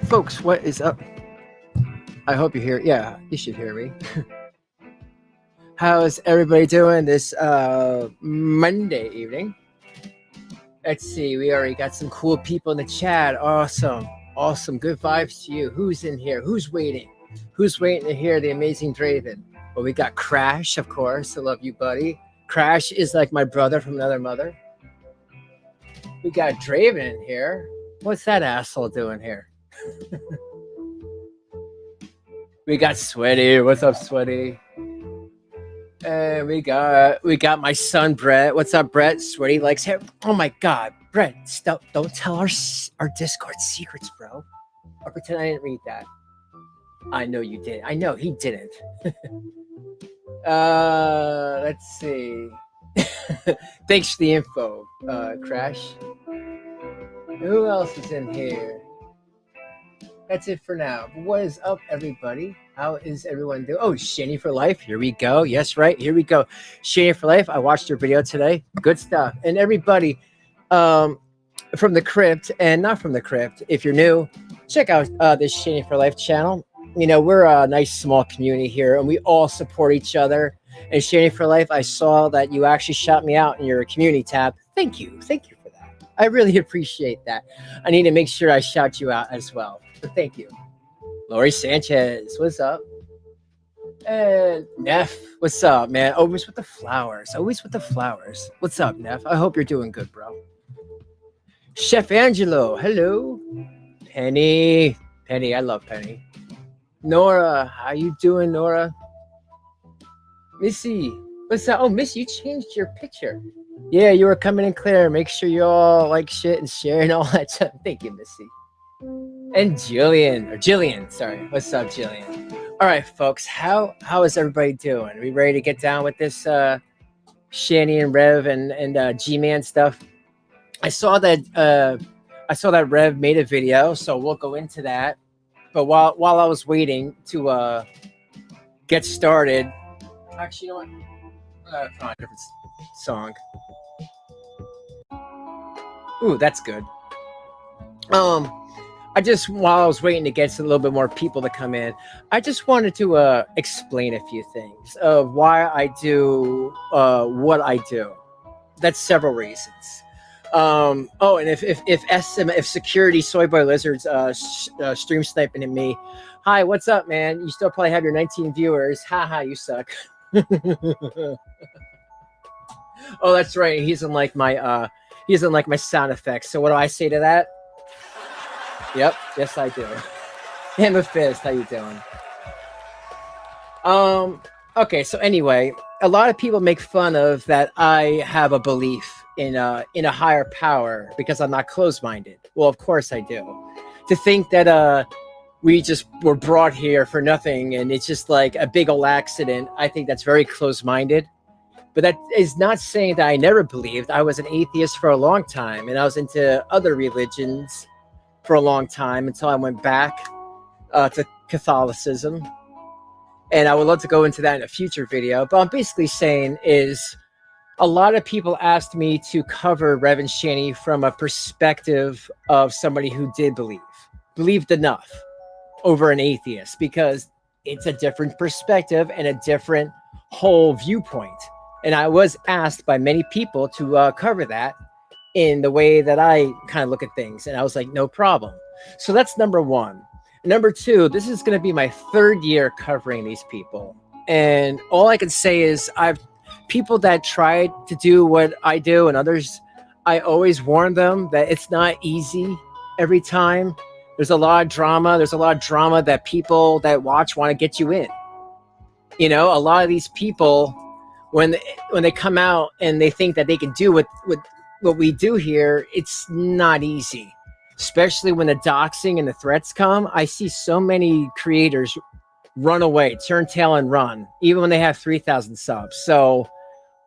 Folks, what is up? I hope you hear. Yeah, you should hear me. How's everybody doing this Monday evening? Let's see. We already got some cool people in the chat. Awesome. Good vibes to you. Who's in here? Who's waiting? Who's waiting to hear the amazing Draven? Well, we got Crash, of course. I love you, buddy. Crash is like my brother from another mother. We got Draven in here. What's that asshole doing here? We got Sweaty. What's up, Sweaty? And we got my son Brett. What's up, Brett? Sweaty likes hair. Oh my God, Brett! Stop! Don't tell our Discord secrets, bro. Or pretend I didn't read that. I know you did. I know he didn't. Let's see. Thanks for the info, Crash. Who else is in here? That's it for now. But what is up, everybody? How is everyone doing? Oh, Shanny for life. Here we go. Yes, right. Here we go. Shanny for life. I watched your video today. Good stuff. And everybody from the crypt and not from the crypt, if you're new, check out this Shanny for life channel. You know, we're a nice small community here and we all support each other. And Shanny for life, I saw that you actually shout me out in your community tab. Thank you. Thank you for that. I really appreciate that. I need to make sure I shout you out as well. So thank you. Lori Sanchez, what's up? And Neff, what's up, man? Always with the flowers. Always with the flowers. What's up, Neff? I hope you're doing good, bro. Chef Angelo, hello. Penny, I love Penny. Nora, how you doing, Nora? Missy, what's up? Oh, Missy, you changed your picture. Yeah, you were coming in clear. Make sure you all like shit and share and all that stuff. Thank you, Missy. And Jillian, sorry. What's up, Jillian? All right, folks, how is everybody doing? Are we ready to get down with this Shanny and Rev and G-Man stuff? I saw that Rev made a video, so we'll go into that. But while I was waiting to get started, actually, you know what? Put on a different song. Ooh, that's good. While I was waiting to get a little bit more people to come in, I just wanted to explain a few things of why I do what I do. That's several reasons. And if security Soyboy Lizards stream sniping at me, hi, what's up, man? You still probably have your 19 viewers. Haha, you suck. Oh, that's right. He doesn't like my sound effects. So what do I say to that? Yep, yes I do. Amethyst, how you doing? Okay, so anyway, a lot of people make fun of that I have a belief in a higher power because I'm not closed-minded. Well, of course I do. To think that we just were brought here for nothing and it's just like a big old accident, I think that's very closed-minded. But that is not saying that I never believed. I was an atheist for a long time and I was into other religions for a long time until I went back to Catholicism. And I would love to go into that in a future video. But I'm basically saying is a lot of people asked me to cover Rev and Shanny from a perspective of somebody who did believed enough over an atheist, because it's a different perspective and a different whole viewpoint. And I was asked by many people to cover that in the way that I kind of look at things. And I was like, no problem. So that's number one. Number two, this is going to be my third year covering these people. And all I can say is I've people that try to do what I do and others, I always warn them that it's not easy every time. There's a lot of drama. There's a lot of drama that people that watch want to get you in. You know, a lot of these people, when they come out and they think that they can do what we do here, it's not easy. Especially when the doxing and the threats come. I see so many creators run away, turn tail and run, even when they have 3,000 subs. So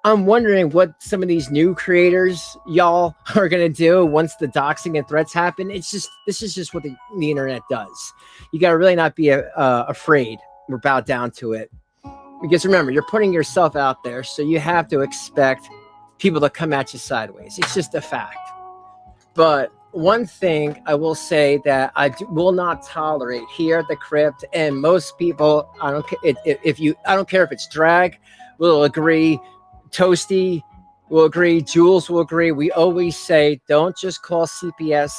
I'm wondering what some of these new creators, y'all, are going to do once the doxing and threats happen. This is just what the internet does. You got to really not be afraid or bow down to it. Because remember, you're putting yourself out there, so you have to expect people to come at you sideways. It's just a fact. But one thing I will say that I will not tolerate here at the crypt, and most people, I don't care if it's Drag, will agree, Toasty will agree, Jules will agree. We always say, don't just call CPS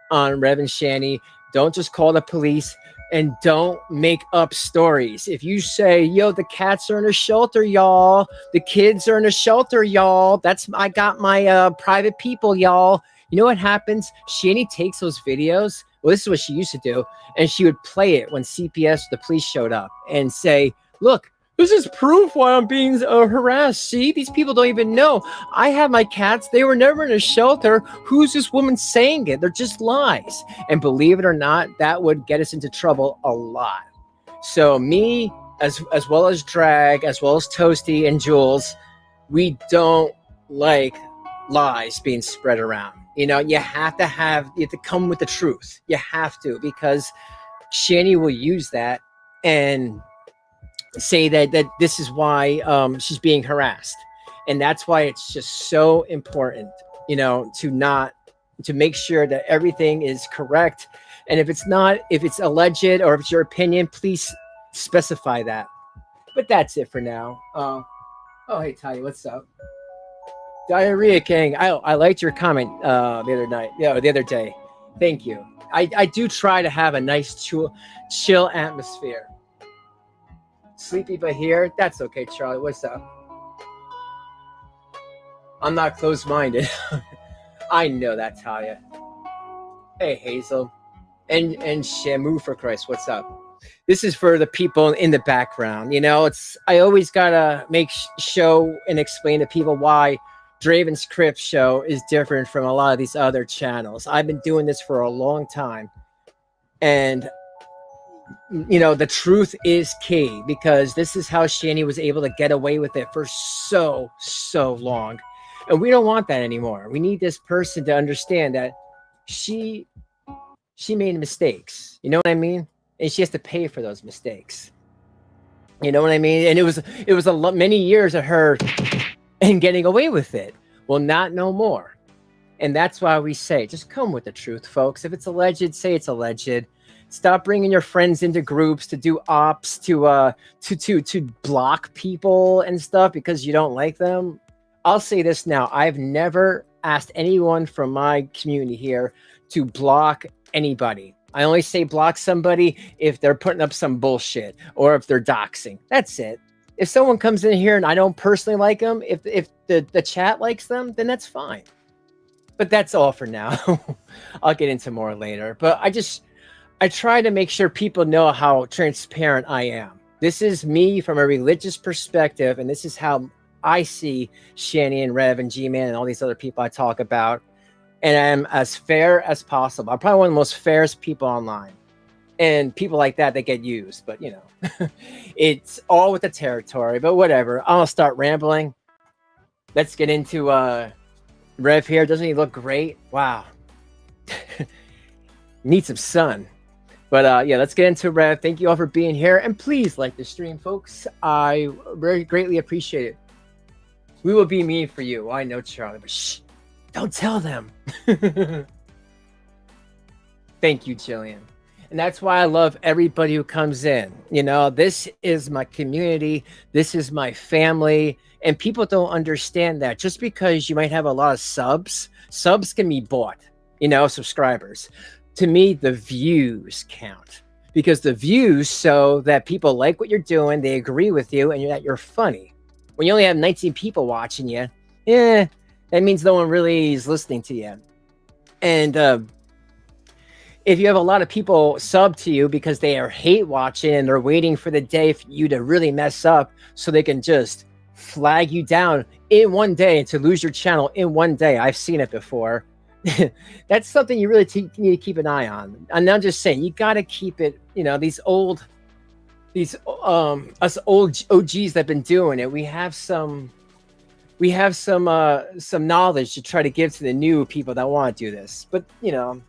on Rev and Shanny. Don't just call the police, and don't make up stories. If you say, yo, the cats are in a shelter, y'all, the kids are in a shelter, y'all, I got my private people, y'all. You know what happens? Shanny takes those videos. Well, this is what she used to do. And she would play it when CPS, the police, showed up and say, look, this is proof why I'm being harassed. See, these people don't even know. I have my cats. They were never in a shelter. Who's this woman saying it? They're just lies. And believe it or not, that would get us into trouble a lot. So me, as well as Drag, as well as Toasty and Jules, we don't like lies being spread around. You know, you have to come with the truth. You have to, because Shanny will use that and say that this is why she's being harassed. And that's why it's just so important, you know, to make sure that everything is correct. And if it's not, if it's alleged or if it's your opinion, please specify that. But that's it for now. Oh, hey, Talia, what's up? Diarrhea King. I liked your comment the other day. Thank you. I do try to have a nice chill atmosphere. Sleepy but here. That's okay, Charlie. What's up? I'm not closed-minded. I know that, Talia. Hey, Hazel. And Shamu, for Christ, what's up? This is for the people in the background. You know, I always gotta show and explain to people why Dravenscrypt show is different from a lot of these other channels. I've been doing this for a long time, and you know, the truth is key, because this is how Shanny was able to get away with it for so long, and we don't want that anymore. We need this person to understand that she made mistakes. You know what I mean? And she has to pay for those mistakes. You know what I mean? And it was many years of her and getting away with it. Well, not no more. And that's why we say, just come with the truth, folks. If it's alleged, say it's alleged. Stop bringing your friends into groups to do ops, to block people and stuff because you don't like them. I'll say this now. I've never asked anyone from my community here to block anybody. I only say block somebody if they're putting up some bullshit or if they're doxing. That's it. If someone comes in here and I don't personally like them, if the chat likes them, then that's fine. But that's all for now. I'll get into more later. But I try to make sure people know how transparent I am. This is me from a religious perspective, and this is how I see Shanny and Rev and G-Man and all these other people I talk about. And I'm as fair as possible. I'm probably one of the most fairest people online. And people like that get used. But, you know, it's all with the territory. But whatever. I'll start rambling. Let's get into Rev here. Doesn't he look great? Wow. Need some sun. But yeah, let's get into Rev. Thank you all for being here. And please like the stream, folks. I very greatly appreciate it. We will be mean for you. I know, Charlie, but shh. Don't tell them. Thank you, Jillian. And And that's why I love everybody who comes in. You know, this is my community, this is my family. And people don't understand that just because you might have a lot of subs can be bought, you know, subscribers. To me, the views count because the views show that people like what you're doing, they agree with you, and that you're funny. When you only have 19 people watching you, that means no one really is listening to you. And if you have a lot of people sub to you because they are hate watching and they're waiting for the day for you to really mess up so they can just flag you down in one day and to lose your channel in one day. I've seen it before. That's something you really need to keep an eye on. And I'm just saying, you got to keep it, you know, us old OGs that have been doing it. We have some knowledge to try to give to the new people that want to do this. But, you know,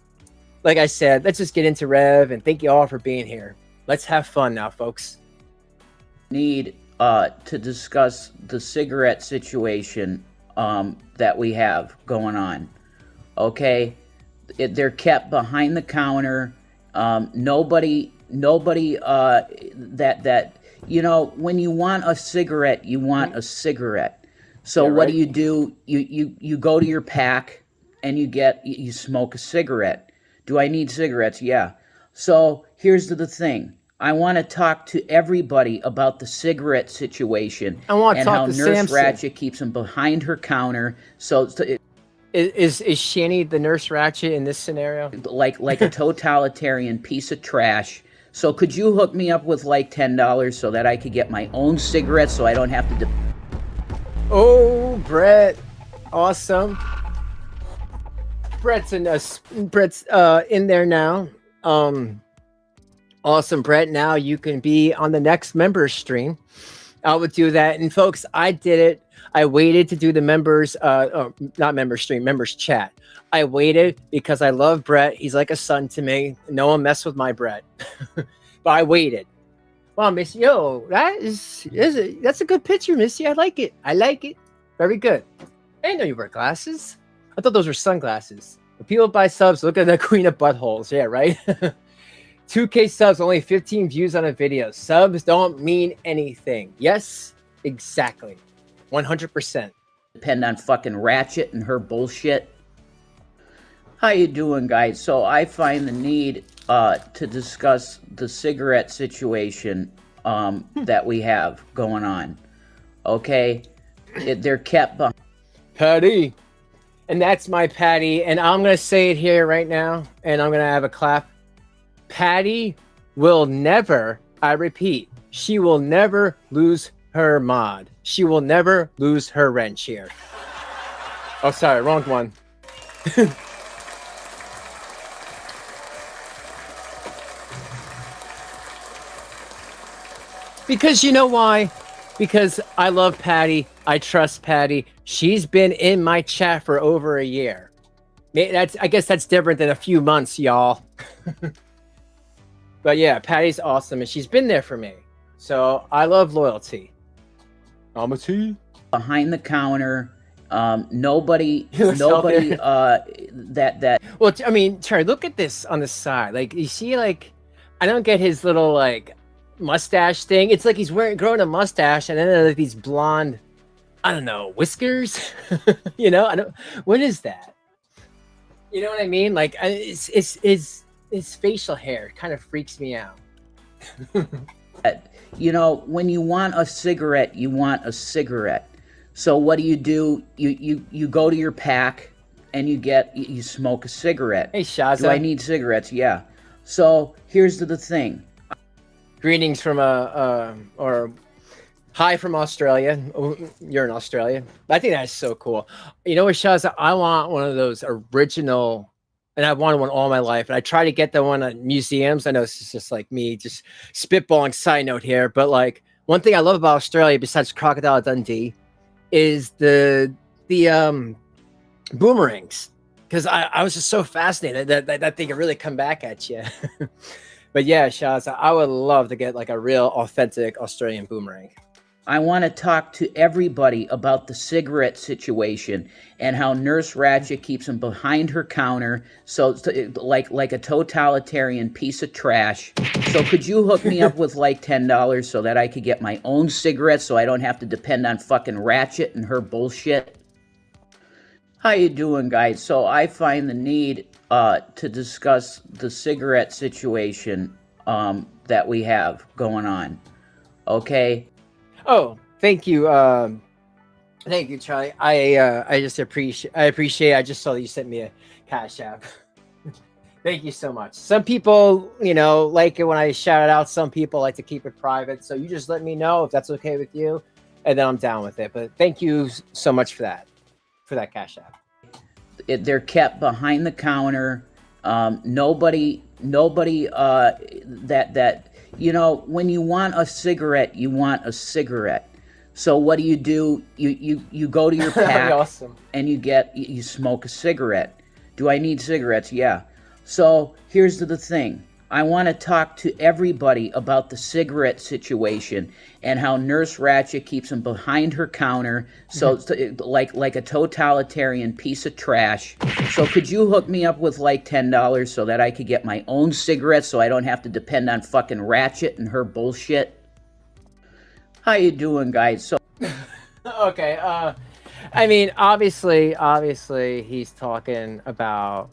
like I said, let's just get into Rev, and thank you all for being here. Let's have fun now, folks. Need to discuss the cigarette situation that we have going on. Okay, they're kept behind the counter. Nobody that you know, when you want a cigarette, you want a cigarette. So what do? You go to your pack and you smoke a cigarette. Do I need cigarettes? Yeah. So here's the thing. I want to talk to everybody about the cigarette situation and how Nurse Ratched keeps them behind her counter. So is Shanny the Nurse Ratched in this scenario? Like a totalitarian piece of trash. So could you hook me up with like $10 so that I could get my own cigarettes so I don't have to... Oh, Brett. Awesome. Brett's in there now. Awesome, Brett. Now you can be on the next member stream. I would do that. And folks, I did it. I waited to do the members, not member stream, members chat. I waited because I love Brett. He's like a son to me. No one mess with my Brett. But I waited. Wow, Missy, that's a good picture, Missy. I like it. Very good. I didn't know you wear glasses. I thought those were sunglasses. When people buy subs, look at the queen of buttholes. Yeah, right? 2K subs, only 15 views on a video. Subs don't mean anything. Yes, exactly. 100%. Depend on fucking Ratched and her bullshit. How you doing, guys? So I find the need to discuss the cigarette situation that we have going on. Okay? They're kept behind. Patty. And that's my Patty. And I'm going to say it here right now. And I'm going to have a clap. Patty will never, I repeat, she will never lose her mod. She will never lose her wrench here. Oh, sorry, wrong one. Because you know why? Because I love Patty. I trust Patty. She's been in my chat for over a year. I guess that's different than a few months, y'all. But yeah, Patty's awesome, and she's been there for me. So I love loyalty. I'm a T. Behind the counter, nobody that. Well, I mean, Charlie, look at this on the side. Like, you see, like, I don't get his little like mustache thing. It's like he's growing a mustache, and then like these blonde, I don't know, whiskers. You know, what is that? You know what I mean? Like, his facial hair kind of freaks me out. You know, when you want a cigarette, you want a cigarette. So what do? You go to your pack and you smoke a cigarette. Hey, Shaza. Do I need cigarettes? Yeah. So here's the thing. Greetings from or hi from Australia. Oh, you're in Australia. I think that's so cool. You know what, Shaza? I want one of those original. And I've wanted one all my life. And I try to get the one at museums. I know it's just like me, just spitballing side note here. But like one thing I love about Australia, besides Crocodile Dundee, is the boomerangs. Because I was just so fascinated that thing could really come back at you. But yeah, Shaz, I would love to get like a real authentic Australian boomerang. I want to talk to everybody about the cigarette situation and how Nurse Ratched keeps them behind her counter, so like a totalitarian piece of trash. So could you hook me up with like $10 so that I could get my own cigarettes so I don't have to depend on fucking Ratched and her bullshit? How you doing, guys? So I find the need to discuss the cigarette situation that we have going on. Okay. Oh, thank you. Thank you, Charlie. I just appreciate. I just saw that you sent me a Cash App. Thank you so much. Some people, like it when I shout it out. Some people like to keep it private. So you just let me know if that's okay with you, and then I'm down with it. But thank you so much for that Cash App. They're kept behind the counter. Nobody that when you want a cigarette, you want a cigarette. So what do? You go to your pack awesome. And you smoke a cigarette. Do I need cigarettes? Yeah. So here's the thing. I want to talk to everybody about the cigarette situation and how Nurse Ratched keeps them behind her counter, so like a totalitarian piece of trash. So could you hook me up with like $10 so that I could get my own cigarettes so I don't have to depend on fucking Ratched and her bullshit? How you doing, guys? So okay. I mean, obviously, he's talking about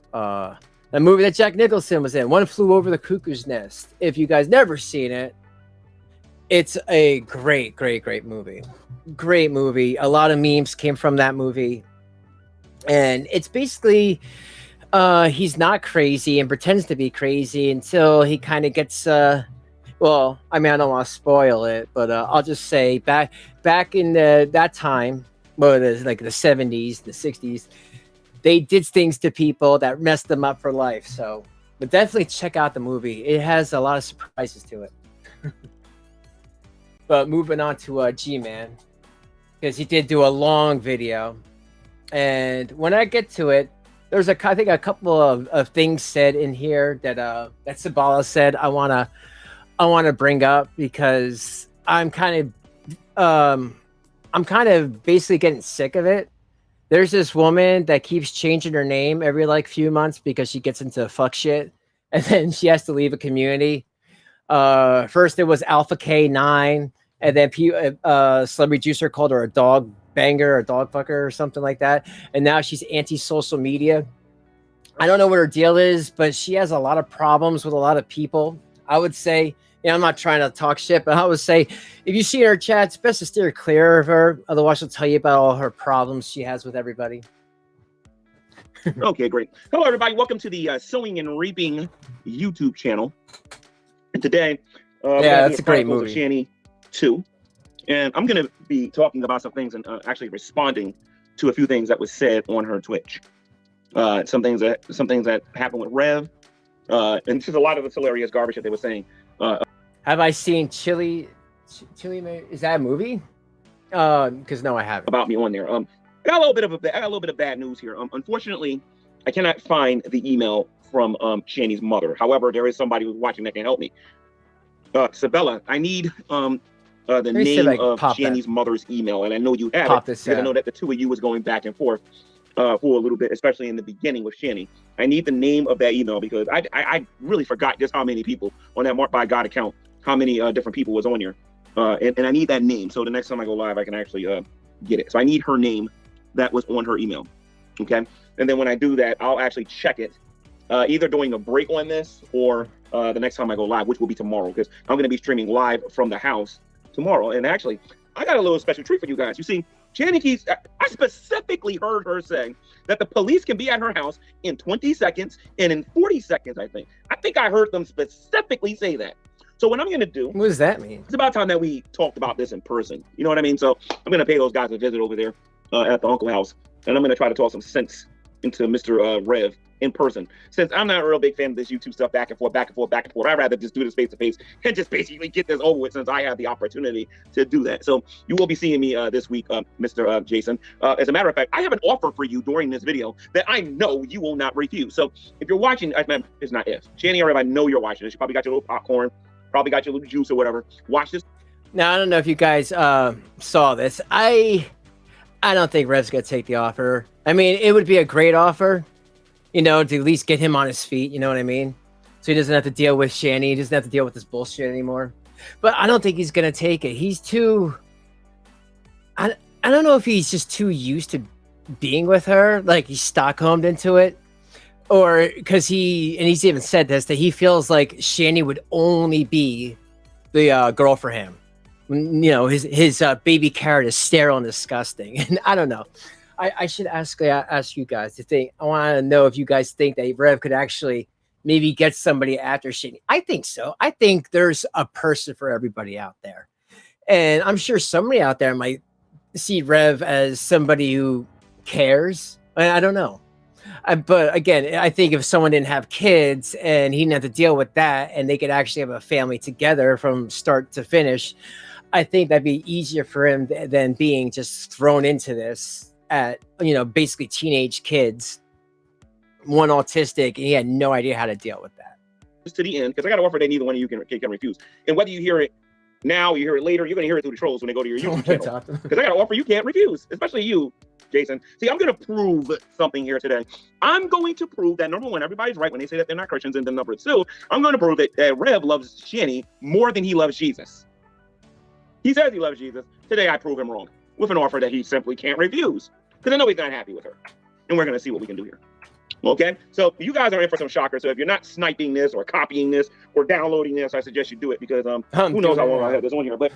the movie that Jack Nicholson was in, One Flew Over the Cuckoo's Nest. If you guys never seen it, it's a great movie. Great movie. A lot of memes came from that movie. And it's basically he's not crazy and pretends to be crazy until he kind of gets well, I mean, I don't want to spoil it, but I'll just say back in that time, well, it is like the 70s, the 60s, they did things to people that messed them up for life. So, but definitely check out the movie. It has a lot of surprises to it. But moving on to G-Man, because he did do a long video. And when I get to it, there's I think a couple of things said in here that Sabala said I wanna bring up, because I'm kind of basically getting sick of it. There's this woman that keeps changing her name every like few months because she gets into fuck shit, and then she has to leave a community. First it was Alpha K9, and then Celebrity Juicer called her a dog banger or dog fucker or something like that, and now she's anti-social media. I don't know what her deal is, but she has a lot of problems with a lot of people. I would say, I'm not trying to talk shit, but I would say if you see her chat, it's best to steer clear of her. Otherwise, she'll tell you about all her problems she has with everybody. Okay, great. Hello, everybody. Welcome to the Sowing and Reaping YouTube channel. And today, that's a great movie. Shanny 2. And I'm going to be talking about some things and actually responding to a few things that was said on her Twitch. Some things that happened with Rev. And just a lot of the hilarious garbage that they were saying. Have I seen Chili? Is that a movie? Because no, I haven't. About me on there. I got a little bit of bad news here. Unfortunately, I cannot find the email from Shanny's mother. However, there is somebody who's watching that can help me. Sabella, I need the name of Shanny's mother's email, and I know you have it because I know that the two of you was going back and forth for a little bit, especially in the beginning with Shanny. I need the name of that email because I really forgot just how many people on that Marked by God account, how many different people was on here. And I need that name. So the next time I go live, I can actually get it. So I need her name that was on her email. Okay. And then when I do that, I'll actually check it either during a break on this or the next time I go live, which will be tomorrow, because I'm going to be streaming live from the house tomorrow. And actually, I got a little special treat for you guys. You see, Shanny keeps, I specifically heard her say that the police can be at her house in 20 seconds and in 40 seconds, I think I heard them specifically say that. So what I'm going to do... What does that mean? It's about time that we talked about this in person. You know what I mean? So I'm going to pay those guys a visit over there at the Uncle House. And I'm going to try to talk some sense into Mr. Rev in person. Since I'm not a real big fan of this YouTube stuff, back and forth. I'd rather just do this face to face and just basically get this over with, since I have the opportunity to do that. So you will be seeing me this week, Mr. Jason. As a matter of fact, I have an offer for you during this video that I know you will not refuse. So if you're watching, it's not if. Shanny, everybody know you're watching this. You probably got your little popcorn, probably got your little juice or whatever. Watch this. Now I don't know if you guys saw this. I don't think Rev's gonna take the offer. I mean, it would be a great offer, to at least get him on his feet. You know what I mean? So he doesn't have to deal with Shanny. He doesn't have to deal with this bullshit anymore. But I don't think he's gonna take it. He's too. I don't know if he's just too used to being with her, like he's Stockholmed into it, or because he's even said this, that he feels like Shanny would only be the girl for him. His baby carrot is sterile and disgusting. And I don't know. I should ask you guys to think. I want to know if you guys think that Rev could actually maybe get somebody after Shanny. I think so. I think there's a person for everybody out there. And I'm sure somebody out there might see Rev as somebody who cares. I don't know. But again, I think if someone didn't have kids and he didn't have to deal with that and they could actually have a family together from start to finish, I think that'd be easier for him than being just thrown into this at, basically teenage kids, one autistic, and he had no idea how to deal with that. To the end, because I got an offer that neither one of you can refuse. And whether you hear it now, you hear it later, you're going to hear it through the trolls when they go to your YouTube channel. Because I got an offer you can't refuse, especially you, Jason. See, I'm going to prove something here today. I'm going to prove that, number one, everybody's right when they say that they're not Christians, and then number two, I'm going to prove that Rev loves Shanny more than he loves Jesus. He says he loves Jesus. Today, I prove him wrong with an offer that he simply can't refuse because I know he's not happy with her. And we're going to see what we can do here. Okay, so you guys are in for some shockers. So if you're not sniping this or copying this or downloading this, I suggest you do it because who knows how long I have this on here. But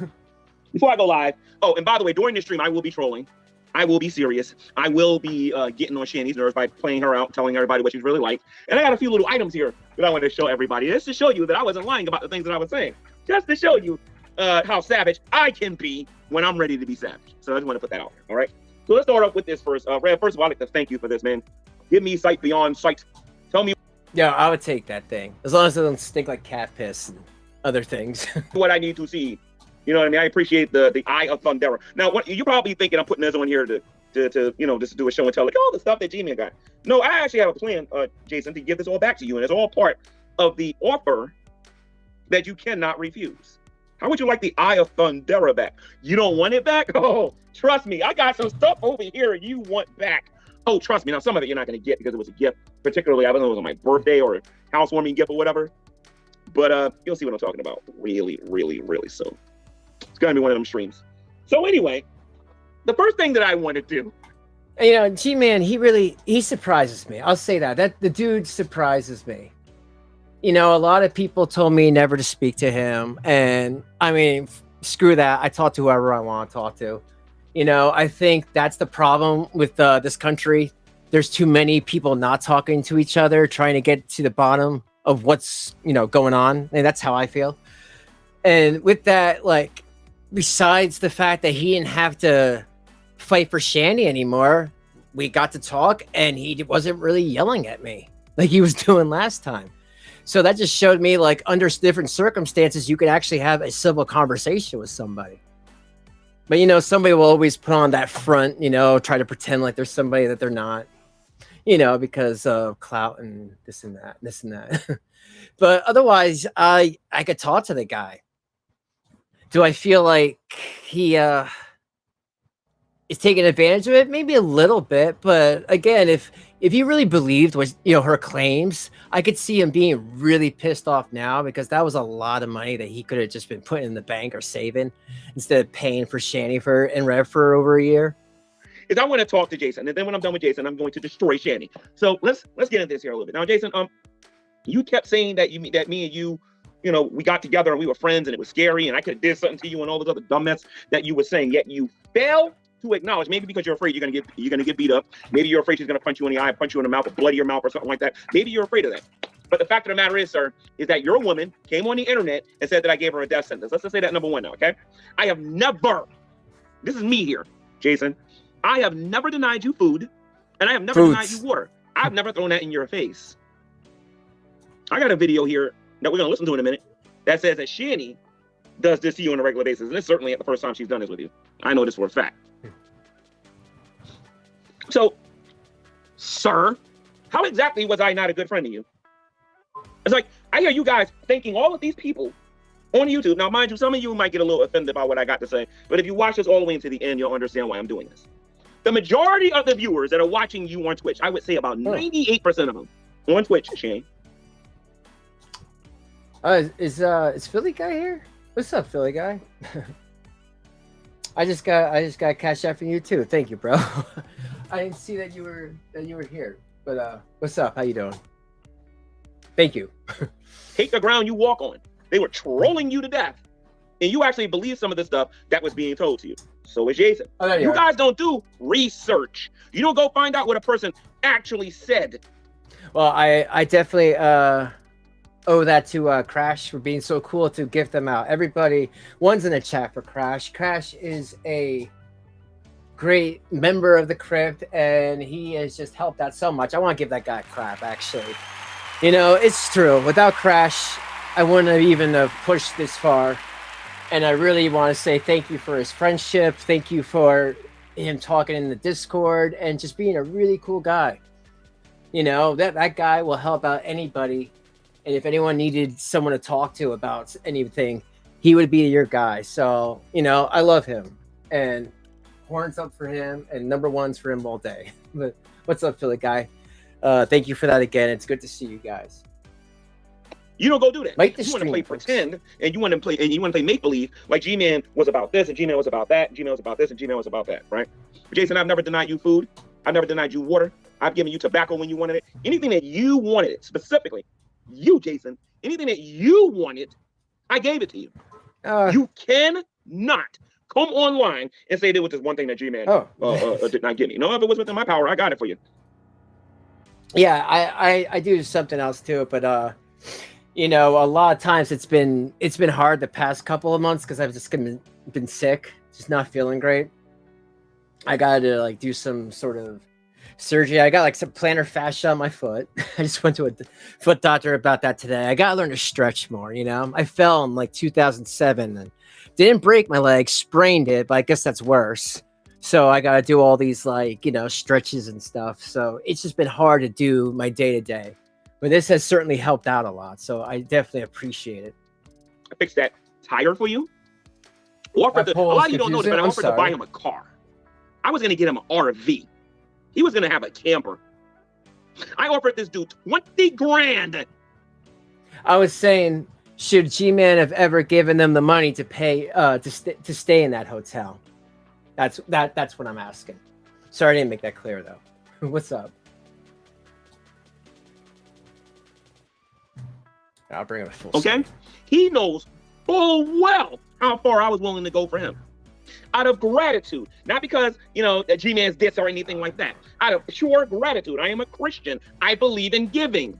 before I go live, oh, and by the way, during this stream, I will be trolling. I will be serious. I will be getting on Shanny's nerves by playing her out, telling everybody what she's really like. And I got a few little items here that I want to show everybody. Just to show you that I wasn't lying about the things that I was saying. Just to show you how savage I can be when I'm ready to be savage. So I just want to put that out there. All right. So let's start off with this first. Rev, first of all, I'd like to thank you for this, man. Give me sight beyond sight. Tell me. Yeah, I would take that thing as long as it doesn't stink like cat piss and other things. What I need to see. You know what I mean? I appreciate the eye of Thundera. Now, what you're probably thinking, I'm putting this on here to just do a show and tell, like, oh, the stuff that G-Man got. No, I actually have a plan, Jason, to give this all back to you, and it's all part of the offer that you cannot refuse. How would you like the eye of Thundera back? You don't want it back? Oh, trust me, I got some stuff over here you want back. Oh, trust me. Now, some of it you're not going to get because it was a gift. Particularly, I don't know if it was on my birthday or a housewarming gift or whatever. But you'll see what I'm talking about really, really, really soon. It's going to be one of them streams. So anyway, the first thing that I want to do. G-Man, he surprises me. I'll say that the dude surprises me. A lot of people told me never to speak to him. And I mean, screw that. I talk to whoever I want to talk to. I think that's the problem with this country. There's too many people not talking to each other, trying to get to the bottom of what's, going on. And that's how I feel. And with that, like, besides the fact that he didn't have to fight for Shanny anymore, we got to talk and he wasn't really yelling at me like he was doing last time. So that just showed me, like, under different circumstances, you could actually have a civil conversation with somebody. But, somebody will always put on that front, try to pretend like there's somebody that they're not, because of clout and this and that. But otherwise, I could talk to the guy. Do I feel like he is taking advantage of it? Maybe a little bit. But again, if you really believed what her claims, I could see him being really pissed off now because that was a lot of money that he could have just been putting in the bank or saving instead of paying for Shanny and Rev for over a year. Is I want to talk to Jason, and then when I'm done with Jason, I'm going to destroy Shanny. So let's get into this here a little bit. Now, Jason, you kept saying that me and you, we got together and we were friends and it was scary and I could have did something to you and all this other dumb mess that you were saying, yet you failed to acknowledge, maybe because you're afraid you're gonna get beat up. Maybe you're afraid she's gonna punch you in the eye, punch you in the mouth, or bloody your mouth or something like that. Maybe you're afraid of that. But the fact of the matter is, sir, is that your woman came on the internet and said that I gave her a death sentence. Let's just say that number one now, okay? I have never, this is me here, Jason. I have never denied you food, and I have never denied you water. I've never thrown that in your face. I got a video here that we're gonna listen to in a minute that says that Shanny does this to you on a regular basis, and it's certainly at the first time she's done this with you. I know this for a fact. So, sir, how exactly was I not a good friend to you? It's like, I hear you guys thanking all of these people on YouTube. Now, mind you, some of you might get a little offended by what I got to say, but if you watch this all the way into the end, you'll understand why I'm doing this. The majority of the viewers that are watching you on Twitch, I would say about 98% of them on Twitch, Shane. Is Philly guy here? What's up, Philly guy? I just got cash out from you too. Thank you, bro. I didn't see that you were here. But what's up? How you doing? Thank you. Hate the ground you walk on. They were trolling you to death. And you actually believe some of the stuff that was being told to you. So is Jason. Oh, you guys don't do research. You don't go find out what a person actually said. Well, I definitely owe that to Crash for being so cool to gift them out. Everybody, one's in the chat for Crash. Crash is a great member of the crypt, and he has just helped out so much. I want to give that guy crap, actually. You know, it's true. Without Crash, I wouldn't have even have pushed this far. And I really want to say thank you for his friendship. Thank you for him talking in the Discord and just being a really cool guy. You know, that guy will help out anybody. And if anyone needed someone to talk to about anything, he would be your guy. So, you know, I love him. And horns up for him and number ones for him all day. But what's up, Philly guy? Thank you for that again. It's good to see you guys. You don't go do that. Like you want to play pretend, and you want to play make believe. Like G-Man was about this, and G-Man was about that, and G-Man was about this, and G-Man was about that, right? But Jason, I've never denied you food. I've never denied you water. I've given you tobacco when you wanted it. Anything that you wanted, specifically, you, Jason, anything that you wanted, I gave it to you. You cannot come online and say there was this one thing that G-Man did not give me. No, if it was within my power, I got it for you. Yeah, I do something else too, but you know, a lot of times it's been hard the past couple of months because I've just been sick, just not feeling great. I got to like do some sort of surgery. I got like some plantar fascia on my foot. I just went to a foot doctor about that today. I got to learn to stretch more, you know. I fell in like 2007 and didn't break my leg, sprained it, but I guess that's worse. So I got to do all these like, you know, stretches and stuff. So it's just been hard to do my day-to-day. But this has certainly helped out a lot, so I definitely appreciate it. I fixed that tire for you. A lot of you don't know this, but I offered to buy him a car. I was going to get him an RV. He was going to have a camper. I offered this dude 20 grand. I was saying, should G-Man have ever given them the money to pay to stay in that hotel? That's what I'm asking. Sorry, I didn't make that clear though. What's up? I'll bring it full. Okay, he knows full well how far I was willing to go for him, out of gratitude, not because you know that G-Man's this or anything like that. Out of pure gratitude, I am a Christian. I believe in giving.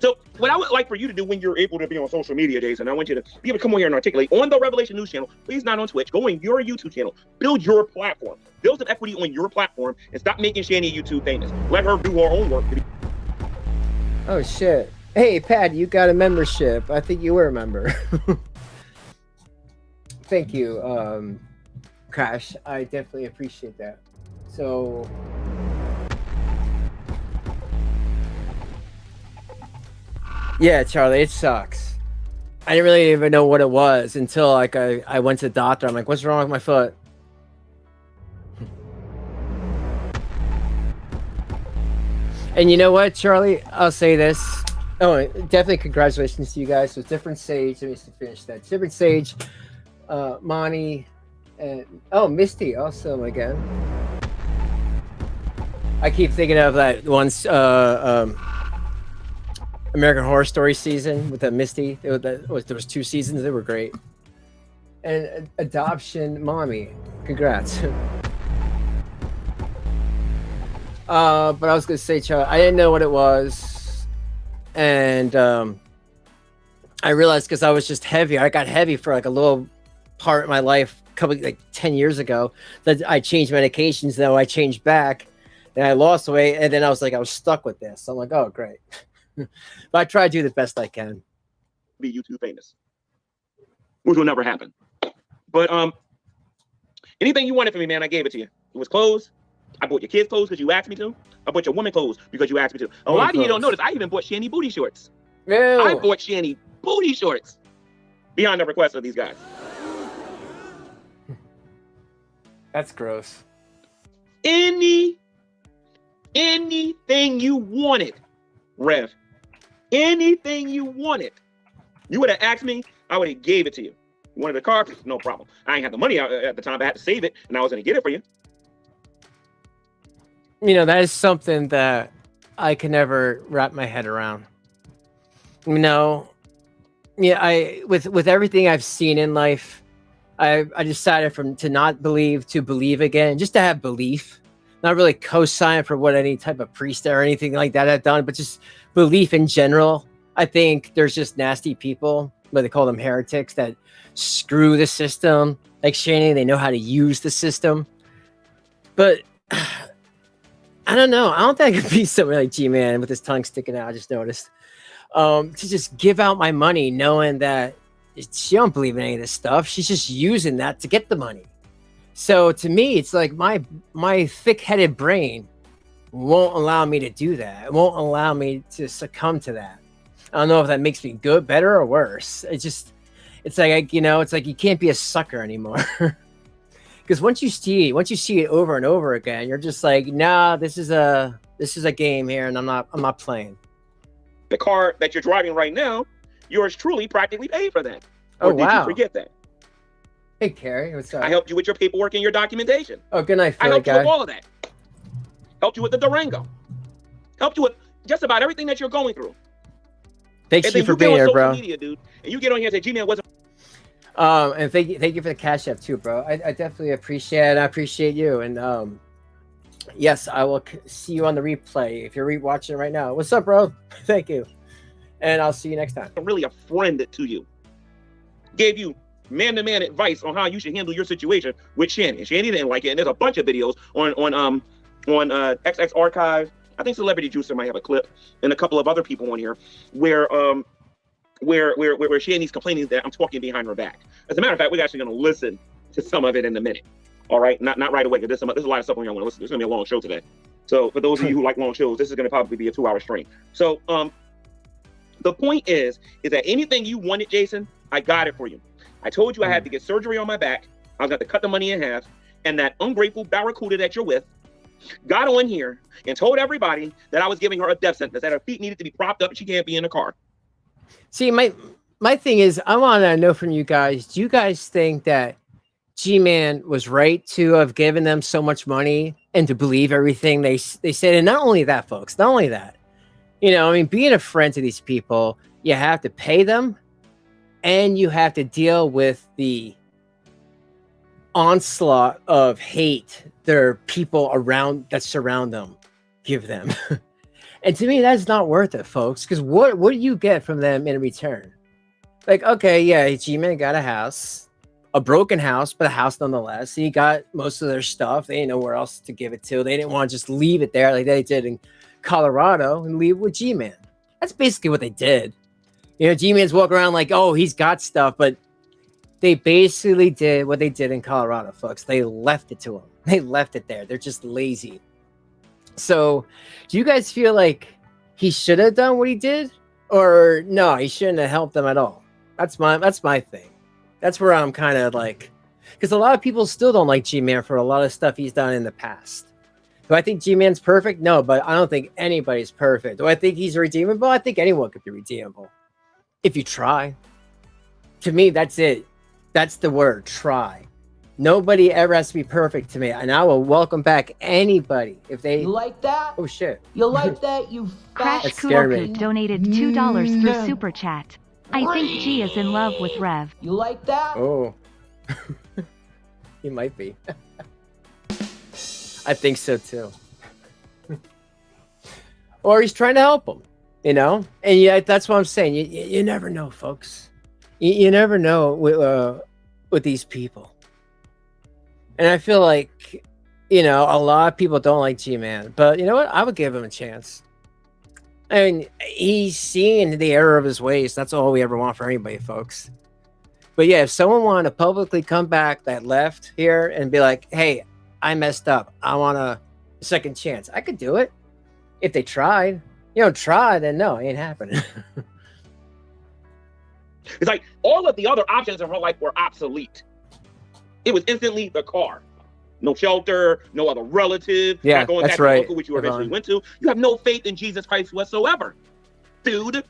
So what I would like for you to do when you're able to be on social media, Jason, I want you to be able to come on here and articulate on the Revelation News channel. Please not on Twitch. Go on your YouTube channel. Build your platform. Build some equity on your platform and stop making Shanny YouTube famous. Let her do her own work. Oh shit! Hey Pat, you got a membership. I think you were a member. Thank you, Crash. I definitely appreciate that. So. Yeah, Charlie, it sucks. I didn't really even know what it was until like I went to the doctor. I'm like, what's wrong with my foot? And you know what, Charlie? I'll say this. Oh, definitely congratulations to you guys. So Different Sage. Let me just finish that. Different Sage, Monty, and Misty also again. I keep thinking of that once American Horror Story season with that Misty. There was 2 seasons. They were great. And Adoption Mommy. Congrats. But I was gonna say, Charlie, I didn't know what it was, and I realized because I was just heavy. I got heavy for like a little part of my life, like 10 years ago. That I changed medications, though I changed back, and I lost weight, and then I was stuck with this. So I'm like, oh great. But I try to do the best I can. Be YouTube famous, which will never happen. But anything you wanted from me, man, I gave it to you. It was clothes. I bought your kids' clothes because you asked me to. I bought your woman clothes because you asked me to. A lot of you don't notice. I even bought Shanny booty shorts. Ew. I bought Shanny booty shorts beyond the request of these guys. That's gross. Anything you wanted, Rev. Anything you wanted. You would have asked me, I would have gave it to you. You wanted a car? No problem. I ain't had the money at the time. I had to save it, and I was going to get it for you. You know, that is something that I can never wrap my head around. You know, yeah, with everything I've seen in life, I decided to not believe to believe again, just to have belief, not really co-sign for what any type of priest or anything like that had done, but just belief in general. I think there's just nasty people, but they call them heretics, that screw the system. Like Shanny, they know how to use the system. But I don't know. I don't think I could be somebody like G-Man with his tongue sticking out. I just noticed. To just give out my money knowing that she don't believe in any of this stuff. She's just using that to get the money. So to me, it's like my thick-headed brain won't allow me to do that. It won't allow me to succumb to that. I don't know if that makes me good, better, or worse. It's like, you know, it's like you can't be a sucker anymore. Because once you see it over and over again, you're just like, nah, this is a game here, and I'm not playing. The car that you're driving right now, yours truly practically paid for that. Oh, Or did wow. you forget that? Hey, Carrie, what's up? I helped you with your paperwork and your documentation. Oh, good night, I Philly helped you with guy. all of that. Helped you with the Durango. Helped you with just about everything that you're going through. Thanks And you then for you get being on here, social bro. media, dude, and you get on here and say G-Man wasn't. And thank you for the cash app too, bro. I definitely appreciate it. I appreciate you. And yes, I will see you on the replay if you're watching right now. What's up, bro? Thank you. And I'll see you next time. Really a friend to you. Gave you man-to-man advice on how you should handle your situation with Shanny. Shanny didn't like it, and there's a bunch of videos on XX Archive. I think Celebrity Juicer might have a clip, and a couple of other people on here where Shanny's complaining that I'm talking behind her back. As a matter of fact, we're actually going to listen to some of it in a minute. All right, not right away, because there's a lot of stuff we want to listen to. It's going to be a long show today. So for those of you who like long shows, this is going to probably be a 2-hour stream. So the point is that anything you wanted, Jason, I got it for you. I told you I had to get surgery on my back. I was going to cut the money in half. And that ungrateful barracuda that you're with got on here and told everybody that I was giving her a death sentence, that her feet needed to be propped up and she can't be in the car. See, my thing is, I want to know from you guys, do you guys think that G-Man was right to have given them so much money and to believe everything they said? And not only that, folks, not only that, you know, I mean, being a friend to these people, you have to pay them and you have to deal with the onslaught of hate their people around that surround them give them. And to me, that's not worth it, folks, because what do you get from them in return? Like, okay, yeah, G-Man got a house, a broken house, but a house nonetheless. He got most of their stuff. They didn't know where else to give it to. They didn't want to just leave it there like they did in Colorado and leave it with G-Man. That's basically what they did. You know, G-Man's walking around like, oh, he's got stuff, but they basically did what they did in Colorado, folks. They left it to him. They left it there. They're just lazy. So, do you guys feel like he should have done what he did, or no, he shouldn't have helped them at all? That's my thing. That's where I'm kind of like, because a lot of people still don't like G-Man for a lot of stuff he's done in the past. Do I think G-Man's perfect? No, but I don't think anybody's perfect. Do I think he's redeemable? I think anyone could be redeemable if you try. To me, that's it. That's the word, try. Nobody ever has to be perfect to me, and I will welcome back anybody if they. You like that? Oh shit! You like that? You fat. That scared me. Crash donated $2 through Super Chat. I think G is in love with Rev. You like that? Oh, he might be. I think so too. Or he's trying to help him, you know. And yeah, that's what I'm saying. You never know, folks. You never know with these people. And I feel like, you know, a lot of people don't like G-Man, but you know what? I would give him a chance. I mean, he's seen the error of his ways. That's all we ever want for anybody, folks. But yeah, if someone wanted to publicly come back that left here and be like, hey, I messed up, I want a second chance, I could do it if they tried. You don't try, then no, it ain't happening. It's like all of the other options in her life were obsolete. It was instantly the car. No shelter, no other relative, Yeah, not going that's back to right, the uncle, which you eventually Yvonne. went to. You have no faith in Jesus Christ whatsoever, dude.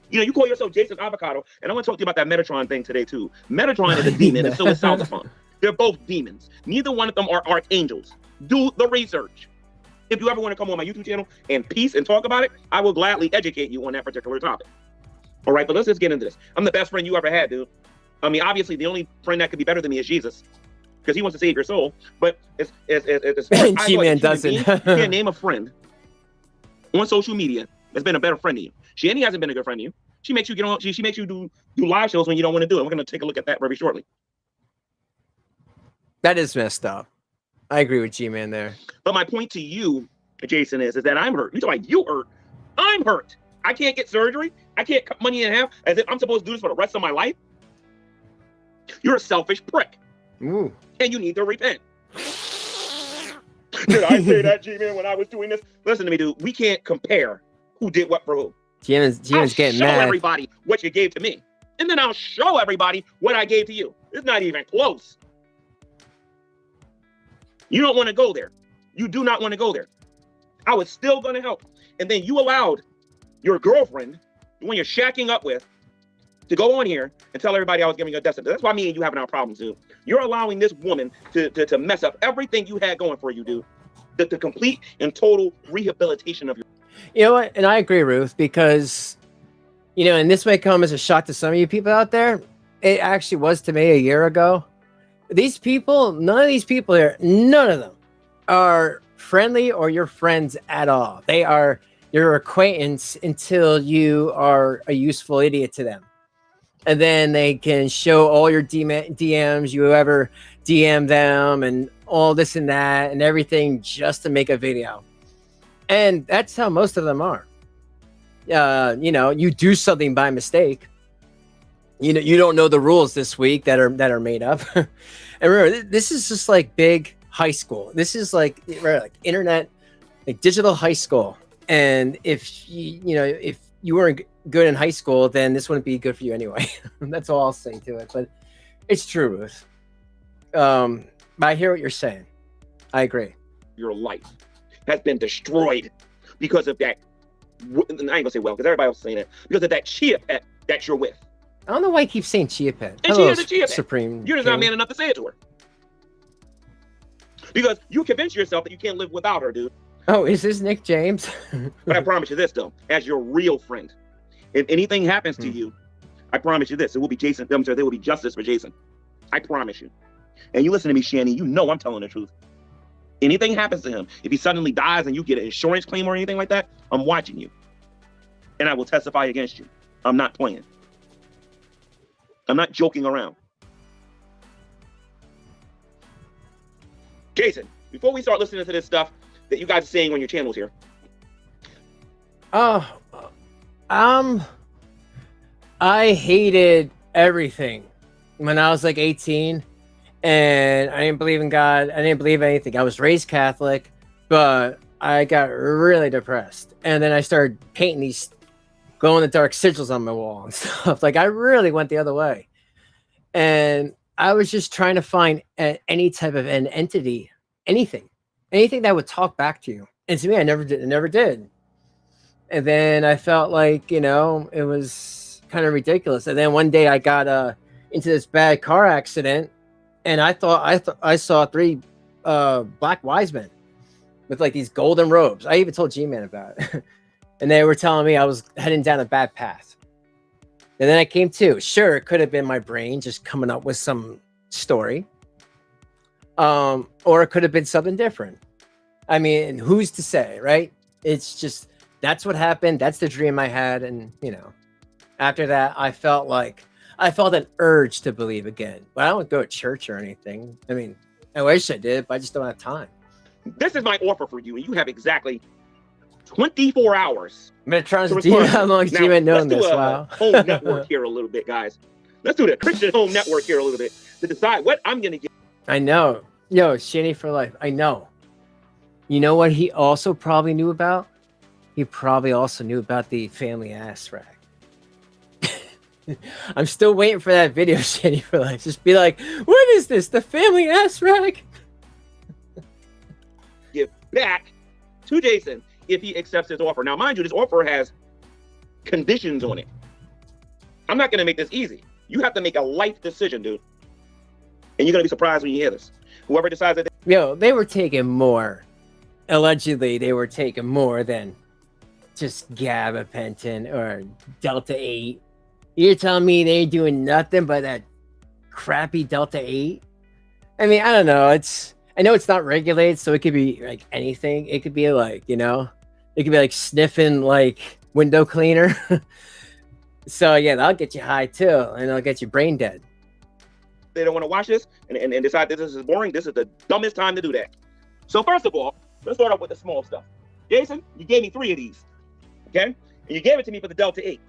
You know, you call yourself Jason Avocado, and I want to talk to you about that Metatron thing today, too. Metatron is a demon, and so is Salzafon. They're both demons. Neither one of them are archangels. Do the research. If you ever want to come on my YouTube channel and peace and talk about it, I will gladly educate you on that particular topic. All right, but let's just get into this. I'm the best friend you ever had, dude. I mean, obviously, the only friend that could be better than me is Jesus, because he wants to save your soul. But as far as G-Man doesn't. you can't name a friend on social media that's been a better friend to you. Shanny hasn't been a good friend to you. She makes you get on. She makes you do live shows when you don't want to do it. We're going to take a look at that very shortly. That is messed up. I agree with G-Man there. But my point to you, Jason, is that I'm hurt. You talk like you hurt. I'm hurt. I can't get surgery. I can't cut money in half as if I'm supposed to do this for the rest of my life. You're a selfish prick. Ooh. And you need to repent. Did I say that, G-Man, when I was doing this? Listen to me, dude. We can't compare who did what for who. G-Man's getting mad. I'll show everybody what you gave to me. And then I'll show everybody what I gave to you. It's not even close. You don't want to go there. You do not want to go there. I was still going to help. And then you allowed your girlfriend, the one you're shacking up with, to go on here and tell everybody I was giving you a death sentence. That's why me and you having our problems, dude. You're allowing this woman to mess up everything you had going for you, dude. The complete and total rehabilitation of your... You know what? And I agree, Ruth, because, you know, and this may come as a shock to some of you people out there. It actually was to me a year ago. These people, none of these people here, none of them are friendly or your friends at all. They are your acquaintance until you are a useful idiot to them. And then they can show all your DMs, you ever DM them and all this and that and everything just to make a video. And that's how most of them are. You know, you do something by mistake. You know, you don't know the rules this week that are made up. And remember, this is just like big high school. This is like internet, like digital high school. And if if you weren't good in high school, then this wouldn't be good for you anyway. That's all I'll say to it. But it's true, Ruth. But I hear what you're saying. I agree. Your life has been destroyed because of that. I ain't gonna say because everybody else is saying it. Because of that chia pet that you're with. I don't know why you keep saying chia pet. And she is a chia pet. Supreme. You're just not man enough to say it to her. Because you convince yourself that you can't live without her, dude. Oh, is this Nick James? But I promise you this, though, as your real friend, if anything happens to you, I promise you this: it will be Jason. There will be justice for Jason. I promise you. And you listen to me, Shanny. You know I'm telling the truth. Anything happens to him, if he suddenly dies and you get an insurance claim or anything like that, I'm watching you, and I will testify against you. I'm not playing. I'm not joking around. Jason, before we start listening to this stuff that you guys are saying on your channels here. I hated everything when I was like 18, and I didn't believe in God. I didn't believe anything. I was raised Catholic, but I got really depressed. And then I started painting these glow-in-the-dark sigils on my wall and stuff. Like, I really went the other way. And I was just trying to find any type of an entity, anything that would talk back to you. And to me, I never did. And then I felt like, you know, it was kind of ridiculous. And then one day I got into this bad car accident, and I thought I saw three black wise men with like these golden robes. I even told G-Man about it. And they were telling me I was heading down a bad path. And then I came to. Sure, it could have been my brain just coming up with some story. Or it could have been something different. I mean, who's to say, right? It's just, that's what happened. That's the dream I had. And, you know, after that, I felt an urge to believe again. But I don't go to church or anything. I mean, I wish I did, but I just don't have time. This is my offer for you, and you have exactly 24 hours. Metatron, do you know how long G-Man known this? Wow. Home network here a little bit, guys. Let's do the Christian home network here a little bit to decide what I'm going to get. I know. Yo, Shanny for life. I know. You know what he also probably knew about? He probably also knew about the family ass rack. I'm still waiting for that video, Shanny for life. Just be like, what is this? The family ass rag? Give back to Jason if he accepts his offer. Now, mind you, this offer has conditions on it. I'm not going to make this easy. You have to make a life decision, dude. And you're going to be surprised when you hear this. Whoever decides that. They were taking more. Allegedly, they were taking more than just gabapentin or Delta 8. You're telling me they ain't doing nothing but that crappy Delta 8? I mean, I don't know. I know it's not regulated, so it could be like anything. It could be like, it could be like sniffing like window cleaner. So yeah, that'll get you high too, and it'll get you brain dead. They don't want to watch this and decide that this is boring. This is the dumbest time to do that. So first of all, let's start off with the small stuff. Jason, you gave me 3 of these, okay? And you gave it to me for the Delta 8.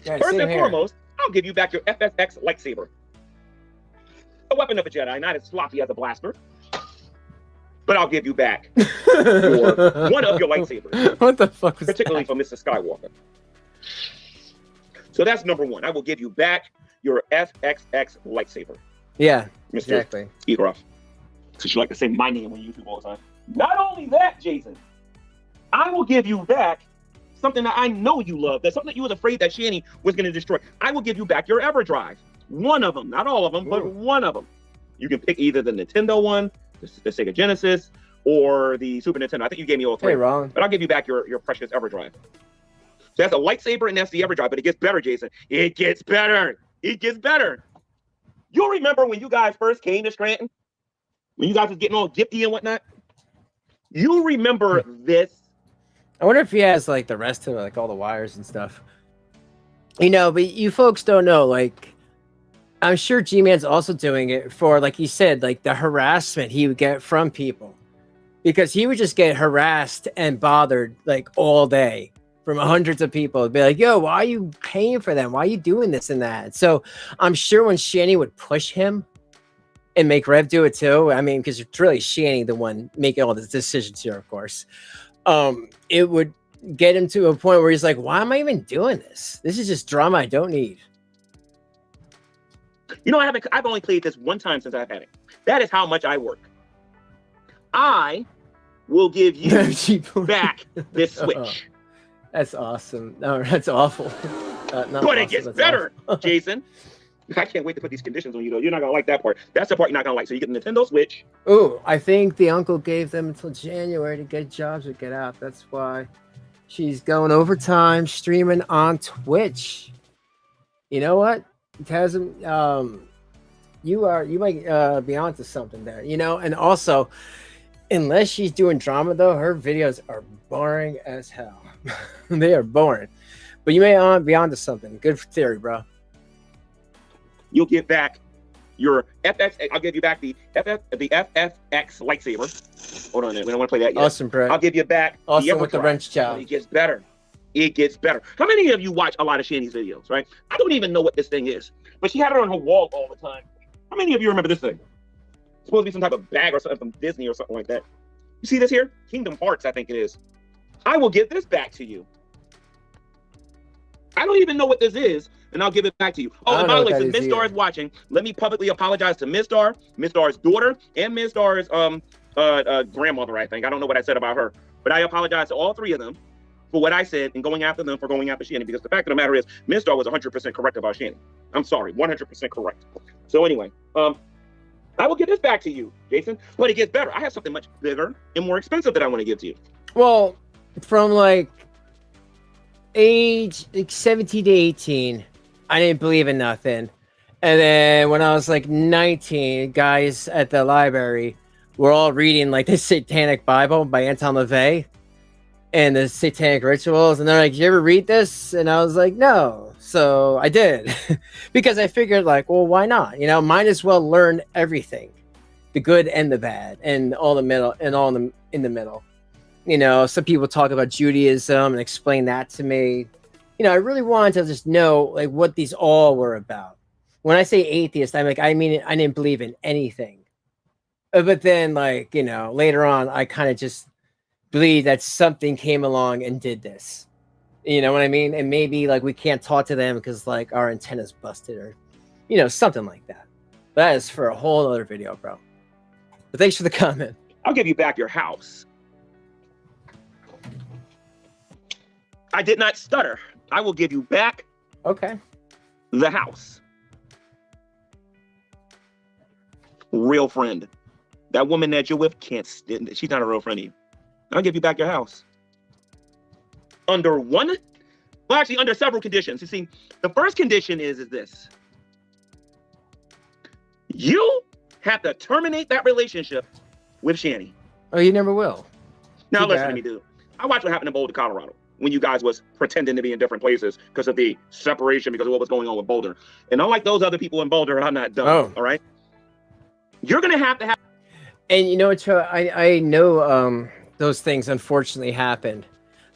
Yeah, first and foremost, I'll give you back your FFX lightsaber. A weapon of a Jedi, not as sloppy as a blaster. But I'll give you back one of your lightsabers. What the fuck was particularly that? for Mr. Skywalker. So that's number one. I will give you back your FXX lightsaber. Yeah, Mr. exactly. Egroff. Because you like to say my name on YouTube all the time. Not only that, Jason, I will give you back something that I know you love. That's something that you was afraid that Shanny was going to destroy. I will give you back your EverDrive. One of them, not all of them, but one of them. You can pick either the Nintendo one, the Sega Genesis, or the Super Nintendo. I think you gave me all 3. Hey, wrong. But I'll give you back your precious EverDrive. So that's a lightsaber and that's the EverDrive, but it gets better, Jason. It gets better. It gets better. You remember when you guys first came to Scranton? When you guys was getting all gyppy and whatnot? You remember this? I wonder if he has like the rest of like all the wires and stuff. But you folks don't know, like, I'm sure G-Man's also doing it for, like he said, like the harassment he would get from people. Because he would just get harassed and bothered like all day from hundreds of people. It'd be like, yo, why are you paying for them? Why are you doing this and that? So I'm sure when Shanny would push him and make Rev do it too, I mean, because it's really Shanny the one making all the decisions here, of course. It would get him to a point where he's like, why am I even doing this? This is just drama I don't need. I've only played this one time since I've had it. That is how much I work. I will give you back this Switch. That's awesome. No, that's awful. But awesome, it gets better, Jason. I can't wait to put these conditions on you, though. You're not going to like that part. That's the part you're not going to like. So you get the Nintendo Switch. Oh, I think the uncle gave them until January to get jobs or get out. That's why she's going overtime, streaming on Twitch. You know what? Tasm, you might be onto something there, and also, unless she's doing drama though, her videos are boring as hell. They are boring, but you may be onto something. Good theory, bro. You'll get back your FX. I'll give you back the FFX lightsaber. Hold on, we don't want to play that yet. Awesome, bro. I'll give you back also with the wrench child. It gets better. It gets better. How many of you watch a lot of Shanny's videos, right? I don't even know what this thing is, but she had it on her wall all the time. How many of you remember this thing? It's supposed to be some type of bag or something from Disney or something like that. You see this here? Kingdom Hearts, I think it is. I will give this back to you. I don't even know what this is, and I'll give it back to you. Oh, and by the way, since Miss Star is watching, let me publicly apologize to Miss Star, Miss Star's daughter, and Miss Star's grandmother, I think. I don't know what I said about her, but I apologize to all 3 of them for what I said and going after them for going after Shanny, because the fact of the matter is, Miss Star was 100% correct about Shanny. I'm sorry, 100% correct. So anyway, I will give this back to you, Jason, but it gets better. I have something much bigger and more expensive that I want to give to you. Well, from like age 17 to 18, I didn't believe in nothing. And then when I was like 19, guys at the library were all reading like the Satanic Bible by Anton LaVey and the Satanic Rituals, and they're like, "You ever read this?" And I was like, "No." So I did because I figured, like, well, why not? Might as well learn everything, the good and the bad, and all the middle, and all in the middle. Some people talk about Judaism and explain that to me. I really wanted to just know like what these all were about. When I say atheist, I mean I didn't believe in anything. But then, like, later on, I kind of just believe that something came along and did this. You know what I mean? And maybe like we can't talk to them because like our antenna's busted or, you know, something like that. That is for a whole other video, bro. But thanks for the comment. I'll give you back your house. I did not stutter. I will give you back Okay. the house. Real friend. That woman that you're with she's not a real friend of you. I'll give you back your house. Under one, well, actually under several conditions. You see, the first condition is this. You have to terminate that relationship with Shanny. Oh, you never will. Now Too listen bad. to me, dude. I watched what happened in Boulder, Colorado, when you guys was pretending to be in different places because of the separation, because of what was going on with Boulder. And unlike those other people in Boulder, I'm not dumb. Oh. All right. You're gonna have to have. And you know what, Cho, I know those things unfortunately happened.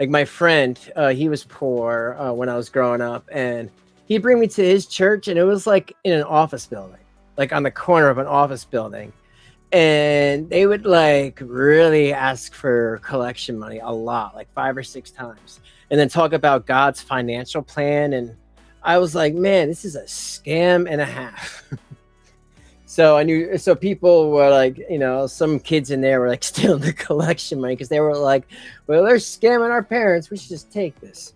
Like my friend, he was poor when I was growing up, and he'd bring me to his church, and it was like in an office building, like on the corner of an office building. And they would like really ask for collection money a lot, like 5 or 6 times, and then talk about God's financial plan. And I was like, man, this is a scam and a half. So I knew, so people were like, you know, some kids in there were like stealing the collection money because they were like, well, they're scamming our parents. We should just take this.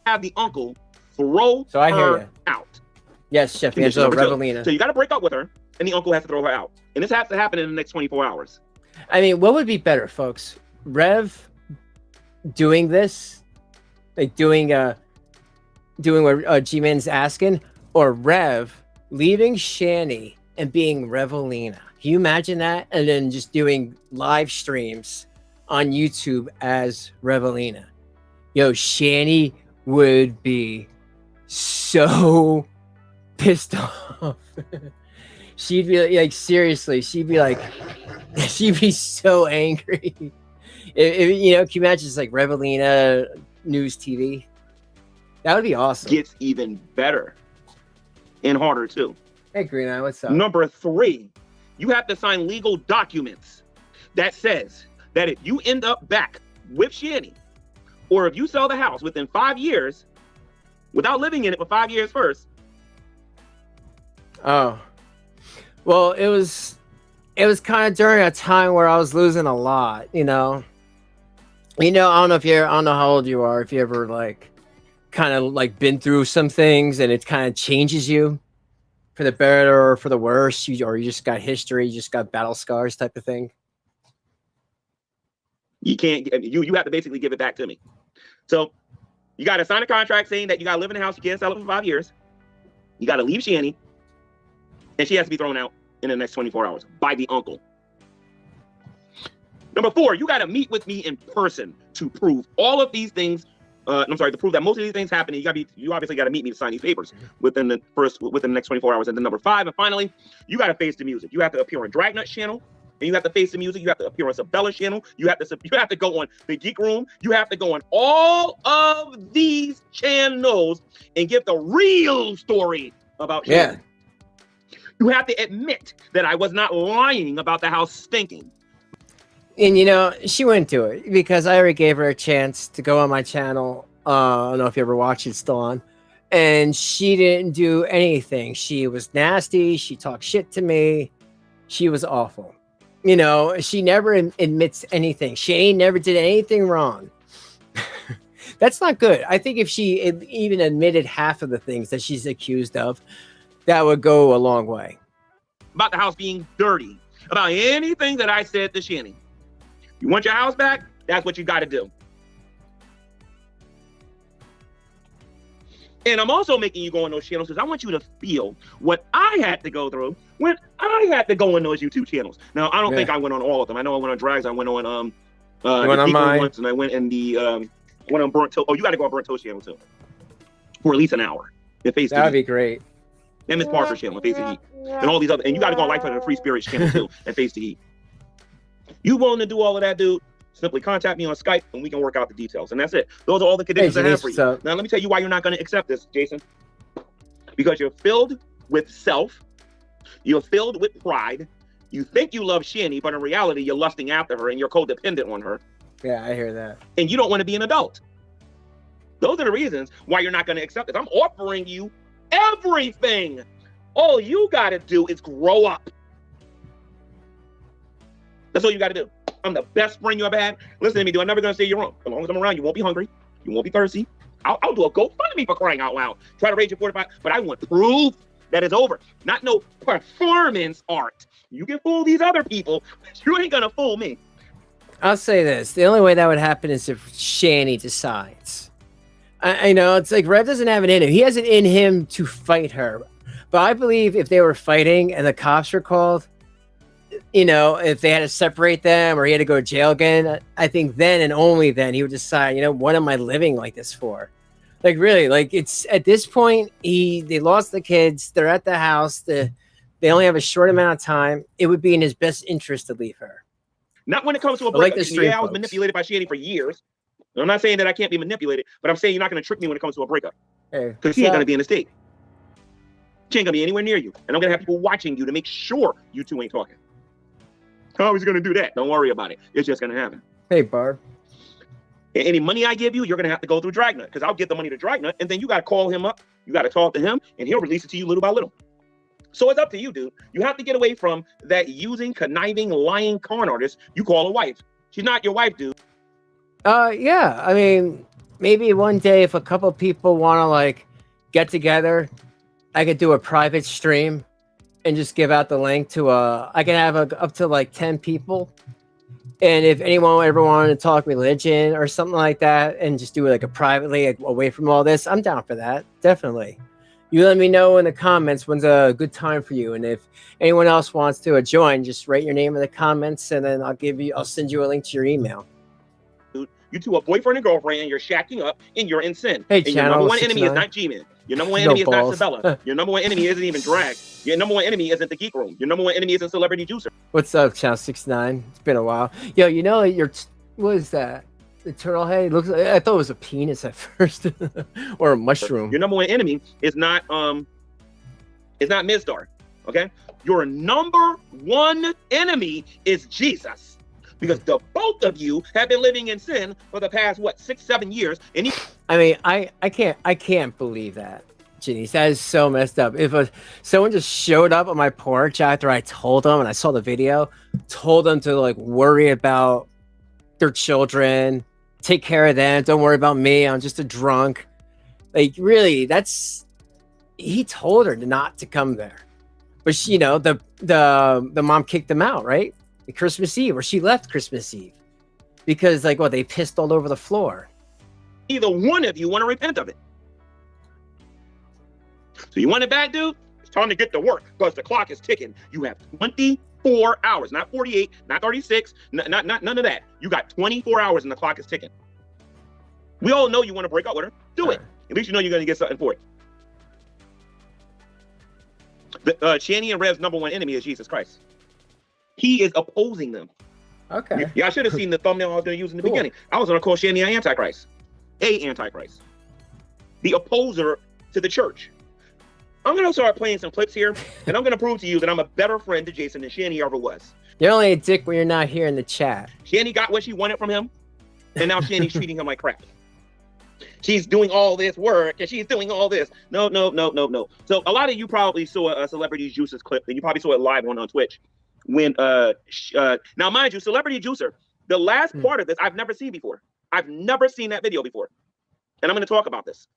Have the uncle throw So I hear her you. out. Yes, Chef Condition Angelo number 2. Revelina. So you got to break up with her, and the uncle has to throw her out. And this has to happen in the next 24 hours. I mean, what would be better, folks? Rev doing this, like doing what G-Man's asking, or Rev leaving Shanny and being Revelina? Can you imagine that? And then just doing live streams on YouTube as Revelina. Yo, Shanny would be so pissed off. She'd be like, seriously, she'd be so angry. You know, can you imagine just like Revelina News TV? That would be awesome. Gets even better and harder too. Hey, Green Eye, what's up? Number 3, you have to sign legal documents that says that if you end up back with Shanny, or if you sell the house within 5 years, without living in it for 5 years first. Oh, well, it was kind of during a time where I was losing a lot, you know. I don't know how old you are, if you ever like kind of like been through some things and it kind of changes you for the better or for the worse, or you just got history, you just got battle scars type of thing. You can't, you have to basically give it back to me. So you got to sign a contract saying that you got to live in the house, you can't sell it for 5 years. You got to leave Shanny, and she has to be thrown out in the next 24 hours by the uncle. Number 4, you got to meet with me in person to prove all of these things. To prove that most of these things happen. You obviously got to meet me to sign these papers within the next 24 hours. And then number 5, and finally, you got to face the music. You have to appear on Dragnut's channel, and you have to face the music. You have to appear on Sabella's channel. You have to go on the Geek Room. You have to go on all of these channels and give the real story about Shanny. Yeah. You have to admit that I was not lying about the house stinking. And you know, she wouldn't do it because I already gave her a chance to go on my channel. I don't know if you ever watched it, it's still on. And she didn't do anything. She was nasty. She talked shit to me. She was awful. You know, she never admits anything. She never did anything wrong. That's not good. I think if she even admitted half of the things that she's accused of, that would go a long way. About the house being dirty, about anything that I said to Shanny. You want your house back? That's what you got to do. And I'm also making you go on those channels because I want you to feel what I had to go through when I had to go on those YouTube channels. Now, I don't think I went on all of them. I know I went on Drags. I went on once, and I went in the went on Burnt Toast. Oh, you got to go on Burnt Toast channel too, for at least an hour. That would be great. And Miss Parker's channel, and Face the Heat, and all these other. And you got to go on Life Under the Free Spirits channel too, and Face the Heat. You willing to do all of that, dude? Simply contact me on Skype and we can work out the details. And that's it. Those are all the conditions I have for you. Now, let me tell you why you're not going to accept this, Jason. Because you're filled with self. You're filled with pride. You think you love Shanny, but in reality, you're lusting after her and you're codependent on her. Yeah, I hear that. And you don't want to be an adult. Those are the reasons why you're not going to accept it. I'm offering you everything. All you got to do is grow up. That's all you got to do. I'm the best friend you ever had. Listen to me, dude. I'm never going to say you're wrong. As long as I'm around, you won't be hungry. You won't be thirsty. I'll do a GoFundMe for crying out loud. Try to raise your 45, but I want proof that it's over. Not no performance art. You can fool these other people, but you ain't going to fool me. I'll say this. The only way that would happen is if Shanny decides. I know it's like Rev doesn't have it in him. He has it in him to fight her. But I believe if they were fighting and the cops were called, you know, if they had to separate them or he had to go to jail again, I think then and only then he would decide, you know, what am I living like this for? Like, really, like it's at this point, they lost the kids. They're at the house. They only have a short amount of time. It would be in his best interest to leave her. Not when it comes to a breakup. Like I was manipulated by Shanny for years. I'm not saying that I can't be manipulated, but I'm saying you're not going to trick me when it comes to a breakup. Because she ain't going to be in the state. She ain't going to be anywhere near you. And I'm going to have people watching you to make sure you two ain't talking. How is he going to do that? Don't worry about it. It's just going to happen. Hey, Barb. Any money I give you, you're going to have to go through Dragnet, because I'll get the money to Dragnet, and then you got to call him up. You got to talk to him, and he'll release it to you little by little. So it's up to you, dude. You have to get away from that using, conniving, lying con artist you call a wife. She's not your wife, dude. Yeah. I mean, maybe one day if a couple people want to like get together, I could do a private stream and just give out the link to I can have up to like 10 people. And if anyone ever wanted to talk religion or something like that and just do it like a privately away from all this, I'm down for that. Definitely. You let me know in the comments when's a good time for you. And if anyone else wants to join, just write your name in the comments and then I'll send you a link to your email. Dude, you two are boyfriend and girlfriend and you're shacking up and you're in sin. Hey, and your number one enemy is not G-Man. Your number one enemy is not Sabella. Your number one enemy isn't even Drag. Your number one enemy isn't the Geek Room. Your number one enemy isn't Celebrity Juicer. What's up, Channel 69? It's been a while. Yo, you know what is that? The turtle head? It looks. I thought it was a penis at first, or a mushroom. Your number one enemy is not Mizdar. Okay, your number one enemy is Jesus, because the both of you have been living in sin for the past 6-7 years. And I mean, I can't believe that, Janice. That is so messed up. If someone just showed up on my porch after I told them and I saw the video, told them to like worry about their children. Take care of them. Don't worry about me. I'm just a drunk. Like, really, he told her not to come there. But she, you know, the mom kicked them out, right? Christmas Eve, or she left Christmas Eve. Because they pissed all over the floor. Either one of you want to repent of it. So you want it back, dude? It's time to get to work, because the clock is ticking. You have 24 hours, not 48, not 36, not none of that. You got 24 hours and the clock is ticking. We all know you want to break up with her. Do it. At least you know you're going to get something for it. Shanny and Rev's number one enemy is Jesus Christ. He is opposing them. Okay. Yeah, I should have seen the thumbnail I was going to use in the beginning. I was going to call Shanny an Antichrist. Antichrist. The opposer to the church. I'm going to start playing some clips here, and I'm going to prove to you that I'm a better friend to Jason than Shanny ever was. You're only a dick when you're not here in the chat. Shanny got what she wanted from him, and now Shanny's treating him like crap. She's doing all this work, and she's doing all this. No. So a lot of you probably saw a Celebrity Juicer's clip, and you probably saw it live on Twitch. When now, mind you, Celebrity Juicer, the last part of this I've never seen before. I've never seen that video before, and I'm going to talk about this.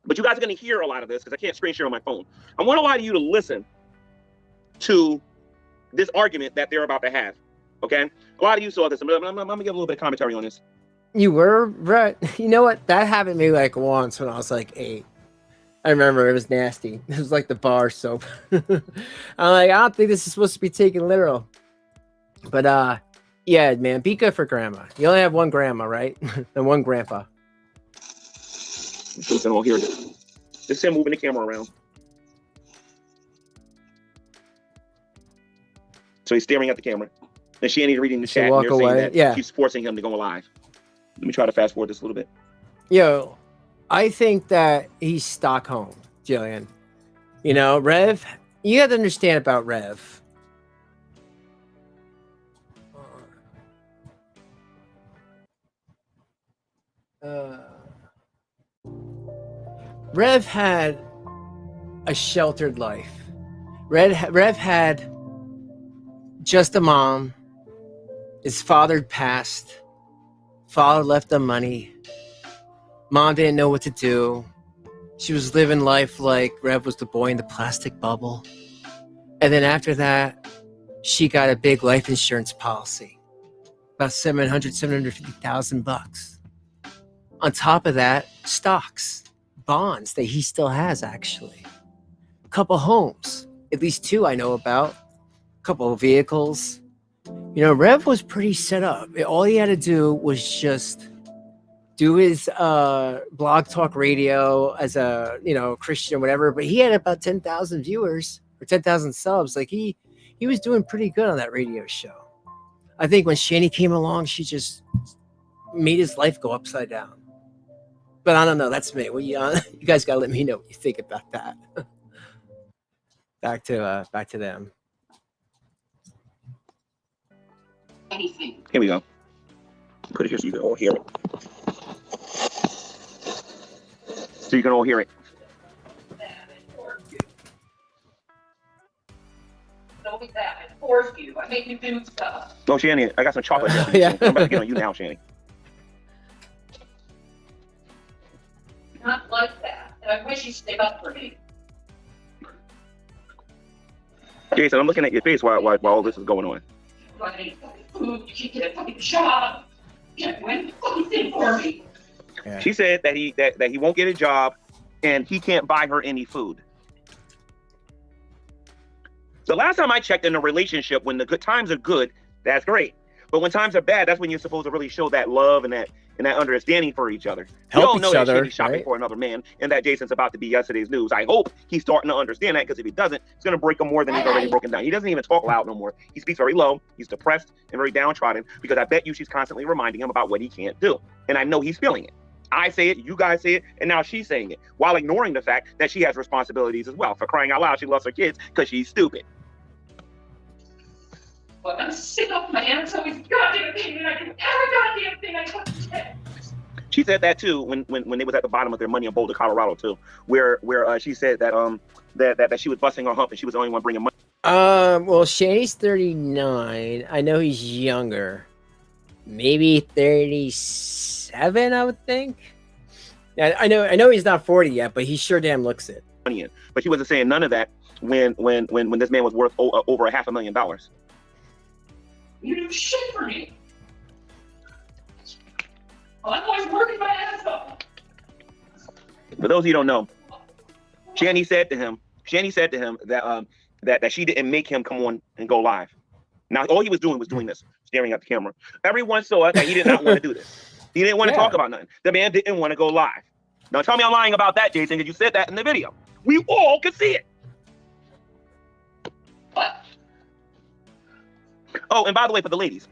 But you guys are going to hear a lot of this because I can't screen share on my phone. I want a lot of you to listen to this argument that they're about to have. Okay, a lot of you saw this. I'm going to give a little bit of commentary on this. You were right. You know what? That happened to me once when I was 8. I remember it was nasty. It was like the bar soap. I'm I don't think this is supposed to be taken literal. But yeah, man, be good for grandma. You only have one grandma, right? And one grandpa. So can all hear this. Just him moving the camera around. So he's staring at the camera. And Shanny's reading the chat. Walk and they're away. saying that she's forcing him to go live. Let me try to fast forward this a little bit. Yo, I think that he's Stockholm, Jillian. You know, Rev, you have to understand about Rev. Rev had a sheltered life. Rev had just a mom. His father passed. Father left him money. Mom didn't know what to do. She was living life like Rev was the boy in the plastic bubble. And then after that, she got a big life insurance policy. About $750,000. On top of that, stocks, bonds that he still has, actually. A couple homes, at least 2 I know about. A couple of vehicles. You know, Rev was pretty set up. All he had to do was just do his blog talk radio as a, Christian or whatever. But he had about 10,000 viewers or 10,000 subs. Like he was doing pretty good on that radio show. I think when Shanny came along, she just made his life go upside down. But I don't know. That's me. Well, you guys gotta let me know what you think about that. Back to them. Anything. Here we go. Put it here so you can all hear it. So you can all hear it. Don't be that. I forced you. I made you do stuff. Oh, Shanny, I got some chocolate. Yeah. I'm about to get on you now, Shanny. Not like that. And I wish you stayed up for me. Jason, I'm looking at your face while all this is going on. Running food, you can't get a fucking job. You can't win anything for me. Yeah. She said that he won't get a job and he can't buy her any food. The last time I checked in a relationship, when the good times are good, that's great. But when times are bad, that's when you're supposed to really show that love and that understanding for each other. Help we all each know that other, Shanny's shopping right? for another man and that Jason's about to be yesterday's news. I hope he's starting to understand that, because if he doesn't, it's going to break him more than he's already broken down. He doesn't even talk loud no more. He speaks very low. He's depressed and very downtrodden, because I bet you she's constantly reminding him about what he can't do. And I know he's feeling it. I say it, you guys say it, and now she's saying it, while ignoring the fact that she has responsibilities as well. For crying out loud, she loves her kids because she's stupid. But I'm sick of my hands always goddamn thing, and I do every goddamn thing I fucking can. She said that too when they was at the bottom of their money in Boulder, Colorado too, where she said that that she was busting her hump and she was the only one bringing money. Well, Shanny's 39. I know he's younger. Maybe 37, I would think. Yeah, I know he's not 40 yet, but he sure damn looks it. Money in. But she wasn't saying none of that when this man was worth over $500,000. You do shit for me. Well, I'm always working my ass off. For those of you who don't know, Shanny said to him that she didn't make him come on and go live. Now all he was doing this, staring at the camera. Everyone saw that he did not want to do this. He didn't want to talk about nothing. The man didn't want to go live. Now tell me I'm lying about that, Jason, because you said that in the video. We all could see it. What? Oh, and by the way, for the ladies,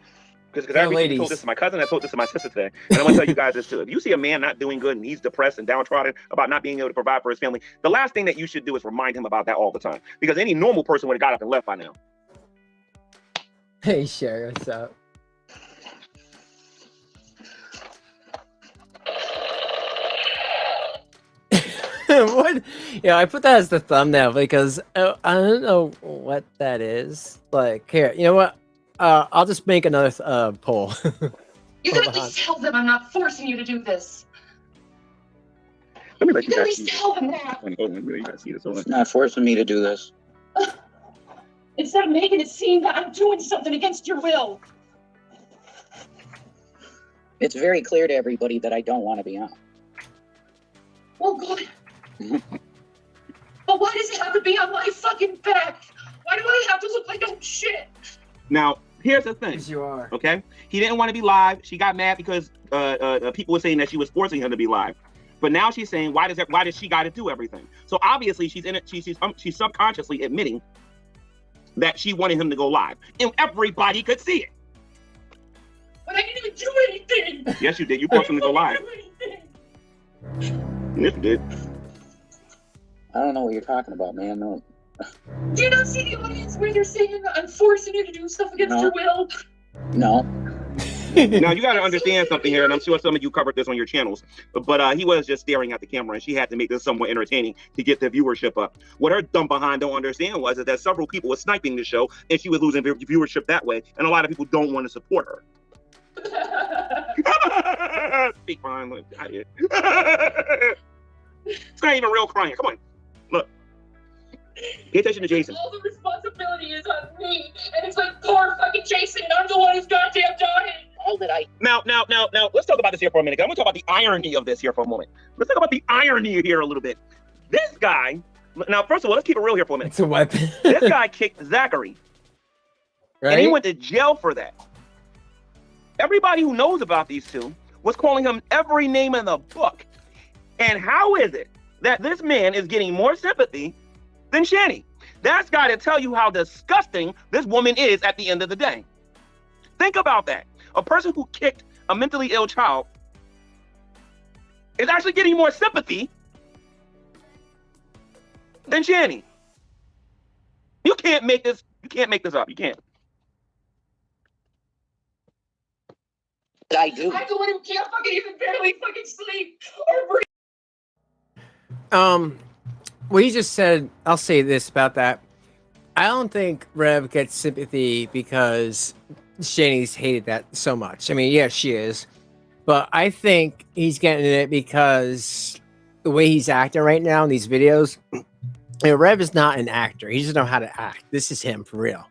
because I recently told this to my cousin, I told this to my sister today, and I want to tell you guys this too. If you see a man not doing good and he's depressed and downtrodden about not being able to provide for his family, the last thing that you should do is remind him about that all the time, because any normal person would have got up and left by now. Hey, Sherry, what's up? What? Yeah, I put that as the thumbnail because I don't know what that is. Like, here, you know what? I'll just make another poll. You gotta at least tell them I'm not forcing you to do this. Let me let You gotta at least tell them that. It's not forcing me to do this. Instead of making it seem that I'm doing something against your will. It's very clear to everybody that I don't want to be on. Well, good. But why does it have to be on my fucking back? Why do I have to look like I'm shit? Now, here's the thing. Yes, you are. Okay? He didn't want to be live. She got mad because people were saying that she was forcing him to be live. But now she's saying, why does she got to do everything? So obviously she's in it. She's subconsciously admitting that she wanted him to go live, and everybody could see it. But I didn't even do anything. Yes, you did. You forced him to go live. Yes, you did. I don't know what you're talking about, man. No. Do you not see the audience where they're saying I'm forcing you to do stuff against your will? No. Now you got to understand something here, and I'm sure some of you covered this on your channels, but he was just staring at the camera, and she had to make this somewhat entertaining to get the viewership up. What her dumb behind don't understand was that several people were sniping the show, and she was losing viewership that way, and a lot of people don't want to support her. Speak fine, look, I did. It's not even real crying. Come on, look. Pay attention to Jason. All the responsibility is on me, and it's like poor fucking Jason. I'm the one who's goddamn dying. All that I Now, let's talk about this here for a minute. I'm gonna talk about the irony of this here for a moment. Let's talk about the irony here a little bit. This guy, now, first of all, let's keep it real here for a minute. It's a weapon. This guy kicked Zachary, Right? and he went to jail for that. Everybody who knows about these two was calling him every name in the book. And how is it that this man is getting more sympathy than Shanny? That's got to tell you how disgusting this woman is at the end of the day. Think about that. A person who kicked a mentally ill child is actually getting more sympathy than Shanny. You can't make this up. You can't. I do. I'm the one who can't fucking even barely fucking sleep or breathe. What you just said, I'll say this about that. I don't think Rev gets sympathy because Shanny's hated that so much. I mean, yeah, she is. But I think he's getting it because the way he's acting right now in these videos, Rev is not an actor. He doesn't know how to act. This is him for real.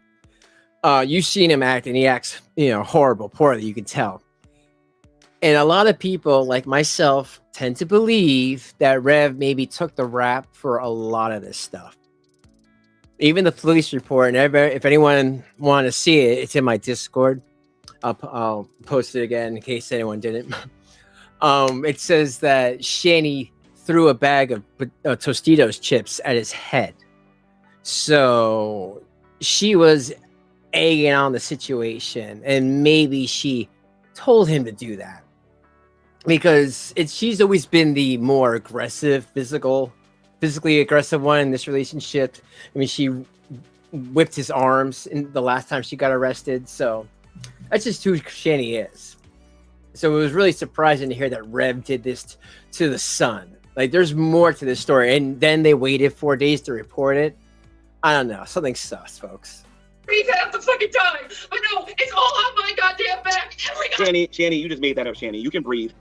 You've seen him act, and he acts, horrible, poorly, you can tell. And a lot of people, like myself, tend to believe that Rev maybe took the rap for a lot of this stuff. Even the police report, and if anyone want to see it, it's in my Discord. I'll post it again in case anyone didn't. It says that Shanny threw a bag of Tostitos chips at his head. So she was egging on the situation, and maybe she told him to do that. Because she's always been the more aggressive, physically aggressive one in this relationship. I mean, she whipped his arms in the last time she got arrested. So that's just who Shanny is. So it was really surprising to hear that Rev did this to the son. Like, there's more to this story. And then they waited 4 days to report it. I don't know. Something sus, folks. Breathe half the fucking time. I know, it's all on my goddamn back. Shanny, you just made that up, Shanny. You can breathe.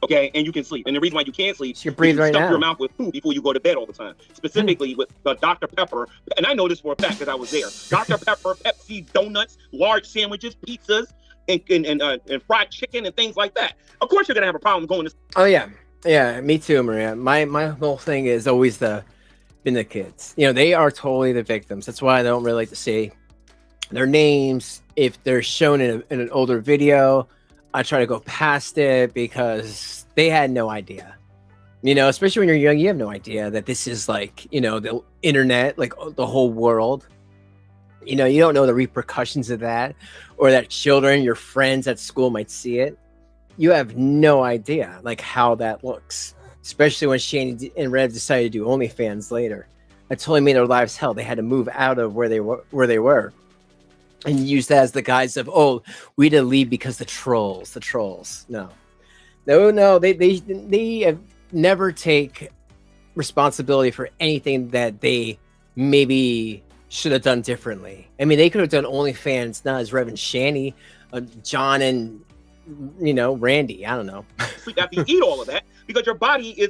Okay, and you can sleep. And the reason why you can't sleep you breathe is right stuff now. your mouth with food before you go to bed all the time. Specifically with Dr. Pepper. And I know this for a fact because I was there. Dr. Pepper, Pepsi, donuts, large sandwiches, pizzas, and fried chicken and things like that. Of course you're going to have a problem going to... Oh, yeah. Yeah, me too, Maria. My whole thing is always been the kids. They are totally the victims. That's why I don't really like to say their names. If they're shown in an older video, I try to go past it because they had no idea. Especially when you're young, you have no idea that this is like, the internet, like the whole world. You don't know the repercussions of that, or that children, your friends at school might see it. You have no idea like how that looks, especially when Shanny and Rev decided to do OnlyFans later. That totally made their lives hell. They had to move out of where they were. And use that as the guise of, we had to leave because the trolls. No, they have never take responsibility for anything that they maybe should have done differently. I mean, they could have done OnlyFans, not as Rev and Shanny, John and Randy. I don't know. Sleep after you eat all of that because your body is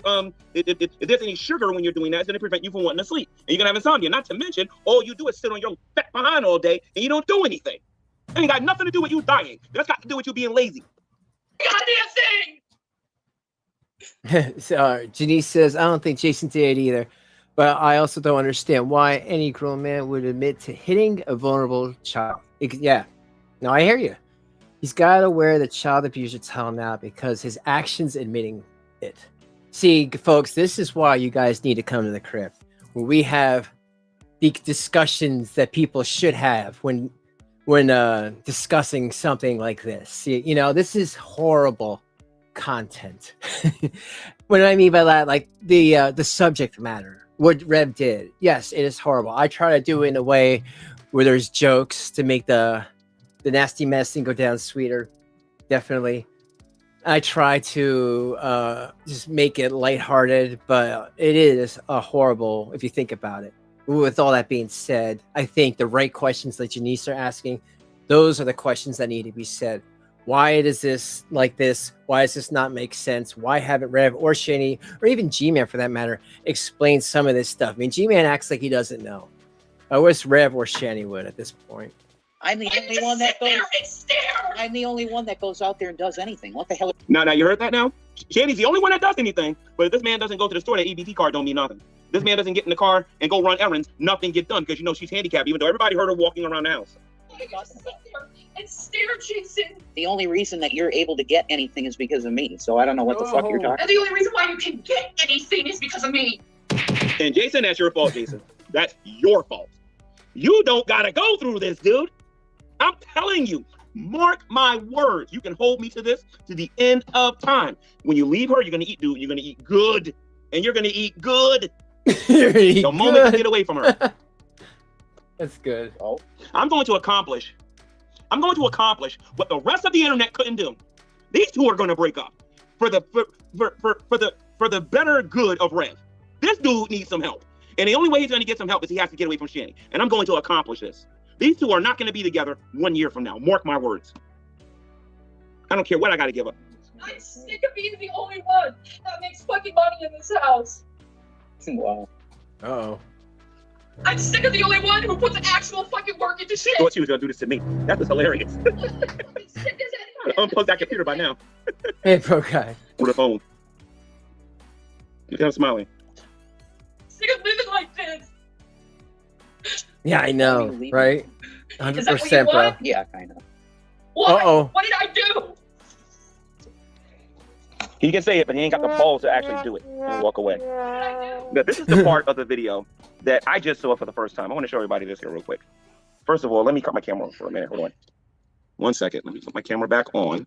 if there's any sugar when you're doing that, it's going to prevent you from wanting to sleep, and you're going to have insomnia. Not to mention, all you do is sit on your fat behind all day and you don't do anything. It ain't got nothing to do with you dying. That's got to do with you being lazy. Goddamn thing. So, Janice says, I don't think Jason did either, but I also don't understand why any grown man would admit to hitting a vulnerable child. Yeah, no, I hear you. He's got to wear the child abuser title now because his actions admitting it. See, folks, this is why you guys need to come to the crypt, where we have the discussions that people should have when discussing something like this. This is horrible content. What do I mean by that? Like the subject matter, what Rev did. Yes, it is horrible. I try to do it in a way where there's jokes to make the nasty medicine go down sweeter. definitely. I try to just make it lighthearted, but it is a horrible if you think about it. With all that being said, I think the right questions that Janice are asking, those are the questions that need to be said. Why is this like this? Why does this not make sense? Why haven't Rev or Shanny, or even G-Man for that matter, explained some of this stuff? I mean, G-Man acts like he doesn't know. I wish Rev or Shanny would at this point. I'm the only one that goes. I'm the only one that goes out there and does anything. What the hell? Now you heard that now? Shanny's the only one that does anything. But if this man doesn't go to the store, that EBT card don't mean nothing. This man doesn't get in the car and go run errands, nothing get done, because you know she's handicapped, even though everybody heard her walking around the house. And stare, Jason. The only reason that you're able to get anything is because of me. So I don't know what the fuck you're talking. And the only reason why you can get anything is because of me. And Jason, that's your fault, Jason. That's your fault. You don't gotta go through this, dude. I'm telling you, mark my words. You can hold me to this to the end of time. When you leave her, you're gonna eat, dude. You're gonna eat good, and you're gonna eat good. The moment you get away from her. That's good. Oh, I'm going to accomplish what the rest of the internet couldn't do. These two are going to break up for the better good of Rev. This dude needs some help, and the only way he's going to get some help is he has to get away from Shanny. And I'm going to accomplish this. These two are not going to be together 1 year from now. Mark my words. I don't care what I got to give up. I'm sick of being the only one that makes fucking money in this house. Wow. Uh-oh. I'm sick of the only one who puts actual fucking work into shit. I thought she was going to do this to me. That was hilarious. I'm sick as anything. Unplug that computer by now. Hey, bro guy. With the phone. Look at him smiling. Sick of living like this. Yeah, I know, right? Is that what 100%, you bro. want? Yeah, kind of. What? Uh-oh. What did I do? He can say it, but he ain't got the balls to actually do it and walk away. Now, this is the part of the video that I just saw for the first time. I want to show everybody this here real quick. First of all, let me cut my camera on for a minute. Hold on. 1 second. Let me put my camera back on.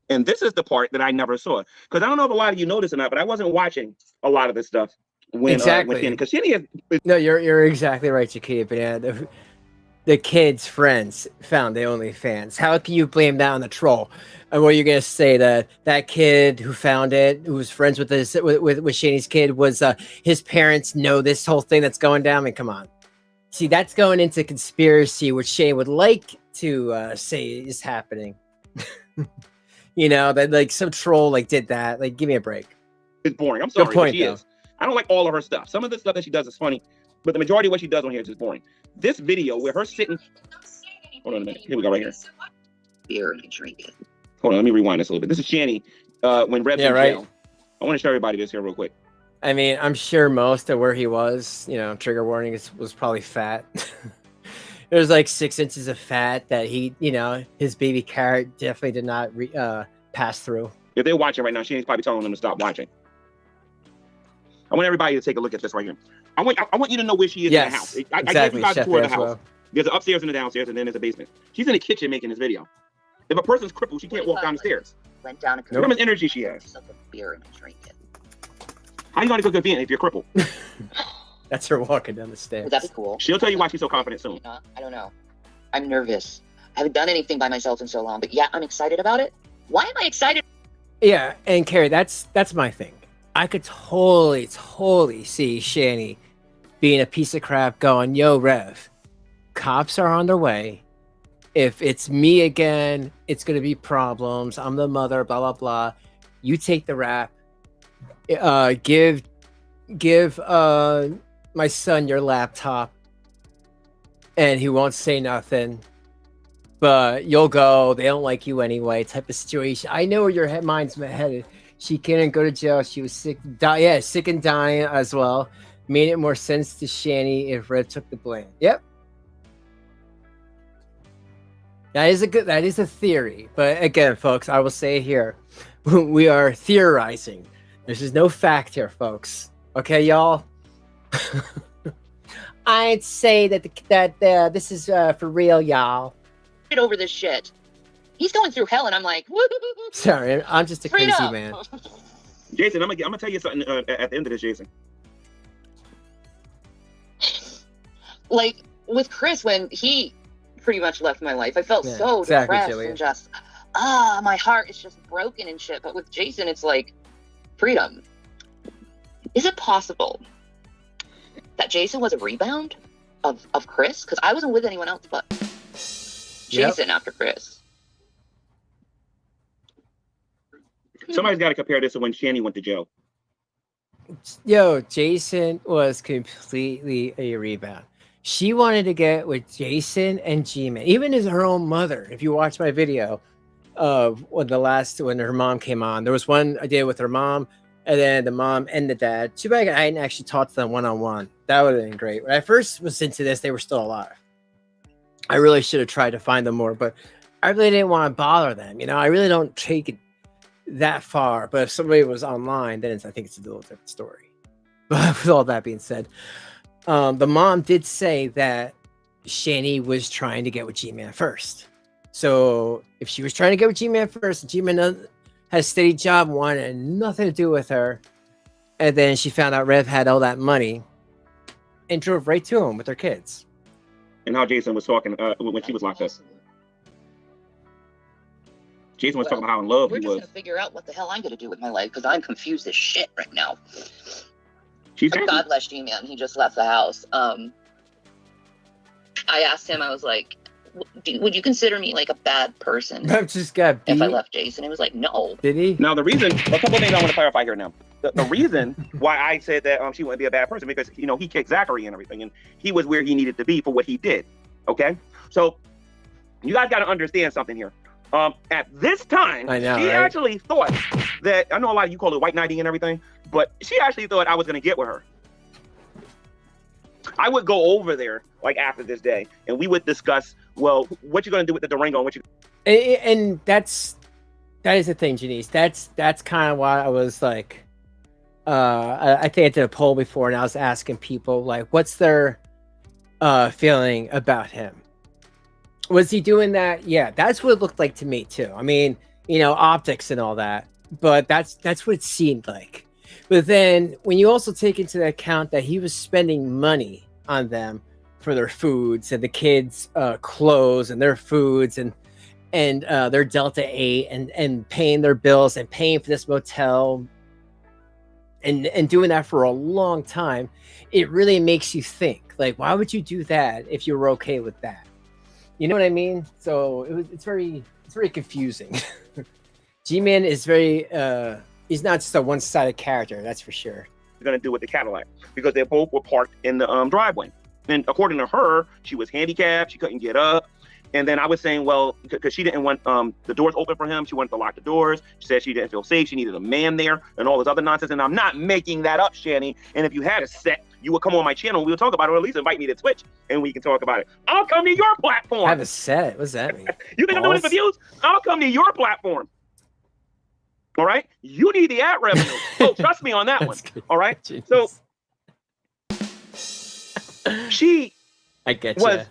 And this is the part that I never saw. Because I don't know if a lot of you noticed or not, but I wasn't watching a lot of this stuff when Exactly. because Shanny has. No, you're exactly right, Chiquita. But yeah, the kids' friends found the OnlyFans. How can you blame that on the troll? And what are you gonna say that kid who found it, who was friends with this with Shanny's kid, was his parents know this whole thing that's going down? I mean, come on. See, that's going into conspiracy, which Shane would like to say is happening. You know, that like some troll like did that. Like, give me a break. It's boring. I'm sorry, Good point, but she is. I don't like all of her stuff. Some of the stuff that she does is funny, but the majority of what she does on here is just boring. This video where her sitting. Hold on a minute. Here we go, right here. Beer and drink it. Hold on, let me rewind this a little bit. This is Shanny when Rev's in jail. I want to show everybody this here real quick. I mean, I'm sure most of where he was, you know, trigger warning, was probably fat. There's like 6 inches of fat that he, you know, his baby carrot definitely did not pass through. If they're watching right now, Shanny's probably telling them to stop watching. I want everybody to take a look at this right here. I want you to know where she is in the house. I gave you guys a tour of the house. Well. There's an upstairs and a downstairs, and then there's a basement. She's in the kitchen making this video. If a person's crippled, she can't walk down the stairs. Went down Look how much energy she has. Some beer and drink it. How you gonna go good if you're crippled? That's her walking down the stairs. Well, that's cool. She'll tell you why she's so confident soon. I don't know. I'm nervous. I haven't done anything by myself in so long, but yeah, I'm excited about it. Why am I excited? Yeah, and Carrie, that's my thing. I could totally see Shanny being a piece of crap going, yo, Rev, cops are on their way. If it's me again, it's going to be problems. I'm the mother, blah, blah, blah. You take the rap. Give my son your laptop and he won't say nothing. But you'll go. They don't like you anyway type of situation. I know where your mind's headed. She couldn't go to jail. She was sick. Sick and dying as well. Made it more sense to Shanny if Red took the blame. Yep. That is a theory. But again, folks, I will say here, we are theorizing. This is no fact here, folks. Okay, y'all? I'd say that this is for real, y'all. Get over this shit. He's going through hell, and I'm like, woo. Sorry, I'm just a crazy man. Jason, I'm gonna tell you something at the end of this, Jason. Like with Chris, when he pretty much left my life, I felt so depressed and just my heart is just broken and shit. But with Jason, it's like freedom. Is it possible that Jason was a rebound of Chris? Because I wasn't with anyone else but Jason after Chris. Somebody's got to compare this to when Shanny went to jail. Yo, Jason was completely a rebound. She wanted to get with Jason and G-Man, even as her own mother. If you watch my video of when her mom came on, there was one I did with her mom, and then the mom and the dad. Too bad I didn't actually talk to them one-on-one. That would have been great. When I first was into this, they were still alive. I really should have tried to find them more, but I really didn't want to bother them. You know, I really don't take it that far. But if somebody was online, then I think it's a little different story. But with all that being said, the mom did say that Shanny was trying to get with G-Man first. So if she was trying to get with G-Man first, and G-Man had a steady job, wanted nothing to do with her, and then she found out Rev had all that money and drove right to him with her kids. And how Jason was talking when she was locked up. Jason was talking about how in love he was. We're just gonna figure out what the hell I'm gonna do with my life because I'm confused as shit right now. God bless G-Man. He just left the house. I asked him, I was like, would you consider me like a bad person I've just got if I left Jason? He was like, no. Did he? Now, the reason, a couple of things I want to clarify here now. The reason why I said that she wouldn't be a bad person, because, you know, he kicked Zachary and everything, and he was where he needed to be for what he did. Okay? So, you guys got to understand something here. At this time, she actually thought that, I know a lot of you call it white knighting and everything, but she actually thought I was going to get with her. I would go over there like after this day, and we would discuss, well, what you're going to do with the Durango, and what you. And that is the thing, Janice. That's kind of why I was like, I think I did a poll before, and I was asking people like, what's their feeling about him? Was he doing that? Yeah, that's what it looked like to me too. I mean, you know, optics and all that, but that's what it seemed like. But then when you also take into account that he was spending money on them for their foods and the kids' clothes and their foods and their Delta 8 and paying their bills and paying for this motel and doing that for a long time, it really makes you think, like, why would you do that if you were okay with that? You know what I mean? So it's very confusing. G-Man is very he's not just a one-sided character, that's for sure. Going to do with the Cadillac, because they both were parked in the driveway, and according to her, she was handicapped, she couldn't get up. And then I was saying, well, because she didn't want the doors open for him, she wanted to lock the doors. She said she didn't feel safe, she needed a man there, and all this other nonsense. And I'm not making that up, Shanny. And if you had a set, you would come on my channel, we would talk about it, or at least invite me to Twitch, and we can talk about it. I'll come to your platform. I have a set. What does that mean? You think I'm doing this for views? I'll come to your platform. All right? You need the ad revenue. Oh, trust me on that one. Good. All right? Jesus. So she I get was... you.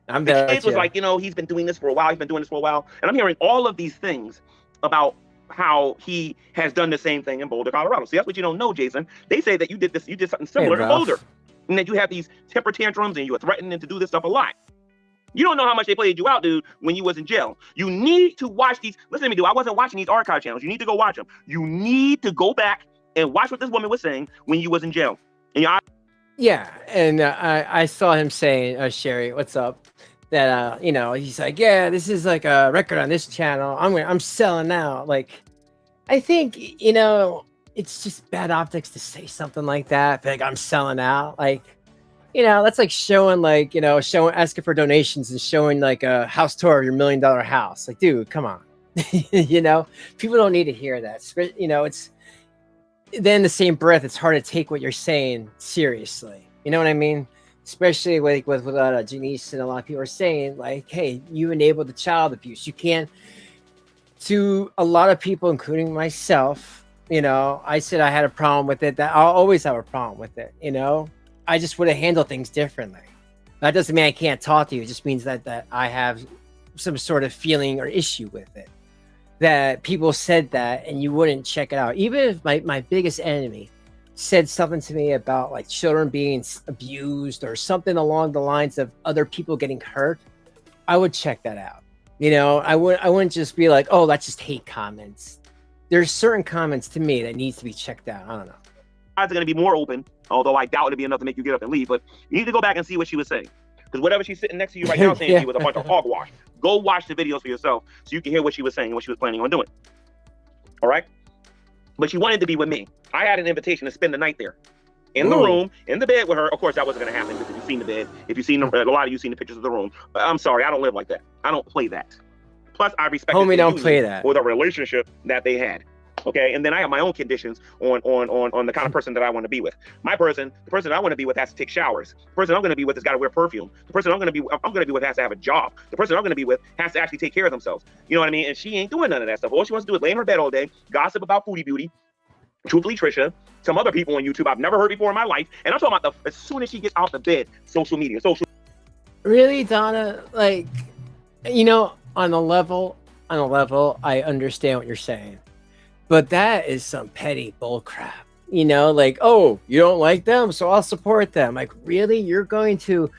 I'm the there. kids was like, you know, he's been doing this for a while. And I'm hearing all of these things about how he has done the same thing in Boulder, Colorado. See, that's what you don't know, Jason. They say that you did something similar in Boulder, and that you have these temper tantrums and you are threatening to do this stuff a lot. You don't know how much they played you out, dude, when you was in jail. You need to watch these. Listen to me, dude. I wasn't watching these archive channels. You need to go watch them. You need to go back and watch what this woman was saying when you was in jail. And yeah, and I saw him saying, Sherry, what's up? That you know, he's like, yeah, this is like a record on this channel. I'm selling out. Like, I think, you know, it's just bad optics to say something like that. Like, I'm selling out. Like, you know, that's like showing, like, you know, asking for donations and showing like a house tour of your $1 million house. Like, dude, come on. You know, people don't need to hear that. You know, it's then in the same breath, it's hard to take what you're saying seriously. You know what I mean? Especially like with Janice and a lot of people are saying, like, hey, you enabled the child abuse. You can't. To a lot of people, including myself, you know, I said I had a problem with it. That I'll always have a problem with it. You know, I just would have handled things differently. That doesn't mean I can't talk to you. It just means that I have some sort of feeling or issue with it. That people said that and you wouldn't check it out. Even if my biggest enemy said something to me about like children being abused or something along the lines of other people getting hurt, I would check that out. You know, I wouldn't just be like, oh, that's just hate comments. There's certain comments to me that needs to be checked out. I don't know. Eyes are going to be more open, although I doubt it'd be enough to make you get up and leave. But you need to go back and see what she was saying, because whatever she's sitting next to you right now saying Yeah. to you was a bunch of hogwash. Go watch the videos for yourself so you can hear what she was saying and what she was planning on doing. All right, but she wanted to be with me. I had an invitation to spend the night there, in the room, in the bed with her. Of course, that wasn't going to happen because you've seen the bed. If you've seen a lot of you seen the pictures of the room. But I'm sorry, I don't live like that. I don't play that. Plus, I respect Homie, don't play that. or the relationship that they had. Okay, and then I have my own conditions on the kind of person that I want to be with. The person I want to be with has to take showers. The person I'm going to be with has got to wear perfume. The person I'm going to be with has to have a job. The person I'm going to be with has to actually take care of themselves. You know what I mean? And she ain't doing none of that stuff. All she wants to do is lay in her bed all day, gossip about Foodie Beauty, Truthfully Trisha, some other people on YouTube I've never heard before in my life. And I'm talking about as soon as she gets out the bed, social media. Really, Donna? Like, you know, on a level, I understand what you're saying. But that is some petty bullcrap. You know, like, oh, you don't like them, so I'll support them. Like, really? You're going to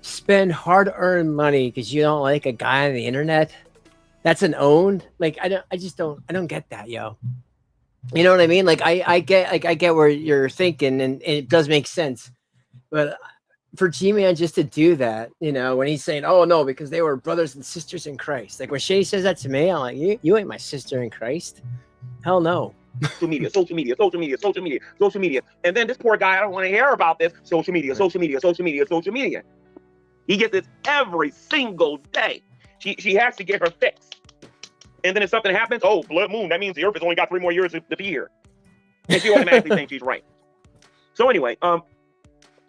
spend hard-earned money because you don't like a guy on the internet? That's an owned? Like, I don't get that, yo. You know what I mean? Like, I get where you're thinking, and it does make sense. But for G-Man just to do that, you know, when he's saying, oh, no, because they were brothers and sisters in Christ. Like, when Shay says that to me, I'm like, you ain't my sister in Christ. Hell no. Social media. And then this poor guy, I don't want to hear about this. Social media. He gets this every single day. She has to get her fix. And then if something happens, oh, blood moon, that means the earth has only got 3 more years to be here. And she automatically thinks she's right. So anyway, I'm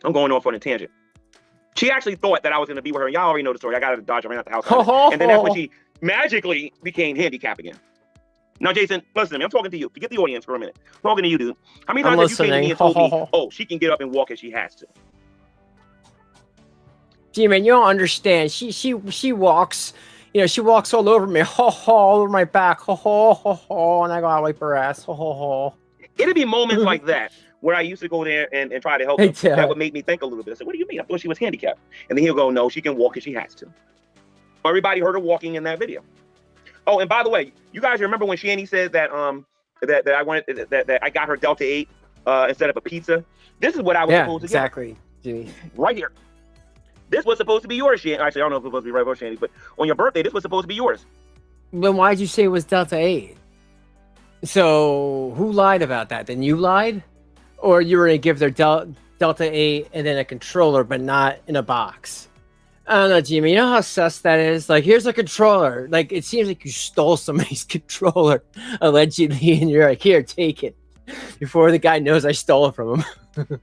going off on a tangent. She actually thought that I was going to be with her. Y'all already know the story. I got out of Dodge, I ran out the house. And then that's when she magically became handicapped again. Now, Jason, listen to me. I'm talking to you. Forget the audience for a minute. I'm talking to you, dude. How many times have you came to me and told me, oh, she can get up and walk if she has to? G-Man, you don't understand. She walks, you know, she walks all over me, all over my back, and I gotta wipe her ass, It'd be moments like that where I used to go there and try to help her. That would make me think a little bit. I said, what do you mean? I thought she was handicapped. And then he'll go, no, she can walk if she has to. Everybody heard her walking in that video. Oh, and by the way, you guys remember when Shanny said that that I wanted that I got her Delta 8 instead of a pizza? This is what I was supposed to get. Exactly. Right here. This was supposed to be yours, Shanny. Actually, I don't know if it was supposed to be right or Shanny, but on your birthday, this was supposed to be yours. Then why did you say it was Delta 8? So who lied about that? Then you lied? Or you were going to give their Delta 8 and then a controller, but not in a box? I don't know, Jimmy. You know how sus that is? Like, here's a controller. Like, it seems like you stole somebody's controller, allegedly, and you're like, here, take it. Before the guy knows I stole it from him.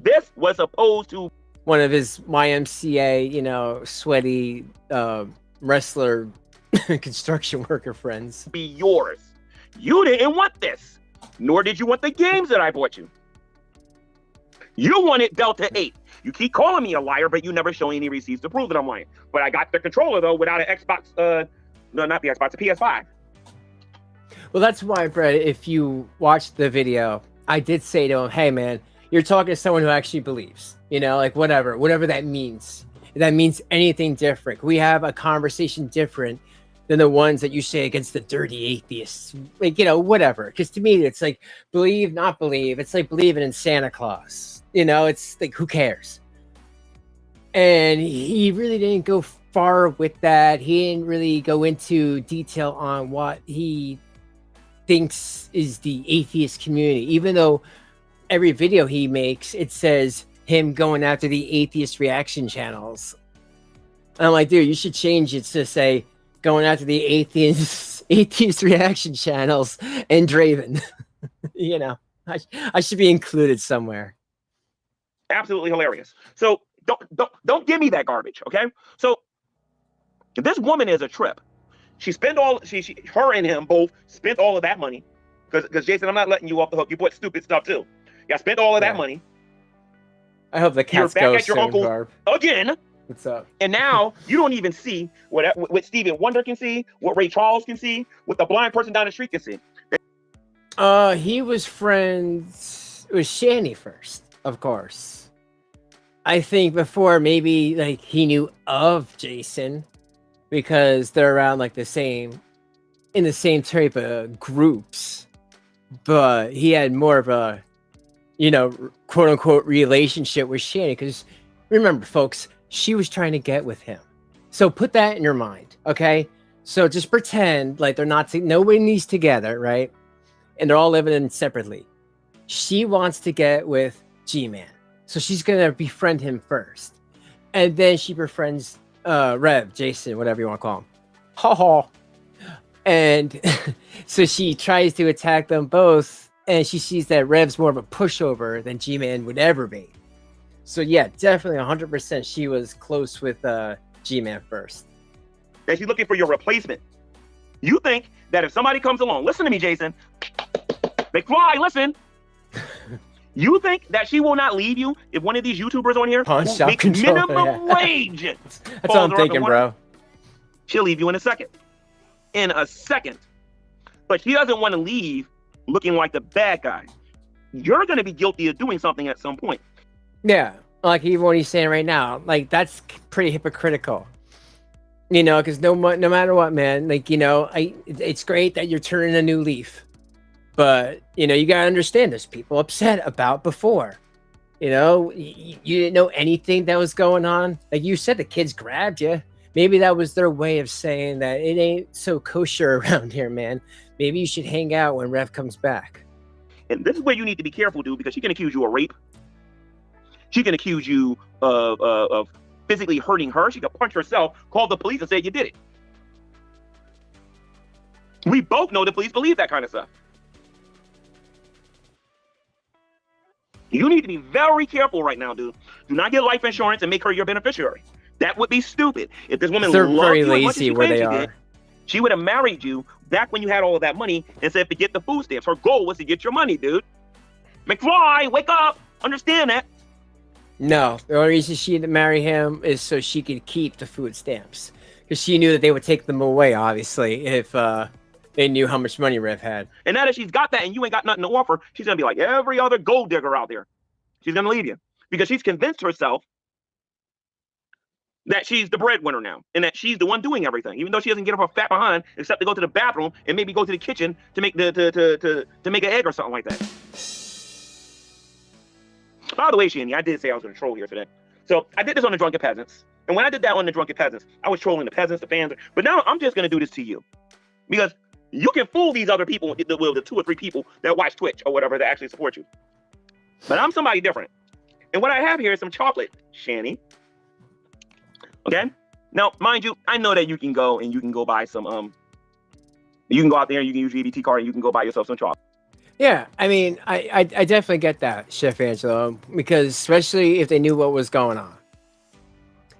This was supposed to... One of his YMCA, you know, sweaty wrestler construction worker friends. ...be yours. You didn't want this. Nor did you want the games that I bought you. You wanted Delta 8. You keep calling me a liar, but you never show any receipts to prove that I'm lying. But I got the controller, though, without an Xbox, no, not the Xbox, the PS5. Well, that's why, Brett, if you watched the video, I did say to him, hey, man, you're talking to someone who actually believes, you know, like whatever that means. If that means anything different. We have a conversation different than the ones that you say against the dirty atheists. Like, you know, whatever. Because to me, it's like, believe, not believe. It's like believing in Santa Claus. You know, it's like, who cares? And he really didn't go far with that. He didn't really go into detail on what he thinks is the atheist community, even though every video he makes, it says him going after the atheist reaction channels. And I'm like, dude, you should change it to say going after the atheist reaction channels and Draven. You know, I should be included somewhere. Absolutely hilarious. So don't give me that garbage, okay? So this woman is a trip. She spent her and him both spent all of that money because Jason, I'm not letting you off the hook. You bought stupid stuff too. Yeah, spent all of that money. I hope the cats You're back go at your soon, uncle Barb. again. What's up? And now you don't even see what Stephen Wonder can see, what Ray Charles can see, what the blind person down the street can see. He was friends with Shanny first, of course. I think before maybe like he knew of Jason, because they're around like in the same type of groups. But he had more of a, quote unquote relationship with Shanny, because remember, folks, she was trying to get with him. So put that in your mind, okay? So just pretend like they're not, nobody's together, right? And they're all living in separately. She wants to get with G-Man. So she's going to befriend him first. And then she befriends Rev, Jason, whatever you want to call him. Ha ha. And so she tries to attack them both. And she sees that Rev's more of a pushover than G-Man would ever be. So yeah, definitely 100% she was close with G-Man first. And she's looking for your replacement. You think that if somebody comes along, listen to me, Jason. McFly, listen. You think that she will not leave you if one of these YouTubers on here makes minimum wage? That's what I'm thinking, bro. She'll leave you in a second. In a second. But she doesn't want to leave looking like the bad guy. You're going to be guilty of doing something at some point. Yeah, like even what he's saying right now, like that's pretty hypocritical. Because no matter what, man, like, it's great that you're turning a new leaf. But, you got to understand there's people upset about before. You didn't know anything that was going on. Like you said, the kids grabbed you. Maybe that was their way of saying that it ain't so kosher around here, man. Maybe you should hang out when Rev comes back. And this is where you need to be careful, dude, because she can accuse you of rape. She can accuse you of physically hurting her. She could punch herself, call the police and say you did it. We both know the police believe that kind of stuff. You need to be very careful right now, dude. Do not get life insurance and make her your beneficiary. That would be stupid. If this woman They're loved very you as much as lazy she where claims they she are. did, she would have married you back when you had all of that money and said, forget the food stamps. Her goal was to get your money, dude. McFly, wake up. Understand that. No, the only reason she didn't marry him is so she could keep the food stamps. Because she knew that they would take them away, obviously, if they knew how much money Rev had. And now that she's got that and you ain't got nothing to offer, she's going to be like every other gold digger out there. She's going to leave you. Because she's convinced herself that she's the breadwinner now. And that she's the one doing everything. Even though she doesn't get off her fat behind, except to go to the bathroom and maybe go to the kitchen to make to make an egg or something like that. By the way, Shanny, I did say I was going to troll here today. So I did this on the Drunken Peasants. And when I did that on the Drunken Peasants, I was trolling the peasants, the fans. But now I'm just going to do this to you. Because you can fool these other people, the 2 or 3 people that watch Twitch or whatever that actually support you. But I'm somebody different. And what I have here is some chocolate, Shanny. Okay? Now, mind you, I know that you can go and you can go buy some, you can go out there and you can use your EBT card and you can go buy yourself some chocolate. Yeah, I mean, I definitely get that, Chef Angelo, because especially if they knew what was going on.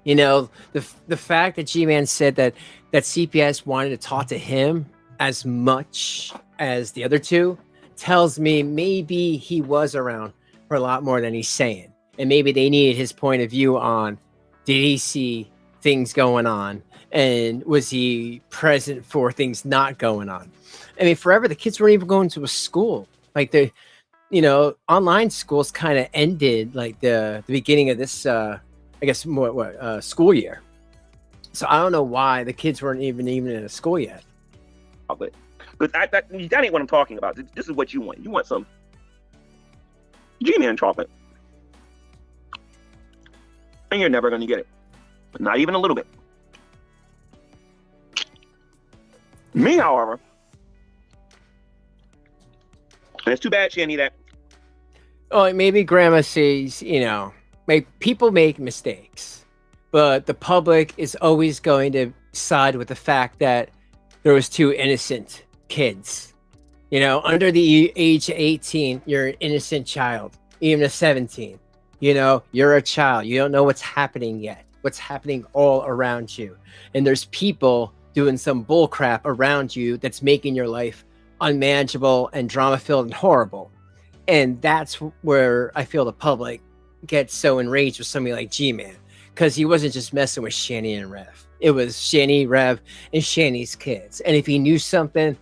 The fact that G-Man said that CPS wanted to talk to him as much as the other 2 tells me maybe he was around for a lot more than he's saying. And maybe they needed his point of view on, did he see things going on? And was he present for things not going on? I mean, forever, the kids weren't even going to a school. Like online schools kind of ended like the beginning of this, I guess, school year. So I don't know why the kids weren't even in a school yet. But that ain't what I'm talking about. This is what you want. You want some G-Man chocolate. And you're never going to get it. Not even a little bit. Me, however, and it's too bad, Shanny, that... Oh, maybe Grandma says, people make mistakes, but the public is always going to side with the fact that there was 2 innocent kids. Under the age of 18, you're an innocent child. Even a 17, you're a child. You don't know what's happening yet. What's happening all around you. And there's people doing some bull crap around you that's making your life unmanageable and drama-filled and horrible. And that's where I feel the public gets so enraged with somebody like G-Man, because he wasn't just messing with Shanny and Rev. It was Shanny, Rev, and Shanny's kids. And if he knew something,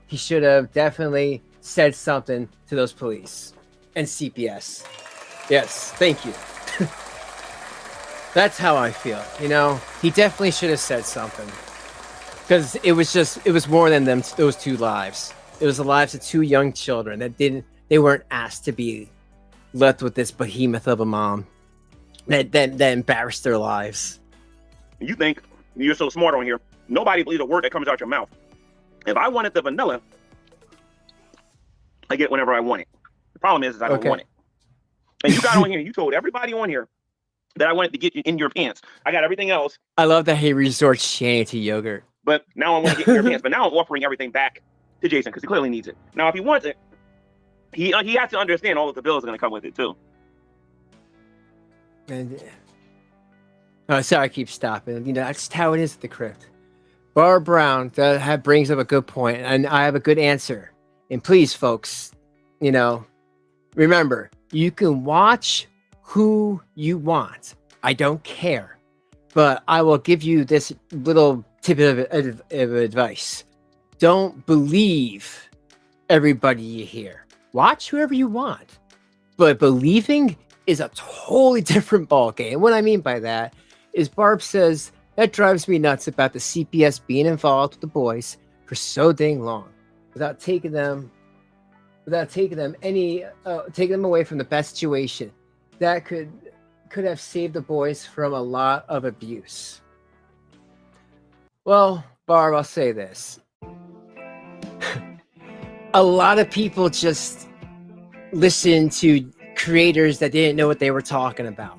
he should have definitely said something to those police and CPS. Yes, thank you. That's how I feel. He definitely should have said something. because it was more than those two lives. It was the lives of two young children they weren't asked to be left with this behemoth of a mom that embarrassed their lives. You think you're so smart on here. Nobody believes a word that comes out your mouth. If I wanted the vanilla, I get it whenever I want it. The problem is I don't want it. And you got on here, you told everybody on here that I wanted to get you in your pants. I got everything else. I love that he resorts Shanny to yogurt. But now I want to get in your pants. But now I'm offering everything back to Jason because he clearly needs it. Now, if he wants it, he has to understand all of the bills are going to come with it too. And sorry, I keep stopping. You know, that's just how it is at the crypt. Barb Brown brings up a good point, and I have a good answer. And please, folks, you know, remember, you can watch who you want. I don't care. But I will give you this little tip of advice. Don't believe everybody you hear. Watch whoever you want. But believing is a totally different ballgame. What I mean by that is Barb says, that drives me nuts about the CPS being involved with the boys for so dang long without taking them away from the best situation that could have saved the boys from a lot of abuse. Well, Barb, I'll say this. A lot of people just listen to creators that didn't know what they were talking about.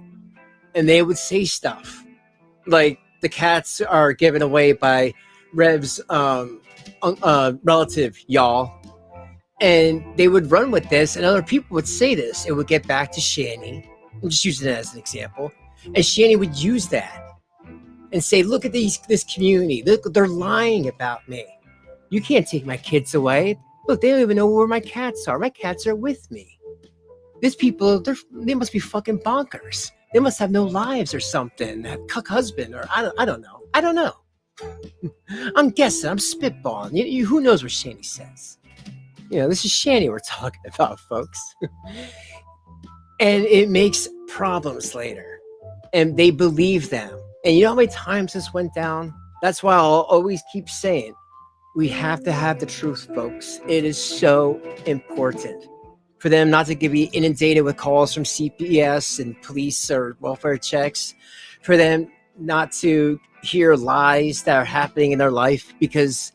And they would say stuff like the cats are given away by Rev's relative, y'all. And they would run with this, and other people would say this. It would get back to Shanny. I'm just using it as an example. And Shanny would use that and say, look at this community. Look, they're lying about me. You can't take my kids away. Look, they don't even know where my cats are. My cats are with me. These people, they must be fucking bonkers. They must have no lives or something. Have cuck husband, or I don't know. I don't know. I'm guessing. I'm spitballing. Who knows what Shanny says? You know, this is Shanny we're talking about, folks. And it makes problems later. And they believe them. And you know how many times this went down? That's why I'll always keep saying, we have to have the truth, folks. It is so important for them not to be inundated with calls from CPS and police or welfare checks, for them not to hear lies that are happening in their life, because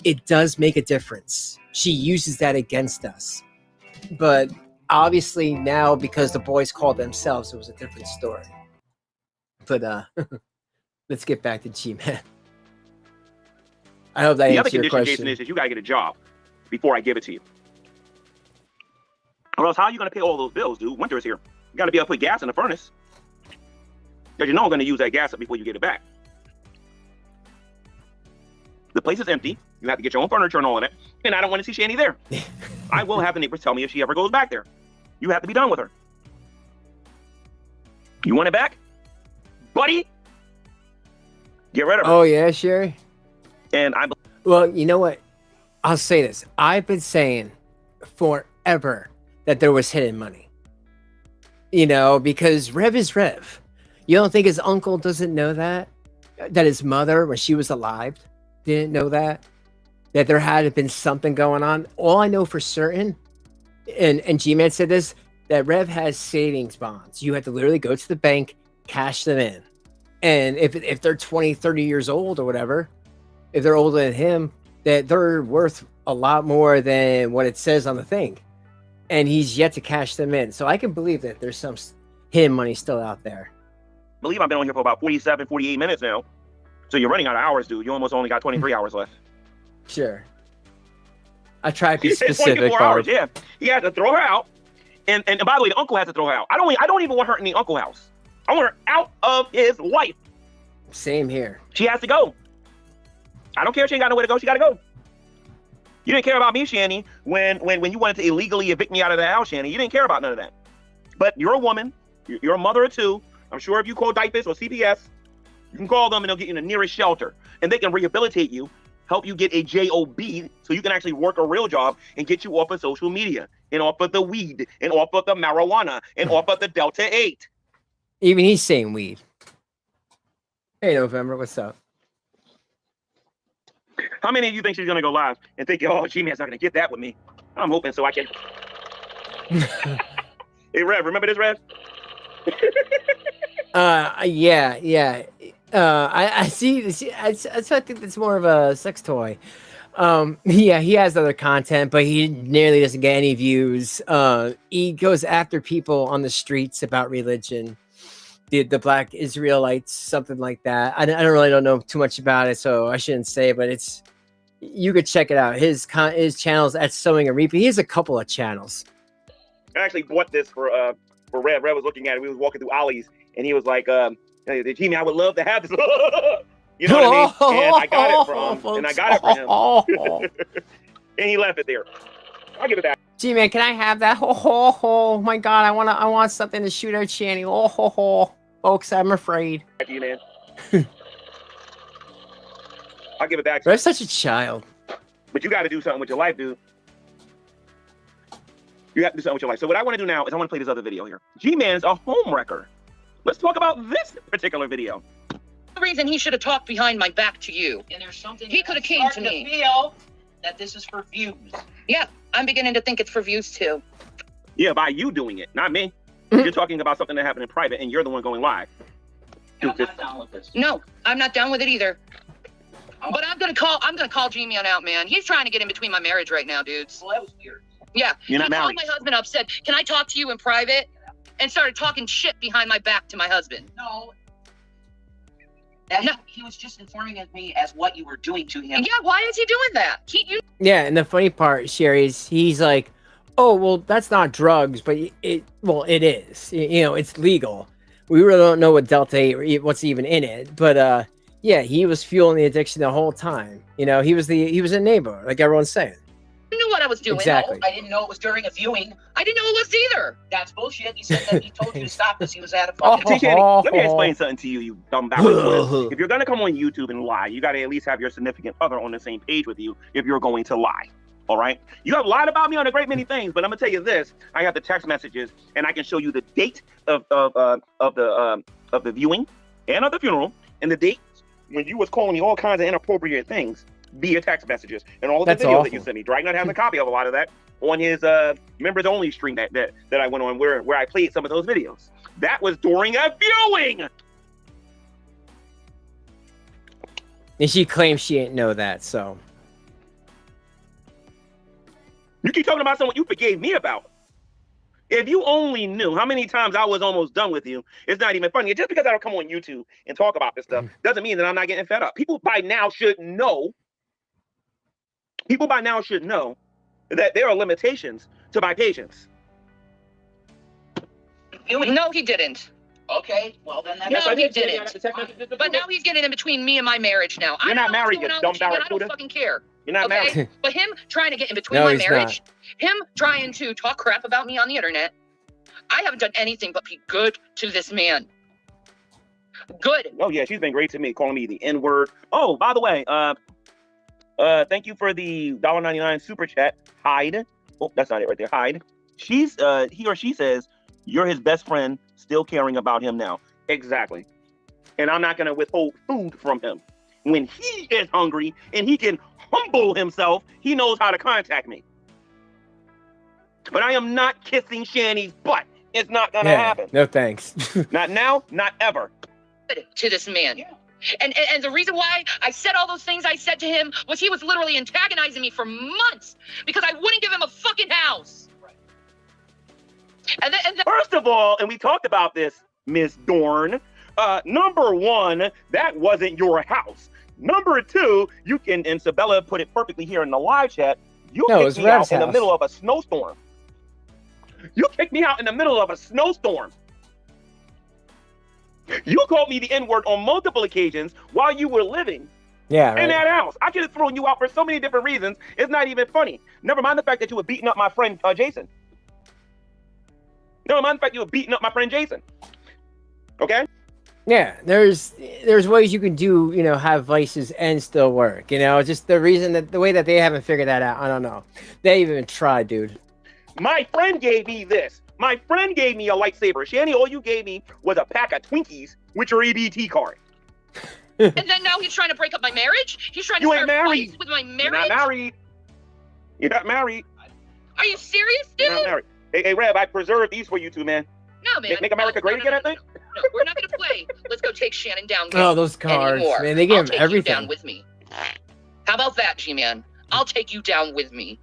it does make a difference. She uses that against us. But obviously now, because the boys called themselves, it was a different story. But let's get back to G-Man. I hope that answers your question. Jason, is you got to get a job before I give it to you. Or else how are you going to pay all those bills, dude? Winter is here. You got to be able to put gas in the furnace. Because you know I'm going to use that gas up before you get it back. The place is empty. You have to get your own furniture and all of that. And I don't want to see Shanny there. I will have the neighbors tell me if she ever goes back there. You have to be done with her. You want it back? Buddy? Get rid of her. Oh, yeah, Sherry? And well, you know what? I'll say this. I've been saying forever that there was hidden money. You know, because Rev is Rev. You don't think his uncle doesn't know that? That his mother, when she was alive, didn't know that? That there had been something going on? All I know for certain, and G-Man said this, that Rev has savings bonds. You have to literally go to the bank, cash them in. And if they're 20, 30 years old or whatever, if they're older than him, that they're worth a lot more than what it says on the thing. And he's yet to cash them in. So I can believe that there's some hidden money still out there. I believe I've been on here for about 47, 48 minutes now. So you're running out of hours, dude. You almost only got 23 hours left. Sure. I tried to be specific. Hours, yeah. He had to throw her out. And by the way, the uncle has to throw her out. I don't even want her in the uncle house. I want her out of his life. Same here. She has to go. I don't care if she ain't got nowhere to go. She got to go. You didn't care about me, Shanny, when you wanted to illegally evict me out of the house, Shanny. You didn't care about none of that. But you're a woman. You're a mother of two. I'm sure if you call DIPUS or CPS, you can call them and they'll get you in the nearest shelter. And they can rehabilitate you, help you get a job so you can actually work a real job and get you off of social media and off of the weed and off of the marijuana and off of the Delta 8. Even he's saying weed. Hey, November, what's up? How many of you think she's gonna go live and think, oh, G-Man's not gonna get that with me? I'm hoping so I can. Hey, Rev, remember this, Rev? Yeah. I see. I think it's more of a sex toy. Yeah, he has other content, but he nearly doesn't get any views. He goes after people on the streets about religion, the Black Israelites, something like that. I don't know too much about it, so I shouldn't say. But you could check it out. His channels at Sowing and Reaping. He has a couple of channels. I actually bought this for Rev. Rev was looking at it. We was walking through Ollie's, and he was like, G-Man, I would love to have this. You know what I mean? And I got it for him. And he left it there. I'll give it back. G-Man, can I have that? Oh my God, I want something to shoot out Shanny. Folks, I'm afraid. Back to you, man. I'll give it back. But I'm such a child. But you got to do something with your life, dude. You have to do something with your life. So what I want to do now is I want to play this other video here. G-Man's a home wrecker. Let's talk about this particular video. The reason he should have talked behind my back to you. And there's something he could have came to me. Feel that this is for views. Yeah, I'm beginning to think it's for views too. Yeah, by you doing it, not me. You're talking about something that happened in private, and you're the one going live. I'm not down with this. No, I'm not down with it either. But I'm gonna call G-Man out, man. He's trying to get in between my marriage right now, dudes. Well, that was weird. Yeah, You're not he married. called my husband up, said, "Can I talk to you in private?" And started talking shit behind my back to my husband. No. That No. He was just informing me as what you were doing to him. Yeah, why is he doing that? Yeah, and the funny part, Sherry, is he's like, "Oh, well, that's not drugs, but it is. You know, it's legal. We really don't know what Delta 8, what's even in it, but yeah, he was fueling the addiction the whole time. You know, he was a neighbor, like everyone's saying. You knew what I was doing. Exactly. No, I didn't know it was during a viewing. I didn't know it was either. That's bullshit. He said that he told you to stop because he was at a fucking... Hey, Shanny, let me explain something to you, you dumb bastard. If you're gonna come on YouTube and lie, you gotta at least have your significant other on the same page with you if you're going to lie. All right? You have lied about me on a great many things, but I'm gonna tell you this: I have the text messages, and I can show you the date of the viewing and of the funeral, and the date when you was calling me all kinds of inappropriate things via text messages, and all of the videos that you sent me. Dragnut has a copy of a lot of that on his members only stream that I went on where I played some of those videos. That was during a viewing. And she claims she didn't know that, so. You keep talking about someone you forgave me about. If you only knew how many times I was almost done with you, it's not even funny. Just because I don't come on YouTube and talk about this stuff doesn't mean that I'm not getting fed up. People by now should know that there are limitations to my patience. No, he didn't. Okay, well then that's... No, he didn't. But now he's getting in between me and my marriage now. You're not married, you dumb I barracuda. don't fucking care. You're not married. But him trying to get in between No, my he's marriage, him trying to talk crap about me on the internet, I haven't done anything but be good to this man. Good. Oh yeah, she's been great to me, calling me the N-word. Oh, by the way, thank you for the $1.99 super chat. Hyde. Oh, that's not it right there. Hyde. He or she says, you're his best friend, still caring about him now. Exactly. And I'm not going to withhold food from him. When he is hungry and he can humble himself, he knows how to contact me. But I am not kissing Shanny's butt. It's not going to happen. No thanks. Not now, not ever. To this man. Yeah. And the reason why I said all those things I said to him was he was literally antagonizing me for months because I wouldn't give him a fucking house. Right. And then First of all, and we talked about this, Miss Dorn, number one, that wasn't your house. Number two, you can, and Sabella put it perfectly here in the live chat, you kicked me out in the middle of a snowstorm. You kicked me out in the middle of a snowstorm. You called me the N-word on multiple occasions while you were living in that house. I could have thrown you out for so many different reasons. It's not even funny. Never mind the fact that you were beating up my friend Jason. Never mind the fact you were beating up my friend Jason. Okay? Yeah, there's ways you can do, have vices and still work. Just the way that they haven't figured that out. I don't know. They even tried, dude. My friend gave me this. My friend gave me a lightsaber. Shanny, all you gave me was a pack of Twinkies with your EBT card. And then now he's trying to break up my marriage? He's trying to start fights with my marriage? You're not married. You're not married. Are you serious, dude? You're not married. Hey, Rev, I preserved these for you two, man. No, man. Make America great again, I think? No, we're not going to play. Let's go take Shannon down. Oh, those cards, anymore. man. They give I'll him take everything. You down with me. How about that, G-Man? I'll take you down with me.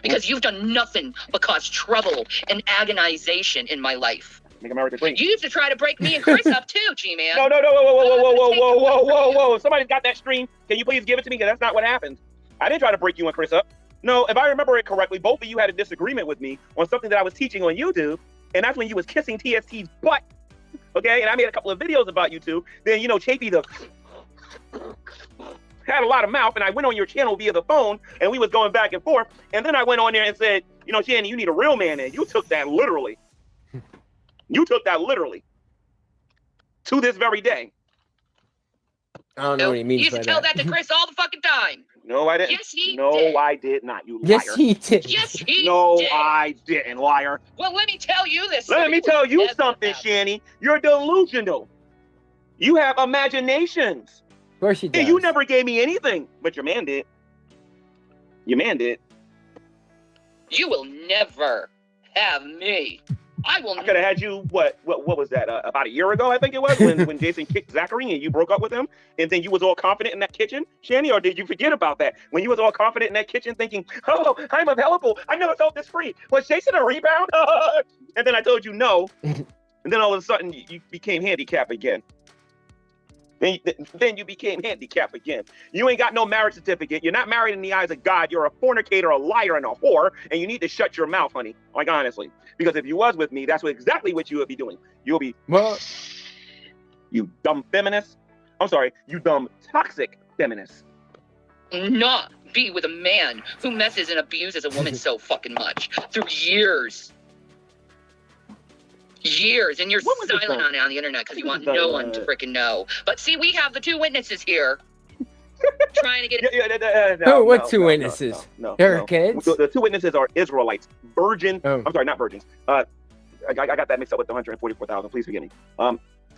Because you've done nothing but cause trouble and agonization in my life. Make America great. You used to try to break me and Chris up too, G-Man. No, whoa. Somebody's got that stream. Can you please give it to me? Because that's not what happened. I didn't try to break you and Chris up. No, if I remember it correctly, both of you had a disagreement with me on something that I was teaching on YouTube. And that's when you was kissing TST's butt. Okay, and I made a couple of videos about you two. Then, you know, Chafee had a lot of mouth, and I went on your channel via the phone, and we was going back and forth. And then I went on there and said, you know, Shanny, you need a real man, and you took that literally. You took that literally. To this very day. I don't know what he means You used by to tell that to Chris all the fucking time. No, I didn't. Yes, he did. No, I did not, you liar. Yes, he did. Yes, he did. No, I didn't, liar. Well, let me tell you this. Let me tell you something, Shanny. You're delusional. You have imaginations. Of course he does. And you never gave me anything, but your man did. Your man did. You will never have me. I could have had you, what was that, about a year ago, I think it was, when Jason kicked Zachary and you broke up with him, and then you was all confident in that kitchen, Shanny, or did you forget about that? When you was all confident in that kitchen thinking, oh, I'm available, I never felt this free. Was Jason a rebound? And then I told you no, and then all of a sudden you became handicapped again. Then you became handicapped again. You ain't got no marriage certificate. You're not married in the eyes of God. You're a fornicator, a liar, and a whore, and you need to shut your mouth, honey. Like, honestly. Because if you was with me, that's exactly what you would be doing. You'll be, well, you dumb feminist. I'm sorry, you dumb toxic feminist. Not be with a man who messes and abuses a woman so fucking much through years. And you're silent on it on the internet because you want no one to freaking know. But see, we have the two witnesses here trying to get it. What two witnesses? No. They're kids? The two witnesses are Israelites. I'm sorry, not virgins. I got that mixed up with the 144,000. Please forgive me.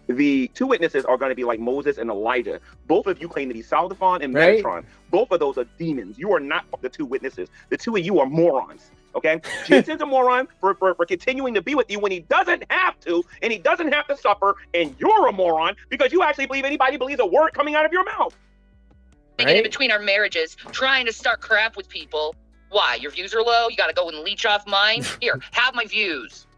The two witnesses are going to be like Moses and Elijah. Both of you claim to be Saldaphon and Metatron. Both of those are demons. You are not the two witnesses. The two of you are morons. Okay, Jason's a moron for continuing to be with you when he doesn't have to, and he doesn't have to suffer, and you're a moron because you actually believe anybody believes a word coming out of your mouth. In between our marriages, trying to start crap with people. Why? Your views are low? You got to go and leech off mine? Here, have my views.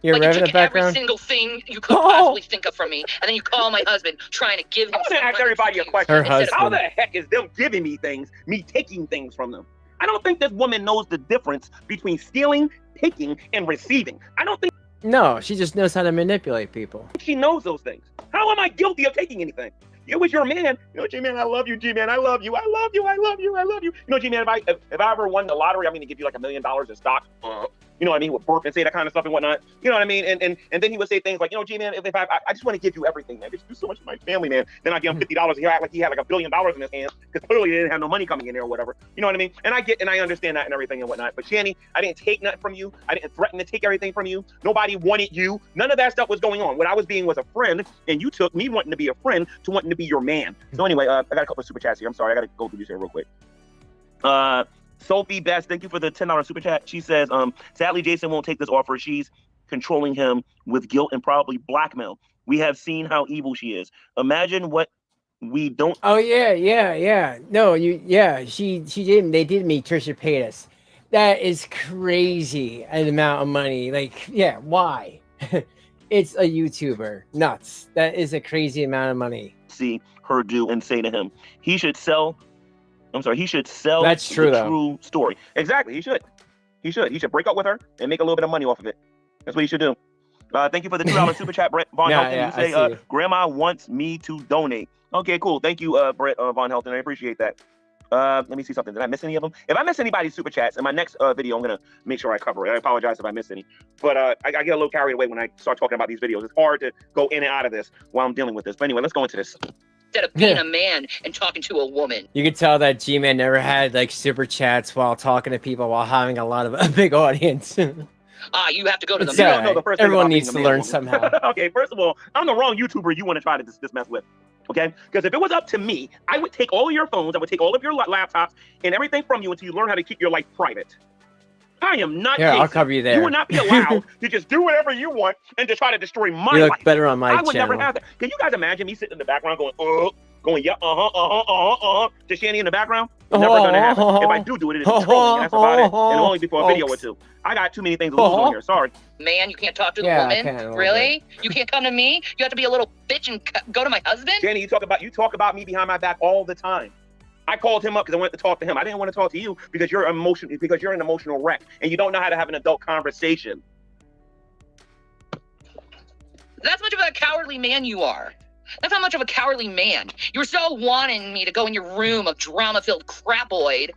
You're like you revving took the background. every single thing you could possibly think of from me, and then you call my husband trying to give him. I want to ask everybody a question. How the heck is them giving me things, me taking things from them? I don't think this woman knows the difference between stealing, taking, and receiving. I don't think. No, she just knows how to manipulate people. She knows those things. How am I guilty of taking anything? It was your man. You know, G-Man, I love you, G-Man. I love you. I love you. I love you. I love you. You know, G-Man, if I ever won the lottery, I'm going to give you like $1 million in stock. You know what I mean? With burp and say that kind of stuff and whatnot. You know what I mean? And then he would say things like, you know, G-Man, if I just want to give you everything, man. Just do so much for my family, man. Then I give him $50. He act like he had like $1 billion in his hands because clearly he didn't have no money coming in there or whatever. You know what I mean? And I understand that and everything and whatnot. But Shanny, I didn't take nothing from you. I didn't threaten to take everything from you. Nobody wanted you. None of that stuff was going on. What I was being was a friend, and you took me wanting to be a friend to wanting to be your man. So anyway, I got a couple of super chats here. I'm sorry, I got to go through these here real quick. Sophie Best, thank you for the $10 super chat. She says, sadly, Jason won't take this offer. She's controlling him with guilt and probably blackmail. We have seen how evil she is. Imagine what we don't. Oh yeah. No, she did. They did meet Trisha Paytas. That is crazy. An amount of money. Like, yeah, why? It's a YouTuber. Nuts. That is a crazy amount of money. See her do and say to him, he should sell. That's true, the true story. Exactly. He should break up with her and make a little bit of money off of it. That's what he should do. Thank you for the $2 super chat, Brett Von Helton. You say, Grandma wants me to donate. Okay, cool. Thank you, Brett Von Helton. I appreciate that. Let me see something. Did I miss any of them? If I miss anybody's super chats in my next video, I'm going to make sure I cover it. I apologize if I missed any. But I get a little carried away when I start talking about these videos. It's hard to go in and out of this while I'm dealing with this. But anyway, let's go into this. Instead of being a man and talking to a woman. You could tell that G-Man never had like super chats while talking to people while having a big audience. You have to go to the It's You man. don't know the first thing Everyone about being needs a to man learn woman. somehow. Okay, first of all, I'm the wrong YouTuber you want to try to just mess with. Okay, because if it was up to me, I would take all of your phones, I would take all of your laptops and everything from you until you learn how to keep your life private. I am not Here, I'll Jason. cover you there. You would not be allowed to just do whatever you want and to try to destroy my You look life. better on my I would channel. never have that. Can you guys imagine me sitting in the background going, yeah, to Shanny in the background? Never gonna happen. If I do it, it is trolling, and that's about it. And only before a video or two. I got too many things to lose on here. Sorry. Man, you can't talk to the Yeah, I woman? can a little Really? You can't come to me? You have to be a little bitch and go to my husband? Shanny, you talk about me behind my back all the time. I called him up because I wanted to talk to him. I didn't want to talk to you because you're an emotional wreck and you don't know how to have an adult conversation. That's much of a cowardly man you are. That's how much of a cowardly man. You were so wanting me to go in your room of drama-filled crapoid.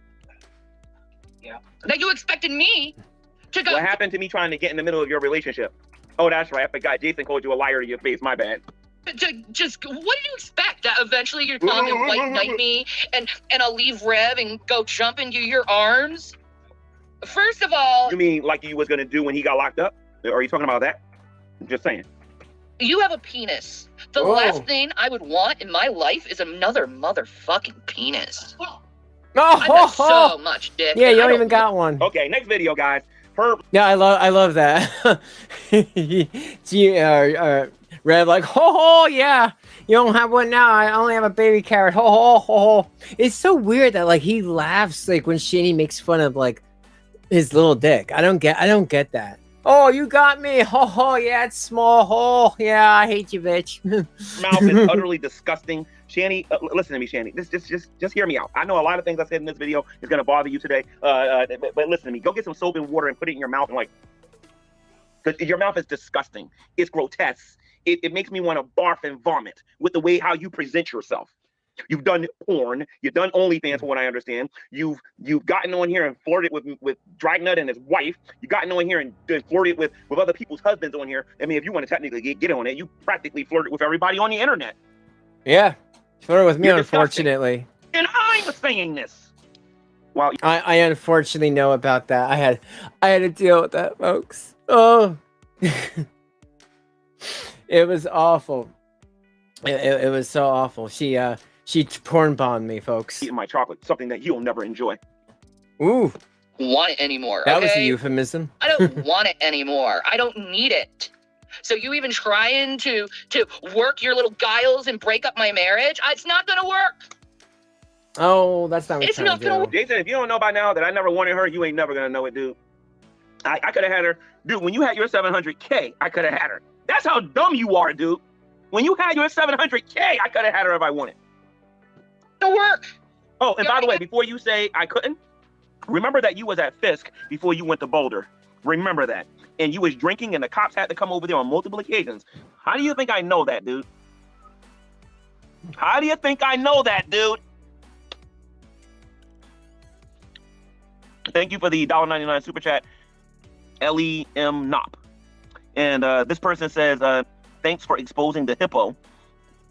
Yeah. That you expected me to go. What happened to me trying to get in the middle of your relationship? Oh, that's right. I forgot. Jason called you a liar to your face. My bad. What did you expect? That eventually you're going to white knight me and I'll leave Rev and go jump into your arms? First of all, You mean like you was going to do when he got locked up? Are you talking about that? I'm just saying. you have a penis. The Whoa. last thing I would want in my life is another motherfucking penis. Oh, I've got so much dick. yeah, and you I don't even got one. Okay, next video, guys. Herb. Yeah, I love that. Red like, ho, yeah. You don't have one now. I only have a baby carrot. Ho. It's so weird that like he laughs like when Shanny makes fun of like his little dick. I don't get that. Oh, you got me. Ho, yeah, it's small. Oh, yeah, I hate you, bitch. Mouth is utterly disgusting. Shanny, listen to me, Shanny. Just hear me out. I know a lot of things I said in this video is going to bother you today, but listen to me. Go get some soap and water and put it in your mouth and like, because your mouth is disgusting. It's grotesque. It makes me want to barf and vomit with the way how you present yourself. You've done porn. You've done OnlyFans, from what I understand. You've gotten on here and flirted with Dragnut and his wife. You've gotten on here and flirted with other people's husbands on here. I mean, if you want to technically get on it, you practically flirted with everybody on the internet. Yeah, flirted with me, You're unfortunately. And I'm saying this. Well, I unfortunately know about that. I had to deal with that, folks. Oh, it was awful. It was so awful. She porn bombed me, folks. eating my chocolate, something that you'll never enjoy. Ooh, Want it anymore. that was a okay? euphemism. I don't want it anymore. I don't need it. So you even trying to work your little guiles and break up my marriage? It's not gonna work. Oh, that's not what It's I'm not trying gonna to do. Jason, if you don't know by now that I never wanted her, you ain't never gonna know it, dude. I could have had her. Dude, when you had your 700K, I could have had her. That's how dumb you are, dude. When you had your 700K, I could have had her if I wanted. It'll work. Oh, and by the way, before you say I couldn't, remember that you was at Fisk before you went to Boulder. Remember that. And you was drinking and the cops had to come over there on multiple occasions. How do you think I know that, dude? How do you think I know that, dude? Thank you for the $1.99 super chat, LEM Nop. And this person says, thanks for exposing the hippo.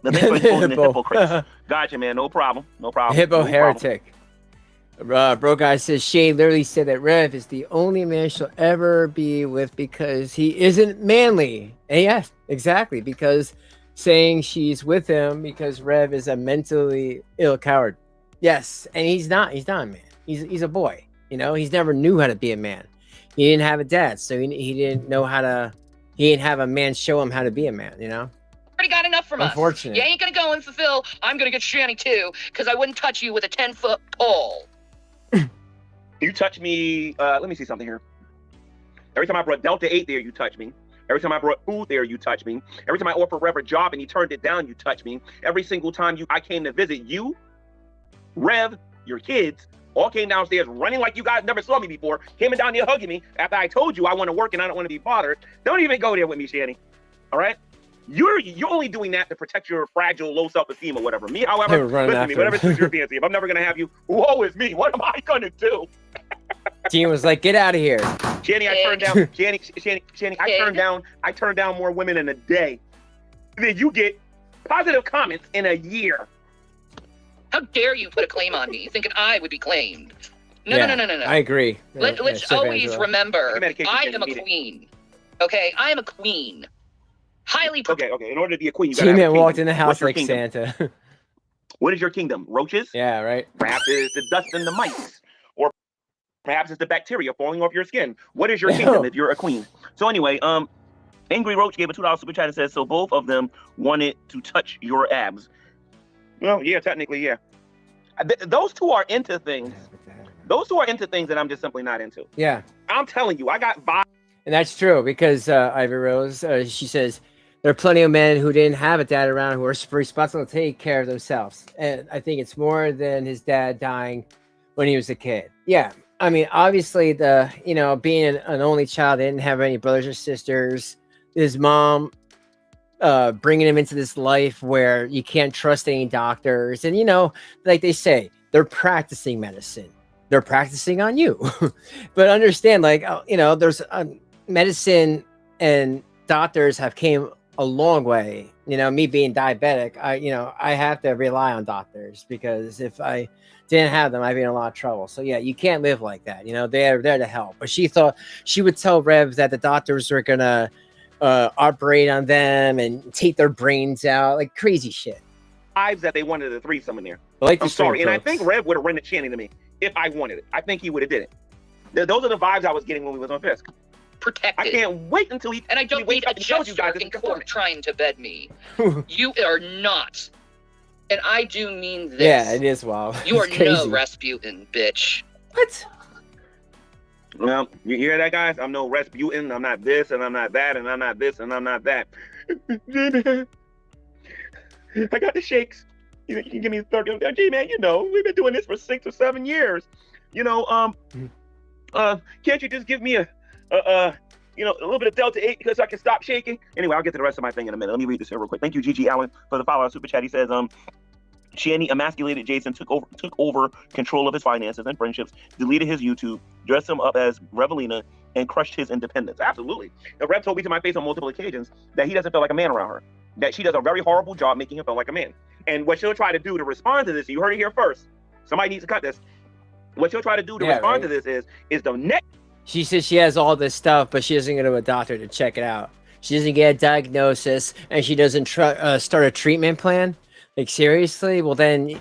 Thanks for exposing the hypocrites. Gotcha, man. No problem. No problem. Hippo No heretic. Bro guy says Shay literally said that Rev is the only man she'll ever be with because he isn't manly. And yes, exactly. Because saying she's with him because Rev is a mentally ill coward. Yes, and he's not a man. He's a boy. You know, he's never knew how to be a man. He didn't have a dad, so he didn't know how to. He didn't have a man show him how to be a man. You know. Already got enough from us. Unfortunate. You ain't gonna go and fulfill. I'm gonna get Shanny too, because I wouldn't touch you with a 10-foot pole. You touch me, let me see something here. Every time I brought Delta 8 there, you touch me. Every time I brought food there, you touch me. Every time I offered Rev a job and he turned it down, you touch me. Every single time I came to visit you, Rev, your kids, all came downstairs running like you guys never saw me before, came down here hugging me after I told you I want to work and I don't want to be bothered. Don't even go there with me, Shanny. All right? You're only doing that to protect your fragile, low self-esteem or whatever. Me, however, listen to me, whatever suits your fancy. If I'm never going to have you, woe is me. What am I going to do? Team was like, get out of here. Shanny, I turned down. Shanny, I turned down more women in a day than you get positive comments in a year. How dare you put a claim on me, thinking I would be claimed? No. I agree. Let's Chef always Angelo. remember, Medication, I you am a need it. queen. Okay, I am a queen. Highly Okay. In order to be a queen, you gotta have a G-Man kingdom. walked in the What's house your like kingdom? Santa. What is your kingdom? Roaches? Yeah, right. Perhaps it is the dust and the mice. Or perhaps it's the bacteria falling off your skin. What is your kingdom if you're a queen? So anyway, Angry Roach gave a $2 super chat and says, so both of them wanted to touch your abs. Well, yeah, technically, yeah. Those two are into things. Those two are into things that I'm just simply not into. Yeah. I'm telling you, I got vibes. And that's true because Ivy Rose, she says, there are plenty of men who didn't have a dad around who are responsible to take care of themselves. And I think it's more than his dad dying when he was a kid. Yeah. I mean, obviously, being an only child, they didn't have any brothers or sisters. His mom bringing him into this life where you can't trust any doctors. And, like they say, they're practicing medicine. They're practicing on you. But understand, there's medicine and doctors have came a long way. Me being diabetic, I have to rely on doctors because if I didn't have them, I'd be in a lot of trouble. So yeah, you can't live like that. They're there to help. But she thought she would tell Rev that the doctors were gonna operate on them and take their brains out, like crazy shit. Vibes that they wanted a threesome in there. Like I'm sorry, and I think Rev would have rented Shanny to me if I wanted it. I think he would have did it. Those are the vibes I was getting when we was on Fisk. protected. I can't wait until he. And I don't need a gesture in court trying to bed me. You are not. And I do mean this. Yeah, it is wild. You are It's crazy. no Rasputin, bitch. What? Well, you hear that, guys? I'm no Rasputin. I'm not this, and I'm not that, and I'm not this, and I'm not that. I got the shakes. You can give me 30. G-Man, we've been doing this for 6 or 7 years. Can't you just give me a little bit of Delta 8 because I can stop shaking? Anyway, I'll get to the rest of my thing in a minute. Let me read this here real quick. Thank you, Gigi Allen, for the follow-up super chat. He says, Shanny emasculated Jason, took over control of his finances and friendships, deleted his YouTube, dressed him up as Revelina, and crushed his independence. Absolutely. The Rev told me to my face on multiple occasions that he doesn't feel like a man around her, that she does a very horrible job making him feel like a man. And what she'll try to do to respond to this, you heard it here first. Somebody needs to cut this. What she'll try to do to respond to this is the next. She says she has all this stuff, but she doesn't go to a doctor to check it out. She doesn't get a diagnosis, and she doesn't start a treatment plan. Like, seriously? Well, then,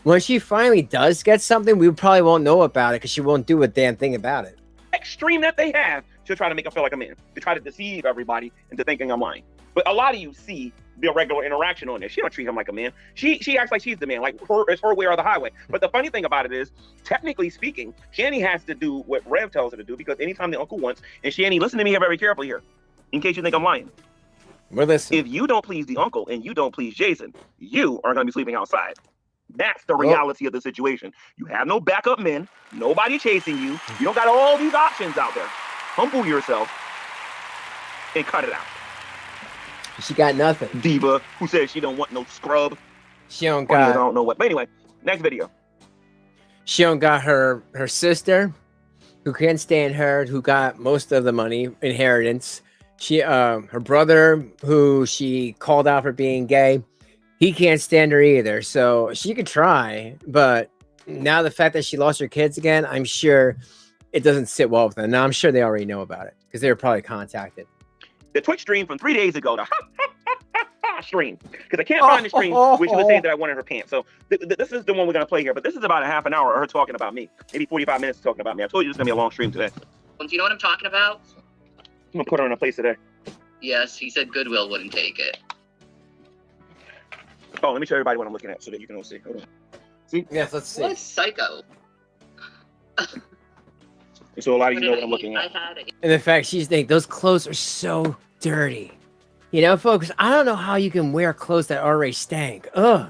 when she finally does get something, we probably won't know about it because she won't do a damn thing about it. Extreme that they have, she'll try to make him feel like a man, to try to deceive everybody into thinking I'm lying. But a lot of you see the regular interaction on this. She don't treat him like a man. She acts like she's the man, like it's her way or the highway. But the funny thing about it is, technically speaking, Shanny has to do what Rev tells her to do, because anytime the uncle wants, and Shanny, listen to me here very carefully here, in case you think I'm lying. We're listening. If you don't please the uncle and you don't please Jason, you are going to be sleeping outside. That's the reality of the situation. You have no backup men, nobody chasing you. You don't got all these options out there. Humble yourself and cut it out. She got nothing. Diva, who says she don't want no scrub. She don't I got. don't know what. But anyway, next video. She don't got her sister, who can't stand her, who got most of the money, inheritance. She her brother, who she called out for being gay, he can't stand her either. So she could try, but now the fact that she lost her kids again, I'm sure it doesn't sit well with them. Now I'm sure they already know about it because they were probably contacted. The Twitch stream from 3 days ago, the stream, because I can't find the stream where she was saying that I wanted her pants. So this is the one we're going to play here, but this is about a half an hour of her talking about me. Maybe 45 minutes talking about me. I told you it's going to be a long stream today. Do you know what I'm talking about? I'm going to put her in a place today. Yes, he said Goodwill wouldn't take it. Oh, let me show everybody what I'm looking at so that you can all see. Hold on. See? Yes, let's see. What a psycho. So a lot of you know what I'm looking at. And the fact she's like, those clothes are so dirty. Folks, I don't know how you can wear clothes that already stank. Ugh.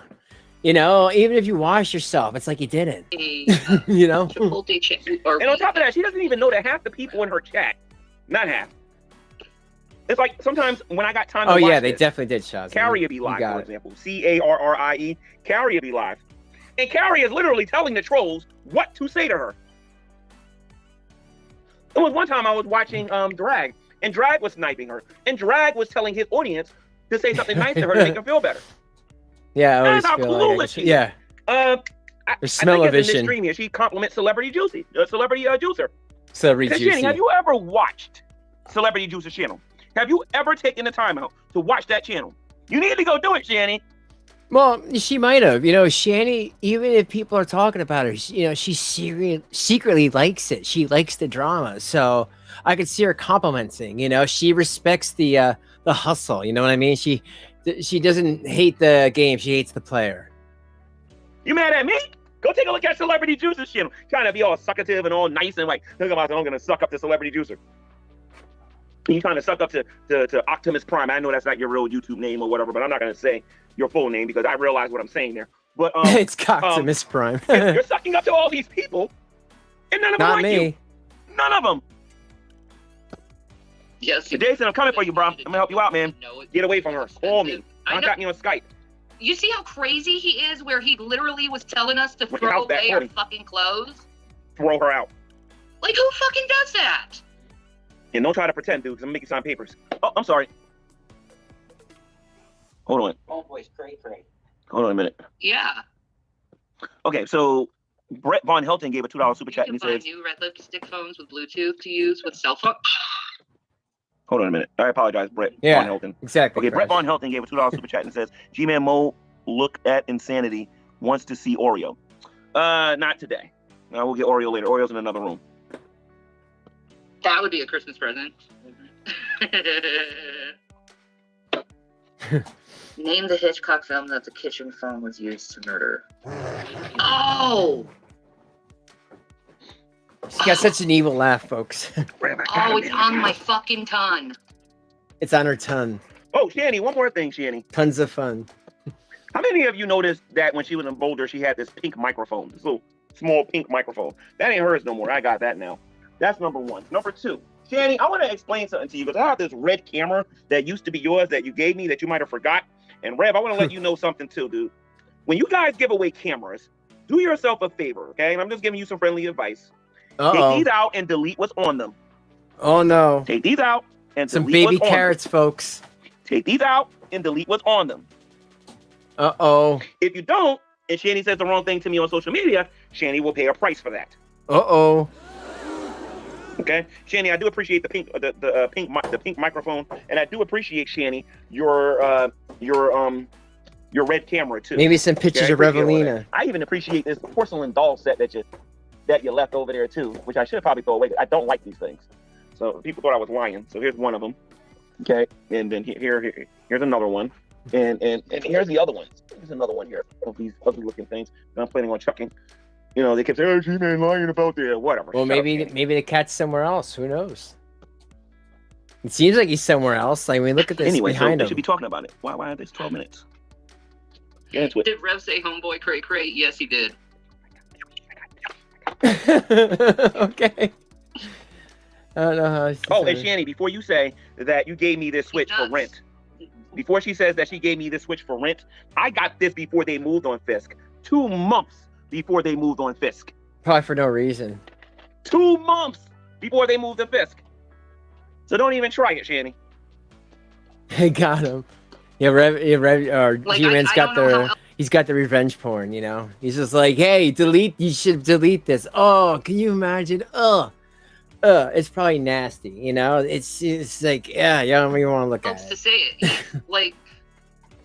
Even if you wash yourself, it's like you didn't. And on top of that, she doesn't even know that half the people in her chat, not half. It's like sometimes when I got time to watch they this, definitely did, Shaz. Carrie would be live, for example. Carrie. Carrie would be live. And Carrie is literally telling the trolls what to say to her. It was one time I was watching Drag, and Drag was sniping her, and Drag was telling his audience to say something nice to her to make her feel better. Yeah, I always That's how feel clueless like she is. I in this stream here, she compliments Celebrity Juicy, Celebrity Juicer. Celebrity Juicy. Shanny, have you ever watched Celebrity Juicer's channel? Have you ever taken the time out to watch that channel? You need to go do it, Shanny. Well, she might have. You know, Shanny, even if people are talking about her, you know, she secretly likes it. She likes the drama. So I could see her complimenting, you know, she respects the hustle. You know what I mean? She doesn't hate the game. She hates the player. You mad at me? Go take a look at Celebrity Juicer's channel. Trying to be all suckative and all nice and like, look about I'm going to suck up to Celebrity Juicer. You trying to suck up to Optimus Prime. I know that's not your real YouTube name or whatever, but I'm not going to say your full name because I realize what I'm saying there. But it's Optimus Prime. You're sucking up to all these people, and none of them not like me. you. None of them. Yes. Jason, I'm coming for you, bro. I'm going to help you out, man. Get away from her. Call me. Contact me on Skype. You see how crazy he is where he literally was telling us to throw away our fucking clothes? Throw her out. Like, who fucking does that? And don't try to pretend, dude, because I'm going to make you sign papers. Oh, I'm sorry. Hold on. Oh, boy's cray. Hold on a minute. Yeah. Okay, so Brett Von Helton gave a $2 super chat and he says... new red lipstick phones with Bluetooth to use with cell phone. Hold on a minute. I apologize, Brett Von Helton. Exactly. Okay, Brett Von Helton gave a $2 super chat and says, G-Man Mo, look at insanity, wants to see Oreo. Not today. We'll get Oreo later. Oreo's in another room. That would be a Christmas present. Name the Hitchcock film that the kitchen phone was used to murder. Oh! She got such an evil laugh, folks. Oh, it's on my fucking tongue. It's on her tongue. Oh, Shanny, one more thing, Shanny. Tons of fun. How many of you noticed that when she was in Boulder, she had this pink microphone, this little small pink microphone? That ain't hers no more. I got that now. That's number one. Number two, Shanny, I want to explain something to you because I have this red camera that used to be yours that you gave me that you might have forgot. And Rev, I want to let you know something too, dude. When you guys give away cameras, do yourself a favor, okay? And I'm just giving you some friendly advice. Take these out and delete what's on them. Oh no. Take these out and some delete baby what's carrots, on them. folks. Take these out and delete what's on them. Uh-oh. If you don't, and Shanny says the wrong thing to me on social media, Shanny will pay a price for that. Uh-oh. Okay, Shanny, I do appreciate the pink microphone, and I do appreciate, Shanny, your red camera too. Maybe some pictures of Revelina. I even appreciate this porcelain doll set that you left over there too, which I should probably throw away. I don't like these things, so people thought I was lying. So here's one of them. Okay, and then here's another one, and here's the other one. There's another one here of these ugly looking things that I'm planning on chucking. You know, they kept saying, "Oh, G-Man lying about that." Whatever. Well, maybe the cat's somewhere else. Who knows? It seems like he's somewhere else. Like, we look at this anyway, behind so him. We should be talking about it. Why are this 12 minutes? Get into it. Did Rev say homeboy cray cray? Yes, he did. Okay. I don't know how. Oh, and Shanny, before you say that you gave me this Switch for rent, before she says that she gave me this Switch for rent, I got this before they moved on Fisk. 2 months before they moved on Fisk. Probably for no reason. 2 months before they moved to Fisk. So don't even try it, Shanny. They got him. G-Man's got he's got the revenge porn, you know? He's just like, hey, you should delete this. Oh, can you imagine? It's probably nasty, you know? It's like, yeah, you don't even want to look at it. To say it. He's, like,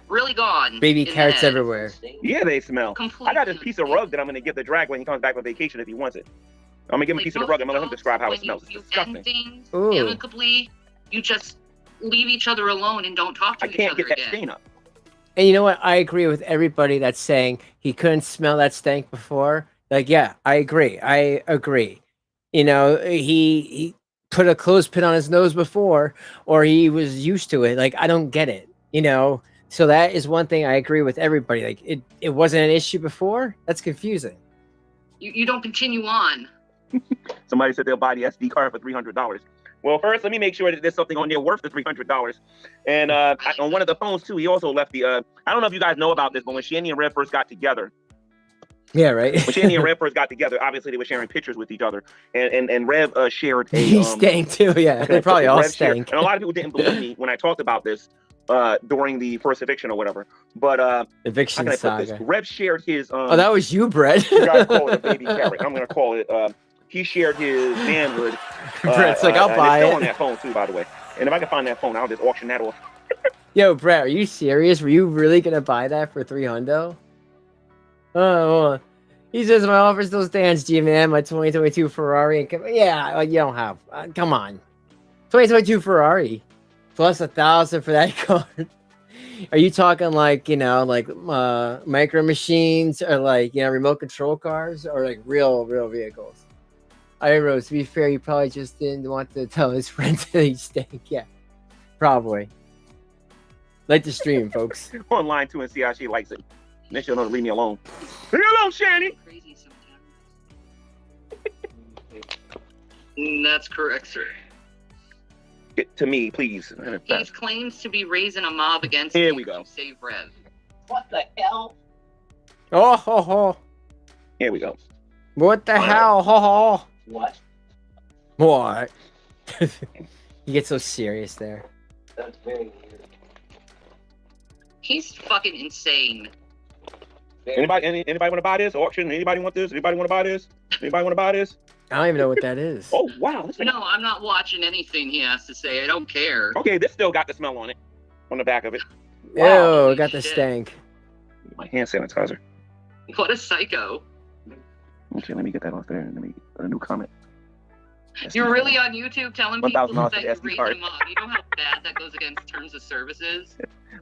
really gone. Baby carrots everywhere. Yeah, they smell. Completely. I got this piece of rug that I'm going to give the drag when he comes back from vacation if he wants it. I'm going to give him a piece of the rug. I'm going to let him describe how it smells. It's disgusting. End things amicably, you just leave each other alone and don't talk to each other again. I can't get that stain up. And you know what? I agree with everybody that's saying he couldn't smell that stank before. Like, yeah, I agree. You know, he put a clothespin on his nose before, or he was used to it. Like, I don't get it, you know? So that is one thing I agree with everybody. Like, it wasn't an issue before. That's confusing. You don't continue on. Somebody said they'll buy the SD card for $300. Well, first, let me make sure that there's something on there worth the $300. And on one of the phones, too, he also left the... I don't know if you guys know about this, but when Shanny and Rev first got together... Yeah, right. When Shanny and Rev first got together, obviously they were sharing pictures with each other. And Rev shared a... He stank, too, yeah. They probably all stank. And a lot of people didn't believe me when I talked about this. during the first eviction or whatever. But how Eviction can I put this? saga. Rev shared his Oh, that was you, Brett. you gotta call it a baby carrot. I'm gonna call it he shared his manhood. Brett's like, I'll and buy it's still it. on that phone too, by the way. And if I can find that phone, I'll just auction that off. Yo, Brett, are you serious? Were you really gonna buy that for $300? Oh, he says my offer still stands, G-Man. My 2022 Ferrari. Yeah, you don't have. Come on, 2022 Ferrari plus $1,000 for that car. Are you talking like micro machines or like remote control cars or like real vehicles? I Rose. To be fair, you probably just didn't want to tell his friends that he's staying. Yeah, probably. Like the stream, folks. Online too and see how she likes it. Then she'll know to leave me alone. Leave me alone, Shanny. Crazy sometimes. That's correct, sir. Get to me, please. He claims to be raising a mob against Here you we go. to save Rev. What the hell? Oh, ho, ho. Here we go. What the hell? Ho, ho. What? What? You get so serious there. That's very weird. He's fucking insane. Anybody want to buy this auction? Anybody want this? Anybody want to buy this? Anybody want to buy this? I don't even know what that is. Oh wow! No, I'm not watching anything he has to say. I don't care. Okay, this still got the smell on it, on the back of it. Ew, got the shit. stank. My hand sanitizer. What a psycho. Okay, let me get that off there. Let me get a new comment. You're really on YouTube telling people $1,000 that for you're the SD raising card. them up. You know how bad that goes against terms of services?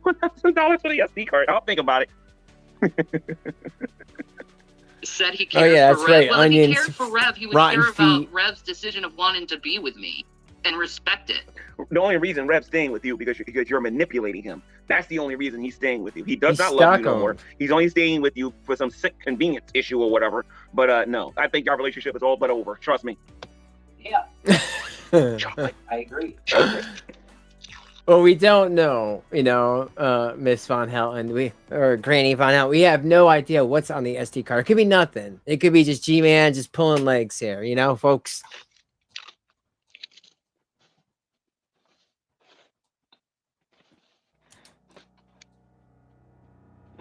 $1,000 for the SD card. I'll think about it. Said he cares Oh, yeah, for that's Rev. right. Well, Onions, if he cared for Rev, he would rotten care feet. about Rev's decision of wanting to be with me and respect it. The only reason Rev's staying with you because you're manipulating him. That's the only reason he's staying with you. He does He's not love you no Stockholm. more. He's only staying with you for some sick convenience issue or whatever. But no, I think our relationship is all but over. Trust me. Yeah, Chocolate. I agree. Well, we don't know, Miss Von Houten, or Granny Von Houten. We have no idea what's on the SD card. It could be nothing. It could be just G-Man just pulling legs here, folks.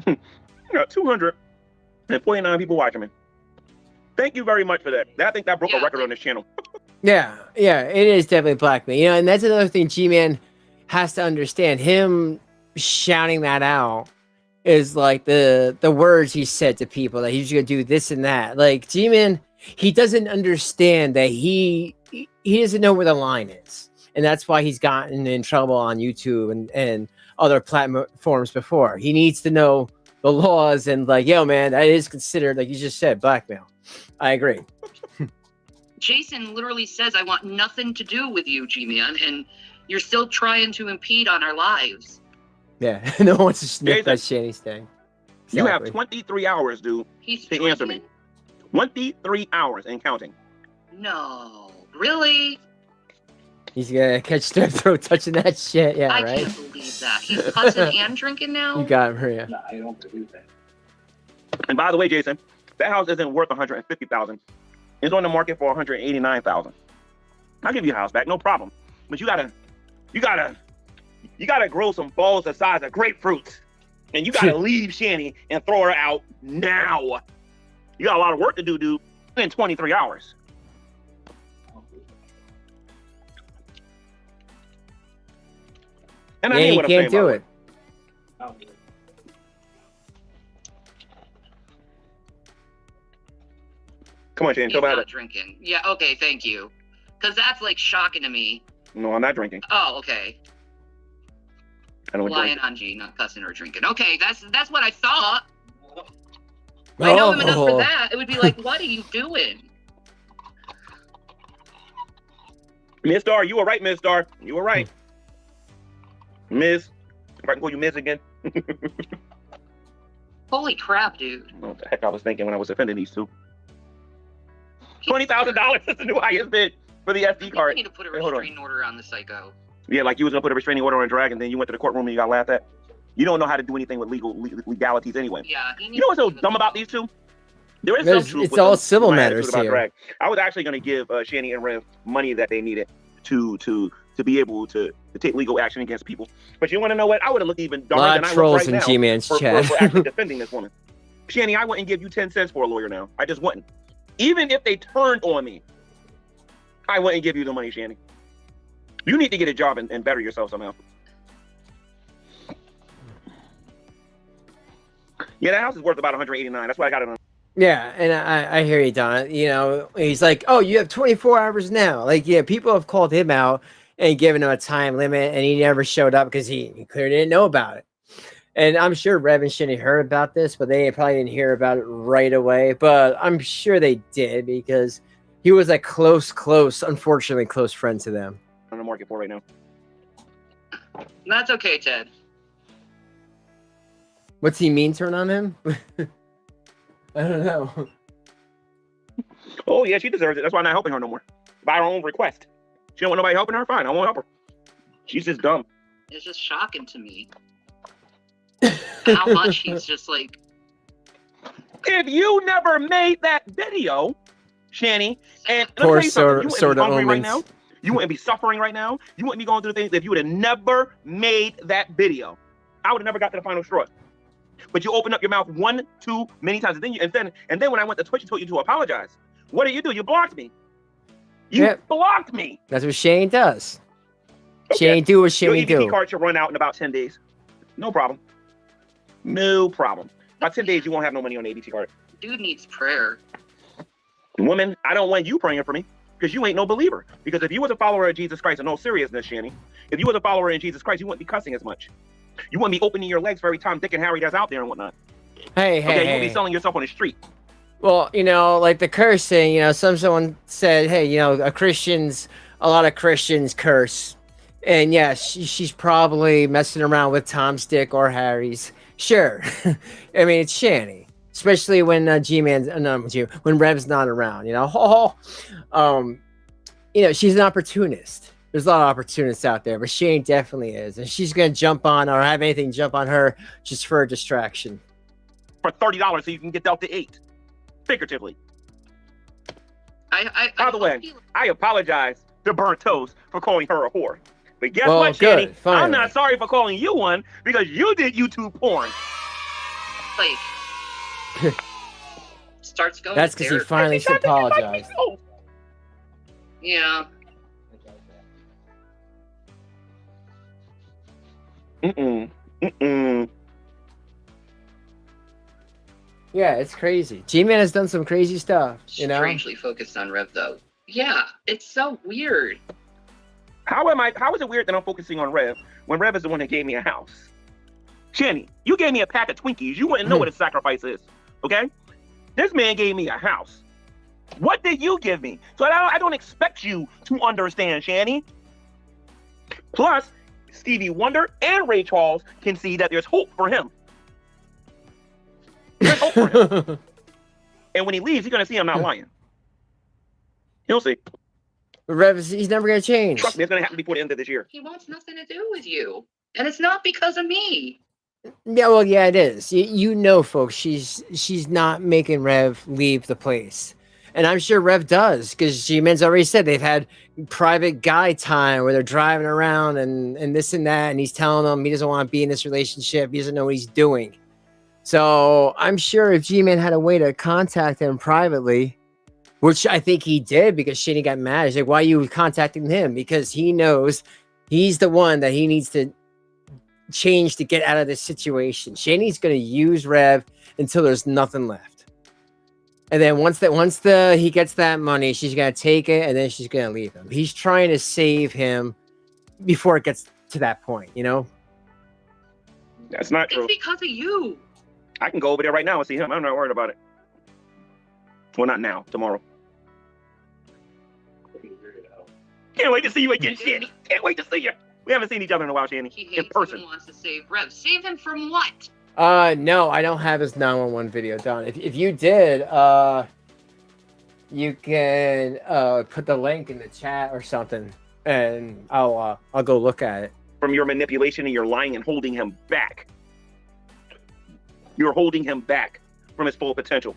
You got 249 people watching me. Thank you very much for that. I think that broke a Yeah, record on this channel. Yeah, it is definitely blackmail. And that's another thing G-Man has to understand. Him shouting that out is like the words he said to people that he's gonna do this and that. Like G-Man, he doesn't understand that he doesn't know where the line is, and that's why he's gotten in trouble on YouTube and other platforms before. He needs to know the laws and like, yo, man, that is considered, like you just said, blackmail. I agree. Jason literally says, I want nothing to do with you, G-Man, and you're still trying to impede on our lives. Yeah, no one wants to sniff Jason, that Shanny thing. You have Exactly. 23 hours, dude, He's to answer me. drinking? 23 hours and counting. No. Really? He's gonna catch strep throat touching that shit. Yeah, I right? can't believe that. He's cussing and drinking now? You got it, Maria. No, I don't believe that. And by the way, Jason, that house isn't worth $150,000. It's on the market for $189,000. I'll give you a house back, no problem. But you gotta grow some balls the size of grapefruits. And you gotta leave Shanny and throw her out now. You got a lot of work to do, dude, in 23 hours. And I Yeah, mean you what I'm saying, can't by the do way. it. I don't believe it. Come on, Shanny, He's tell me how not to. drinking. Yeah, okay, thank you. Because that's, like, shocking to me. No, I'm not drinking. Oh, okay. I don't Lying drink. on G, not cussing or drinking. Okay, that's what I thought. I know him enough for that. It would be like, what are you doing? Miss Star, you were right, Miss Star. You were right. Miss, if I can call you Miss again. Holy crap, dude. I don't know what the heck I was thinking when I was offending these two. $20,000 is the new highest bid for the SD You card. need to put a Hey, hold on. restraining order on the psycho. Yeah, like you was gonna put a restraining order on a drag, and then you went to the courtroom and you got laughed at. You don't know how to do anything with legalities anyway. Yeah. He You know what's so dumb about these two? There is There's- some truth it's with all them, civil with my matters attitude about here. drag. I was actually gonna give Shanny and Rev money that they needed to to be able to take legal action against people. But you want to know what? I would have looked even A dumber lot than of I trolls look right in now G-Man's for chat. actually defending this woman. Shanny, I wouldn't give you 10 cents for a lawyer now. I just wouldn't. Even if they turned on me, I wouldn't give you the money, Shanny. You need to get a job and better yourself somehow. Yeah, that house is worth about 189. That's why I got it on. Yeah, and I hear you, Don. You know, he's like, oh, you have 24 hours now. Like, yeah, people have called him out and given him a time limit, and he never showed up because he clearly didn't know about it. And I'm sure Rev and Shanny heard about this, but they probably didn't hear about it right away. But I'm sure they did because he was a unfortunately close friend to them. On the market for right now. That's okay, Ted. What's he mean? Turn on him? I don't know. Oh yeah, she deserves it. That's why I'm not helping her no more. By her own request. She don't want nobody helping her. Fine, I won't help her. She's just dumb. It's just shocking to me how much he's just like. If you never made that video, Shanny, and let me Poor tell you something, you wouldn't sort be of hungry right omens. now. You wouldn't be suffering right now. You wouldn't be going through the things if you would have never made that video. I would have never got to the final straw. But you opened up your mouth one too many times, and then when I went to Twitch, I told you to apologize. What did you do? You blocked me. You blocked me. That's what Shane does. Okay. Shane do what Your Shane EBT do. card should run out in about 10 days. No problem. No problem. About 10 days, you won't have no money on the EBT card. Dude needs prayer. Woman, I don't want you praying for me because you ain't no believer. Because if you was a follower of Jesus Christ, in all seriousness, Shanny, if you was a follower in Jesus Christ, you wouldn't be cussing as much. You wouldn't be opening your legs for every Tom, Dick, and Harry that's out there and whatnot. Hey, Okay, you hey. wouldn't be selling yourself on the street. Well, you know, like the cursing, you know, someone said, hey, you know, a lot of Christians curse. And yes, she's probably messing around with Tom's dick or Harry's. Sure. I mean, it's Shanny. Especially when when Rev's not around, you know. You know, she's an opportunist. There's a lot of opportunists out there, but Shane definitely is. And she's going to jump on or have anything jump on her just for a distraction. For $30 so you can get dealt to 8. Figuratively. By the way, I apologize to Burnt Toast for calling her a whore. But guess what, Shanny? I'm not sorry for calling you one because you did YouTube porn. Like, starts going. That's because he finally apologized. Yeah. Yeah, it's crazy. G-Man has done some crazy stuff, you know? Strangely focused on Rev, though. Yeah, it's so weird. How is it weird that I'm focusing on Rev when Rev is the one that gave me a house? Shanny, you gave me a pack of Twinkies. You wouldn't know what a sacrifice is, okay? This man gave me a house. What did you give me? So I don't expect you to understand, Shanny. Plus, Stevie Wonder and Ray Charles can see that there's hope for him. There's hope for him. And when he leaves, you're going to see I'm not lying. He'll see. Rev, he's never going to change. Trust me, it's going to happen before the end of this year. He wants nothing to do with you. And it's not because of me. Yeah, well, yeah, it is. You know, folks, she's not making Rev leave the place. And I'm sure Rev does, because G-Man's already said they've had private guy time where they're driving around and this and that, and he's telling them he doesn't want to be in this relationship. He doesn't know what he's doing. So I'm sure if G-Man had a way to contact him privately, which I think he did because Shanny got mad. He's like, why are you contacting him? Because he knows he's the one that he needs to change to get out of this situation. Shanny's going to use Rev until there's nothing left. And then once he gets that money, she's going to take it and then she's going to leave him. He's trying to save him before it gets to that point, you know? That's not true. It's because of you. I can go over there right now and see him. I'm not worried about it. Well, not now. Tomorrow. Can't wait to see you again, Shanny. Can't wait to see you. We haven't seen each other in a while, Shanny. He In hates person. and wants to save Rev. Save him from what? No, I don't have his 911 video done. If you did, you can put the link in the chat or something, and I'll go look at it. From your manipulation and your lying and holding him back. You're holding him back from his full potential.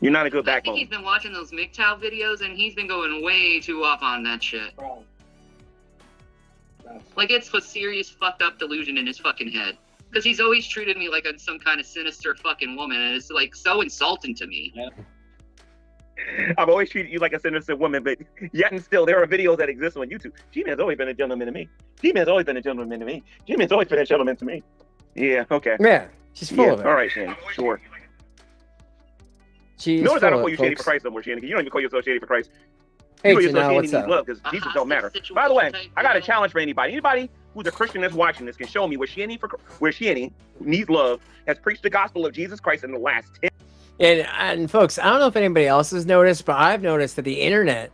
You're not a good I think backbone. he's been watching those MGTOW videos and he's been going way too off on that shit. Like, it's a serious fucked up delusion in his fucking head. Because he's always treated me like I'm some kind of sinister fucking woman, and it's like so insulting to me. I've always treated you like a sinister woman, but yet and still, there are videos that exist on YouTube. G-Man's always been a gentleman to me. G-Man's always been a gentleman to me. G-Man's always been a gentleman to me. Yeah, okay. Yeah, she's full of it. All right, Shanny, sure. She's Notice I don't full call of you it, Shanny for folks. Christ no more, Shanny, because you don't even call yourself Shanny for Christ. Hey, You call yourself Janelle, Shanny what's needs up? love, because Jesus don't matter. By the way, I got a challenge for anybody. Anybody who's a Christian that's watching this can show me where Shanny, who needs love, has preached the gospel of Jesus Christ in the last 10. And folks, I don't know if anybody else has noticed, but I've noticed that the internet,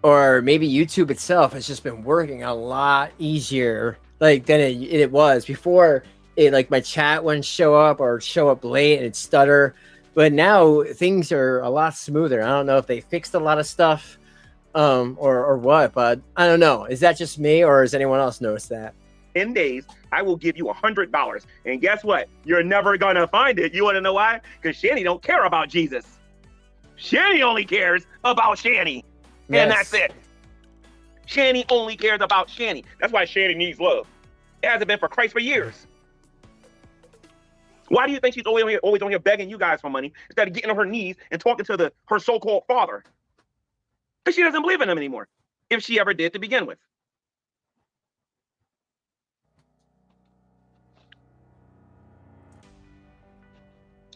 or maybe YouTube itself, has just been working a lot easier like than it was before. It like my chat wouldn't show up or show up late and it'd stutter, but now things are a lot smoother. I don't know if they fixed a lot of stuff or what, but I don't know. Is that just me, or has anyone else noticed that? 10 days, I will give you $100. And guess what? You're never gonna find it. You wanna know why? Because Shanny don't care about Jesus. Shanny only cares about Shanny. Yes. And that's it. Shanny only cares about Shanny. That's why Shanny needs love. It hasn't been for Christ for years. Why do you think she's always on here begging you guys for money instead of getting on her knees and talking to her so-called father? Because she doesn't believe in him anymore, if she ever did to begin with.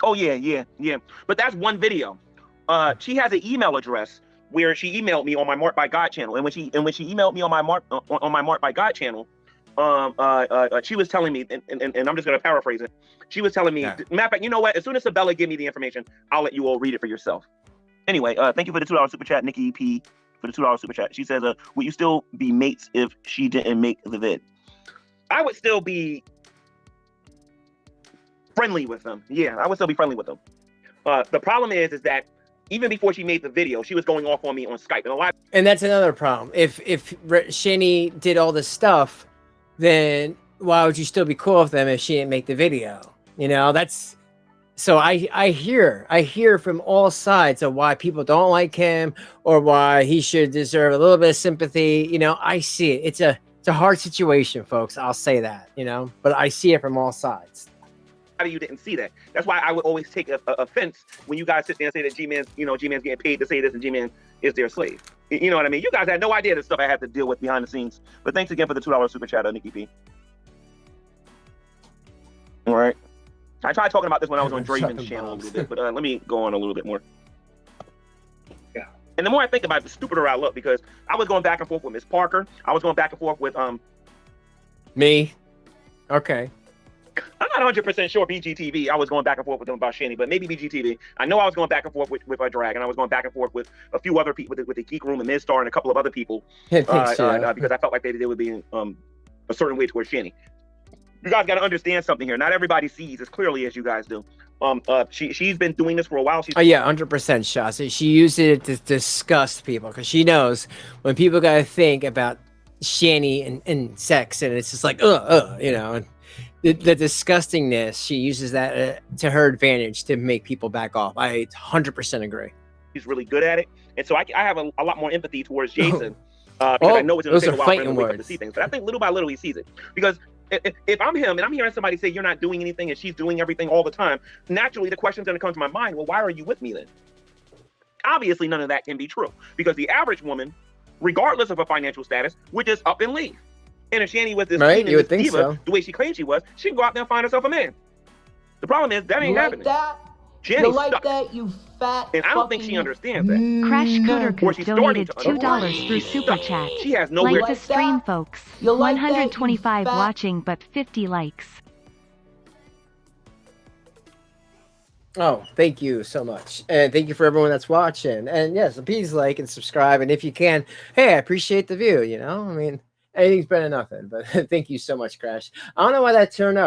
Oh, yeah. But that's one video. She has an email address where she emailed me on my Marked by God channel. And when she emailed me on my Marked by God channel, she was telling me, and I'm just going to paraphrase it. She was telling me, matter of fact, you know what? As soon as Sabella give me the information, I'll let you all read it for yourself. Anyway, thank you for the $2 super chat, Nikki P, for the $2 super chat. She says, would you still be mates if she didn't make the vid? I would still be friendly with them. Yeah, I would still be friendly with them. The problem is that even before she made the video, she was going off on me on Skype. And that's another problem. If Shanny did all this stuff, then why would you still be cool with them if she didn't make the video? You know, that's so I hear from all sides of why people don't like him or why he should deserve a little bit of sympathy. You know, I see it. It's a hard situation, folks. I'll say that, you know, but I see it from all sides. You didn't see that. That's why I would always take offense when you guys sit there and say that G-Man's getting paid to say this and G-Man is their slave. You know what I mean? You guys had no idea the stuff I had to deal with behind the scenes. But thanks again for the $2 super chat, Nikki P. All right. I tried talking about this when I was on Draven's channel a little bit, but let me go on a little bit more. Yeah. And the more I think about it, the stupider I look, because I was going back and forth with Miss Parker. I was going back and forth with me. Okay. I'm not 100% sure BGTV. I was going back and forth with them about Shanny, but maybe BGTV. I know I was going back and forth with our drag, and I was going back and forth with a few other people, with the Geek Room and Midstar and a couple of other people, because I felt like they would be a certain way towards Shanny. You guys got to understand something here. Not everybody sees as clearly as you guys do. She's been doing this for a while. Oh yeah, 100% shots. She used it to disgust people because she knows when people got to think about Shanny and sex, and it's just like you know. And the disgustingness, she uses that to her advantage to make people back off. I 100% agree. He's really good at it, and so I have a lot more empathy towards Jason because I know it's going to take a while for him to wake up to see things. But I think little by little he sees it, because if I'm him and I'm hearing somebody say you're not doing anything and she's doing everything all the time, naturally the question's going to come to my mind. Well, why are you with me then? Obviously, none of that can be true, because the average woman, regardless of her financial status, would just up and leave. And if Shanny was this right, you would think diva, so. The way she claimed she was, she can go out there and find herself a man. The problem is that ain't happening. Shanny's you like stuck. That, you fat and I don't think she understands that. Crash Cooter she's donated starting to $2 through Super Chat. She has nowhere Like the stream, folks. You like 125 that, watching, but 50 likes. Oh, thank you so much. And thank you for everyone that's watching. And yes, please like and subscribe. And if you can, hey, I appreciate the view, you know? I mean, anything's better than nothing. But thank you so much, Crash. I don't know why that turned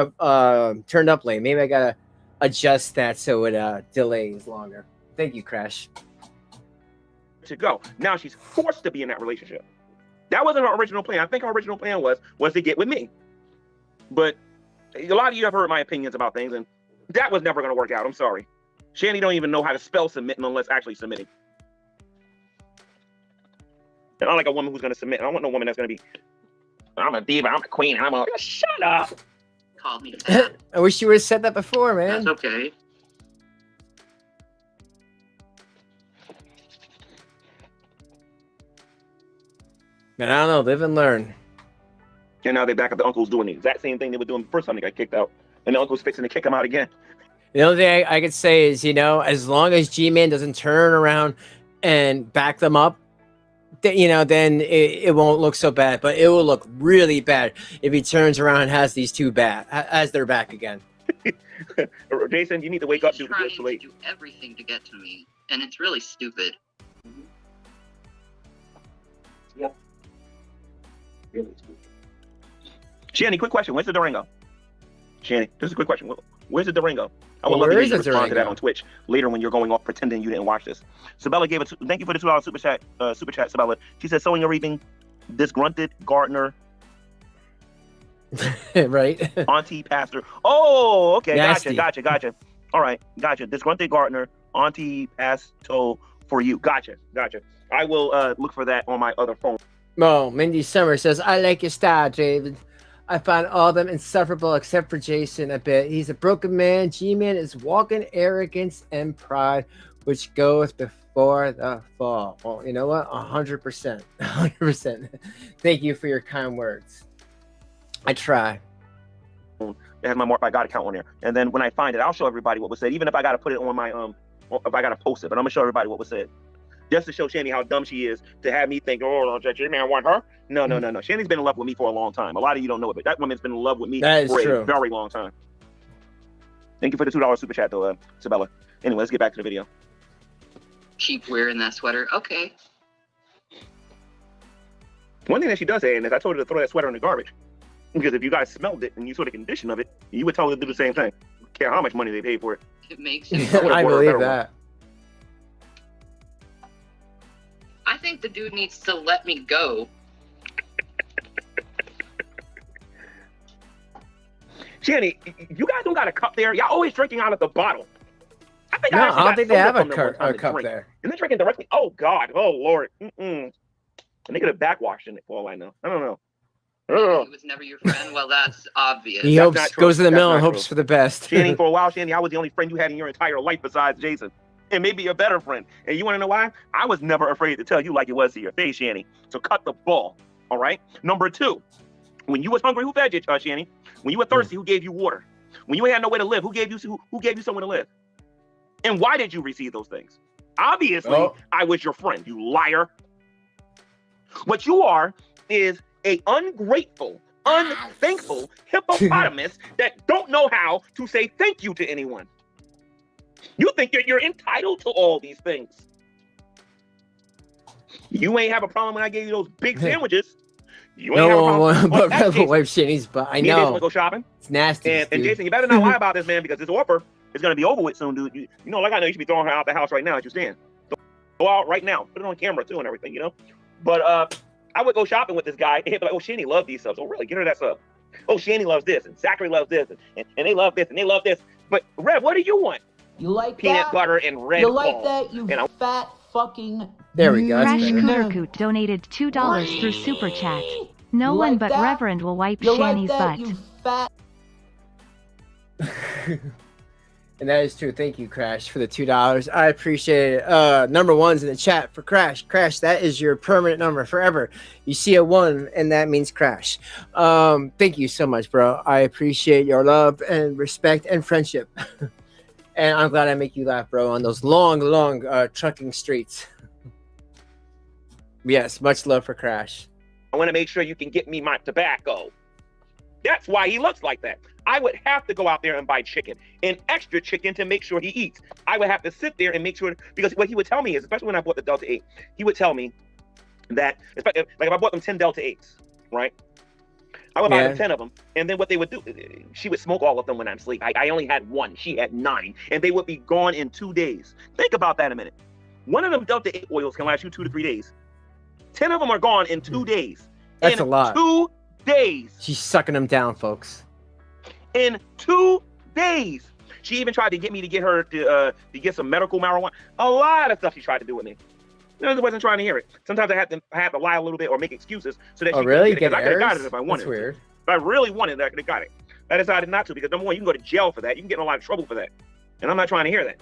up late. Maybe I gotta adjust that so it delays longer. Thank you, Crash. To go. Now she's forced to be in that relationship. That wasn't her original plan. I think her original plan was to get with me. But a lot of you have heard my opinions about things, and that was never going to work out. I'm sorry. Shanny don't even know how to spell submitting unless actually submitting. And I don't like a woman who's going to submit. I don't want no woman that's going to be, I'm a diva, I'm a queen, and I'm a, shut up. Called me fat. I wish you would have said that before, man. That's okay. Man, I don't know. Live and learn. And now they're back at the uncles doing the exact same thing they were doing the first time they got kicked out. And the uncle's fixing to kick them out again. The only thing I could say is, as long as G-Man doesn't turn around and back them up, then it won't look so bad. But it will look really bad if he turns around and has these two as they're back again. Jason, you need to wake up. He's trying to do everything to get to me, and it's really stupid. Yep. Really stupid. Shanny, quick question. Where's the Durango? Shanny, just a quick question. Where's the Durango? I would love to hear you respond to that on Twitch later when you're going off pretending you didn't watch this. Sabella gave it. Thank you for the $2 super chat. Sabella. She says, "Sowing and reaping, disgruntled gardener, right? Auntie pastor." Oh, okay, Nasty. gotcha. All right, gotcha. Disgruntled gardener, Auntie pasto for you. Gotcha. I will look for that on my other phone. Oh, Mindy Summer says, "I like your style, David. I find all of them insufferable except for Jason a bit. He's a broken man. G-Man is walking arrogance and pride, which goes before the fall." Well, you know what? 100%. 100%. Thank you for your kind words. I try. It has my Mark by God account on there. And then when I find it, I'll show everybody what was said, even if I got to put it on my, if I got to post it. But I'm going to show everybody what was said. Just to show Shanny how dumb she is to have me think, oh, G-Man want her? No. Shanny's been in love with me for a long time. A lot of you don't know it, but that woman's been in love with me for a very long time. Thank you for the $2 super chat, though, Sabella. Anyway, let's get back to the video. Keep wearing that sweater. Okay. One thing that she does say, and is I told her to throw that sweater in the garbage. Because if you guys smelled it and you saw the condition of it, you would tell her to do the same thing. Don't care how much money they paid for it. It makes you. I believe that. I think the dude needs to let me go. Shanny, you guys don't got a cup there. Y'all always drinking out of the bottle. I don't think they have a cup there. And they're drinking directly. Oh, God. Oh, Lord. And they could have backwashed in it for all I know. I don't know. He was never your friend. Well, that's obvious. He goes to the mill and hopes for the best. Shanny, for a while, Shanny, I was the only friend you had in your entire life besides Jason. And maybe a better friend. And you want to know why? I was never afraid to tell you like it was to your face, Shanny. So cut the ball. All right? Number 2, when you was hungry, who fed you, Shanny? When you were thirsty, who gave you water? When you ain't had no way to live, who gave you somewhere to live? And why did you receive those things? Obviously, I was your friend, you liar. What you are is a ungrateful, unthankful hippopotamus that don't know how to say thank you to anyone. You think you're entitled to all these things. You ain't have a problem when I gave you those big sandwiches. You ain't have a problem. But Rebel wife Shanny's, but I know. Jason want to go shopping. It's nasty. And Jason, you better not lie about this, man, because this offer is going to be over with soon, dude. You know, like I know you should be throwing her out the house right now as you stand. Go out right now. Put it on camera, too, and everything, you know? But I would go shopping with this guy, and he'd be like, oh, Shanny loves these subs. Oh, really? Get her that sub. Oh, Shanny loves this, and Zachary loves this, and they love this, and they love this. But, Rev, what do you want? You like peanut that? Butter and red You like balls. that, you fat fucking... There we go. Crash Cootercoot donated $2 through Super Chat. No You one like but that? Reverend will wipe You Shanny's like that, butt. you fat... And that is true. Thank you, Crash, for the $2. I appreciate it. Number 1's in the chat for Crash. Crash, that is your permanent number forever. You see a 1, and that means Crash. Thank you so much, bro. I appreciate your love and respect and friendship. And I'm glad I make you laugh, bro, on those long trucking streets. Yes, much love for Crash. I want to make sure you can get me my tobacco. That's why he looks like that. I would have to go out there and buy chicken, and extra chicken to make sure he eats. I would have to sit there and make sure, because what he would tell me is, especially when I bought the Delta 8, he would tell me that, like if I bought them 10 Delta 8s, right? I would buy them 10 of them, and then what they would do, she would smoke all of them when I'm asleep. I only had 1, she had 9, and they would be gone in 2 days. Think about that a minute. One of them Delta 8 oils can last you 2 to 3 days. 10 of them are gone in 2 days. That's a lot. 2 days. She's sucking them down, folks. In 2 days. She even tried to get me to get her to get some medical marijuana. A lot of stuff she tried to do with me. I wasn't trying to hear it. Sometimes I had to lie a little bit or make excuses so that she really could get it. 'Cause I could have got errors? it if I wanted. That's weird. If I really wanted it, I could have got it. I decided not to because number one, you can go to jail for that. You can get in a lot of trouble for that. And I'm not trying to hear that.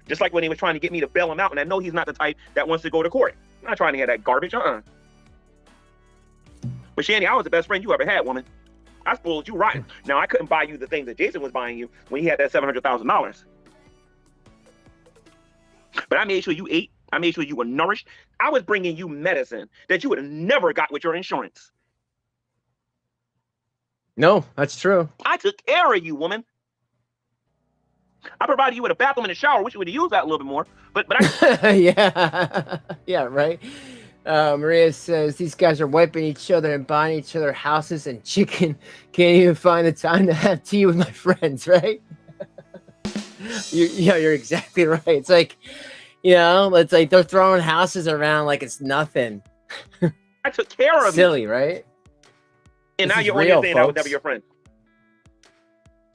Just like when he was trying to get me to bail him out, and I know he's not the type that wants to go to court. I'm not trying to hear that garbage. But Shanny, I was the best friend you ever had, woman. I spoiled you rotten. Now I couldn't buy you the things that Jason was buying you when he had that $700,000. But I made sure you ate. I made sure you were nourished. I was bringing you medicine that you would have never got with your insurance. No, that's true. I took care of you, woman. I provided you with a bathroom and a shower. Wish you would have used that a little bit more. But I yeah. Yeah, right. Maria says these guys are wiping each other and buying each other houses and chicken. Can't even find the time to have tea with my friends, right? You're exactly right. It's like, it's like they're throwing houses around like it's nothing. I took care of Silly, right? And this now you're on real, your thing. I was folks. never your friend.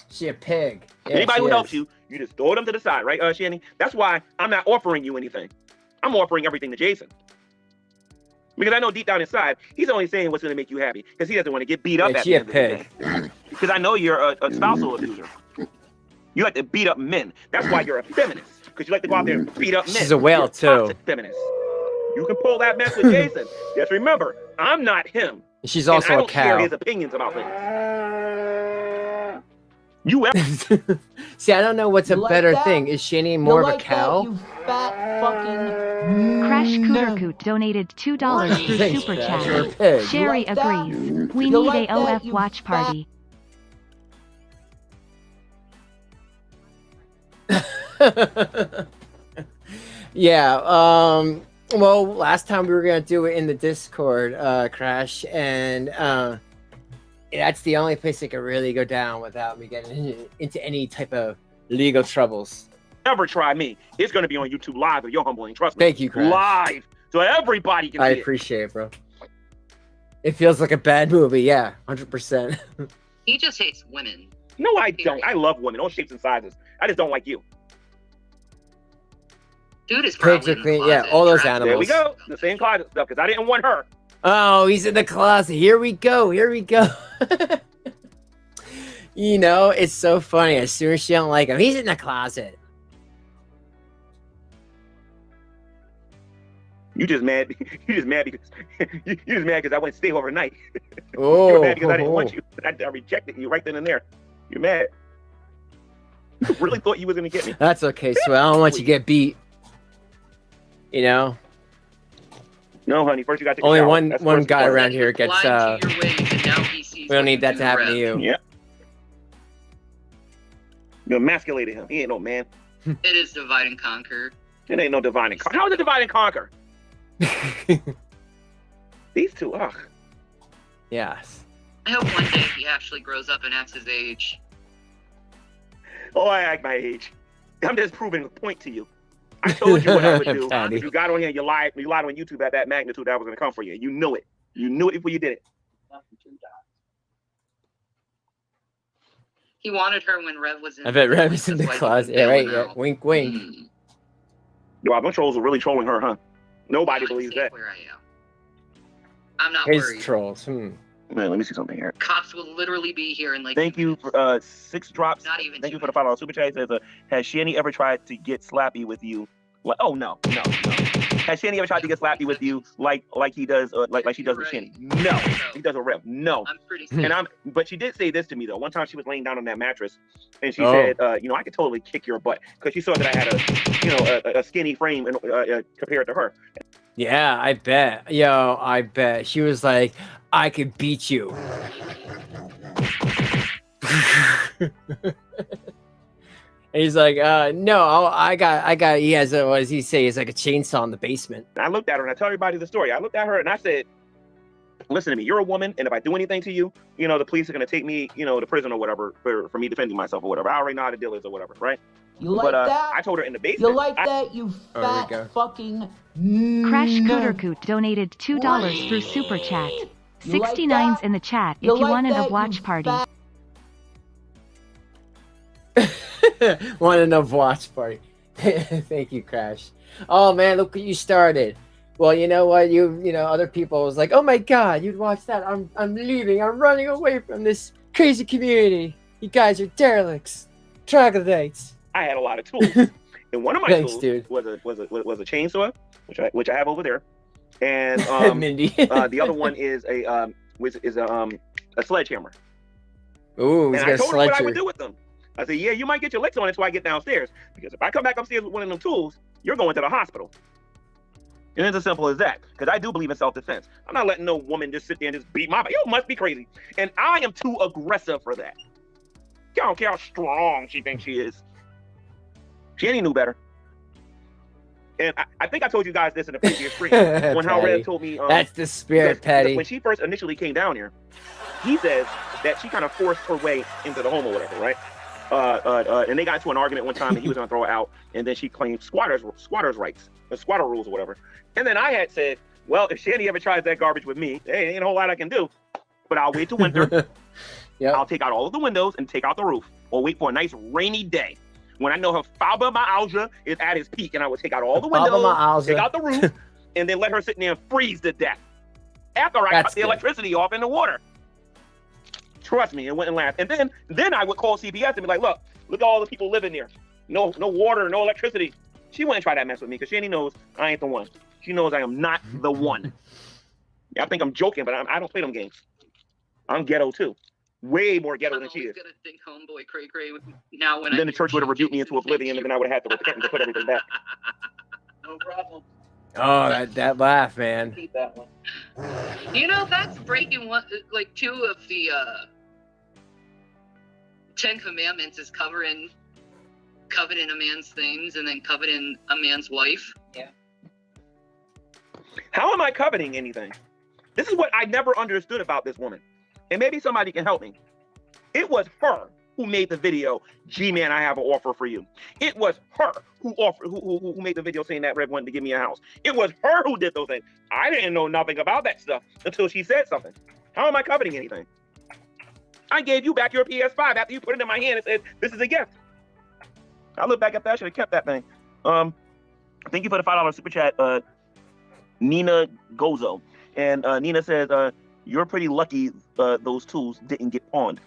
She a pig. Yeah, Anybody she who is. helps you, you just throw them to the side, right, Shanny? That's why I'm not offering you anything. I'm offering everything to Jason. Because I know deep down inside, he's only saying what's going to make you happy. Because he doesn't want to get beat up Yeah, at she the a end of the day. pig. Because I know you're a spousal abuser. You like to beat up men. That's why you're a feminist. Because you like to go out there and beat up men. She's a whale, You're too. toxic feminist. You can pull that mess with Jason. Just remember, I'm not him. She's And also I a don't share cow. his opinions about things. You See, I don't know what's a You like better that? thing. Is Shanny more of a like cow? That, you fat fucking Crash Cootercoot donated $2 through Thanks, Super Crash. Chat. You're a pig. Sherry like that? agrees. We You need like a that, OF you watch fat- party. Yeah. Well, last time we were gonna do it in the Discord, Crash, and that's the only place it could really go down without me getting into any type of legal troubles. ever try me, it's going to be on YouTube Live if you're humbling. Trust me. Thank you, Crash. Live. So everybody can I see it. appreciate it, bro. It feels like a bad movie. Yeah, 100%. He just hates women. No, I don't. I love women, all shapes and sizes. I just don't like you. Dude is Pigs probably are in the clean. closet, Yeah, all those trapped. animals. There we go. The same closet stuff, because I didn't want her. Oh, he's in the closet. Here we go. Here we go. You know, it's so funny. As soon as she don't like him, he's in the closet. You just mad. You just mad because you just mad because I went to stay overnight. Oh, You're mad because I didn't want you. I rejected you right then and there. You're mad. You really thought you was gonna get me. That's okay, Swell. I don't want you to get beat. You know, No, honey. First you got to take a only shower. one That's one first guy important. around here gets. Lied to your ways, and now he sees We don't what need you that do to happen to rep. you. Yeah. You emasculated him. He ain't no man. It is divide and conquer. It ain't no divide and conquer. How is it divide and conquer? These two, ugh. Yes. I hope one day he actually grows up and acts his age. Oh, I act my age. I'm just proving a point to you. I told you what I would do. Patty. If you got on here and you lied on YouTube at that magnitude, that was gonna come for you. You knew it. You knew it before you did it. He wanted her when Rev was in. I bet Rev is in the That's why he closet. was Yeah, right. bailing Yeah. out. Wink, wink. Mm. Yo, our trolls are really trolling her, huh? Nobody I'm believes safe that. Where I am. I'm not Here's worried. trolls. Man, let me see something here. Cops will literally be here in like. Thank 2 you minutes. for 6 drops. Not even Thank you 2 for the follow on Super Chat. It says, has Shanny ever tried to get slappy with you? Well, oh no. Has Shanny ever tried to get slappy with you like he does like she does with Shanny? No. He does a Rev. No. I'm pretty safe. But she did say this to me though. One time she was laying down on that mattress, and she Oh. said, I could totally kick your butt because she saw that I had a skinny frame and compared to her. Yeah, I bet. Yo, I bet. She was like, I could beat you. And he's like, no, I got, he has what does he say? He's like a chainsaw in the basement. And I looked at her and I tell everybody the story. I looked at her and I said, listen to me, you're a woman, and if I do anything to you, the police are gonna take me, to prison or whatever for me defending myself or whatever. I already know how the deal is or whatever, right? You like that? I told her in the basement. You like that, you Oh, there we fat go. fucking Crash nerd. Cootercoot donated $2 through Super Chat. You like 69's that? in the chat if You you like wanted that, a watch you party. fat- Want enough watch party. Thank you, Crash. Oh man, look what you started. Well, you know what? You know, other people was like, oh my god, you'd watch that. I'm leaving. I'm running away from this crazy community. You guys are derelicts, troglodytes. I had a lot of tools, and one of my Thanks, tools dude. was a chainsaw, which I have over there, and Mindy. the other one is a sledgehammer. Ooh, he's And got I a told her what I would sledger. do with them. I said, yeah, you might get your licks on until I get downstairs, because if I come back upstairs with one of them tools, you're going to the hospital. And it's as simple as that, because I do believe in self-defense. I'm not letting no woman just sit there and just beat my body. You must be crazy. And I am too aggressive for that. I don't care how strong she thinks she is. Shanny knew better. And I think I told you guys this in the previous stream when how Patty. Rev told me. That's the spirit, because Patty. when she first initially came down here, he says that she kind of forced her way into the home or whatever, right? And they got into an argument one time, and he was gonna throw her out, and then she claimed squatters' rights, the squatter rules or whatever. And then I had said, well, if Shanny ever tries that garbage with me, hey, ain't a whole lot I can do, but I'll wait till winter. Yep. I'll take out all of the windows and take out the roof, or wait for a nice rainy day when I know her fibromyalgia is at its peak, and I would take out all the windows, Fibromyalgia. take out the roof, and then let her sit in there and freeze to death after I That's cut the good. electricity off in the water. Trust me, it wouldn't last. And then I would call CPS and be like, look at all the people living there. No water, no electricity. She wouldn't try that mess with me because Shanny knows I ain't the one. She knows I am not the one. Yeah, I think I'm joking, but I don't play them games. I'm ghetto too. Way more ghetto than she is. I'm gonna think homeboy cray cray now when And then the church would have rebuked me into oblivion, and then I would have had to repent and to put everything back. No problem. Oh, that laugh, man. Keep that one. You know, that's breaking one, like two of the 10 Commandments is coveting a man's things and then coveting a man's wife. Yeah. How am I coveting anything? This is what I never understood about this woman. And maybe somebody can help me. It was her who made the video, G-Man, I have an offer for you. It was her who made the video saying that Rev wanted to give me a house. It was her who did those things. I didn't know nothing about that stuff until she said something. How am I coveting anything? I gave you back your PS5 after you put it in my hand and said, this is a gift. I look back at that, I should have kept that thing. Thank you for the $5 super chat, Nina Gozo. And Nina says, you're pretty lucky those tools didn't get pawned.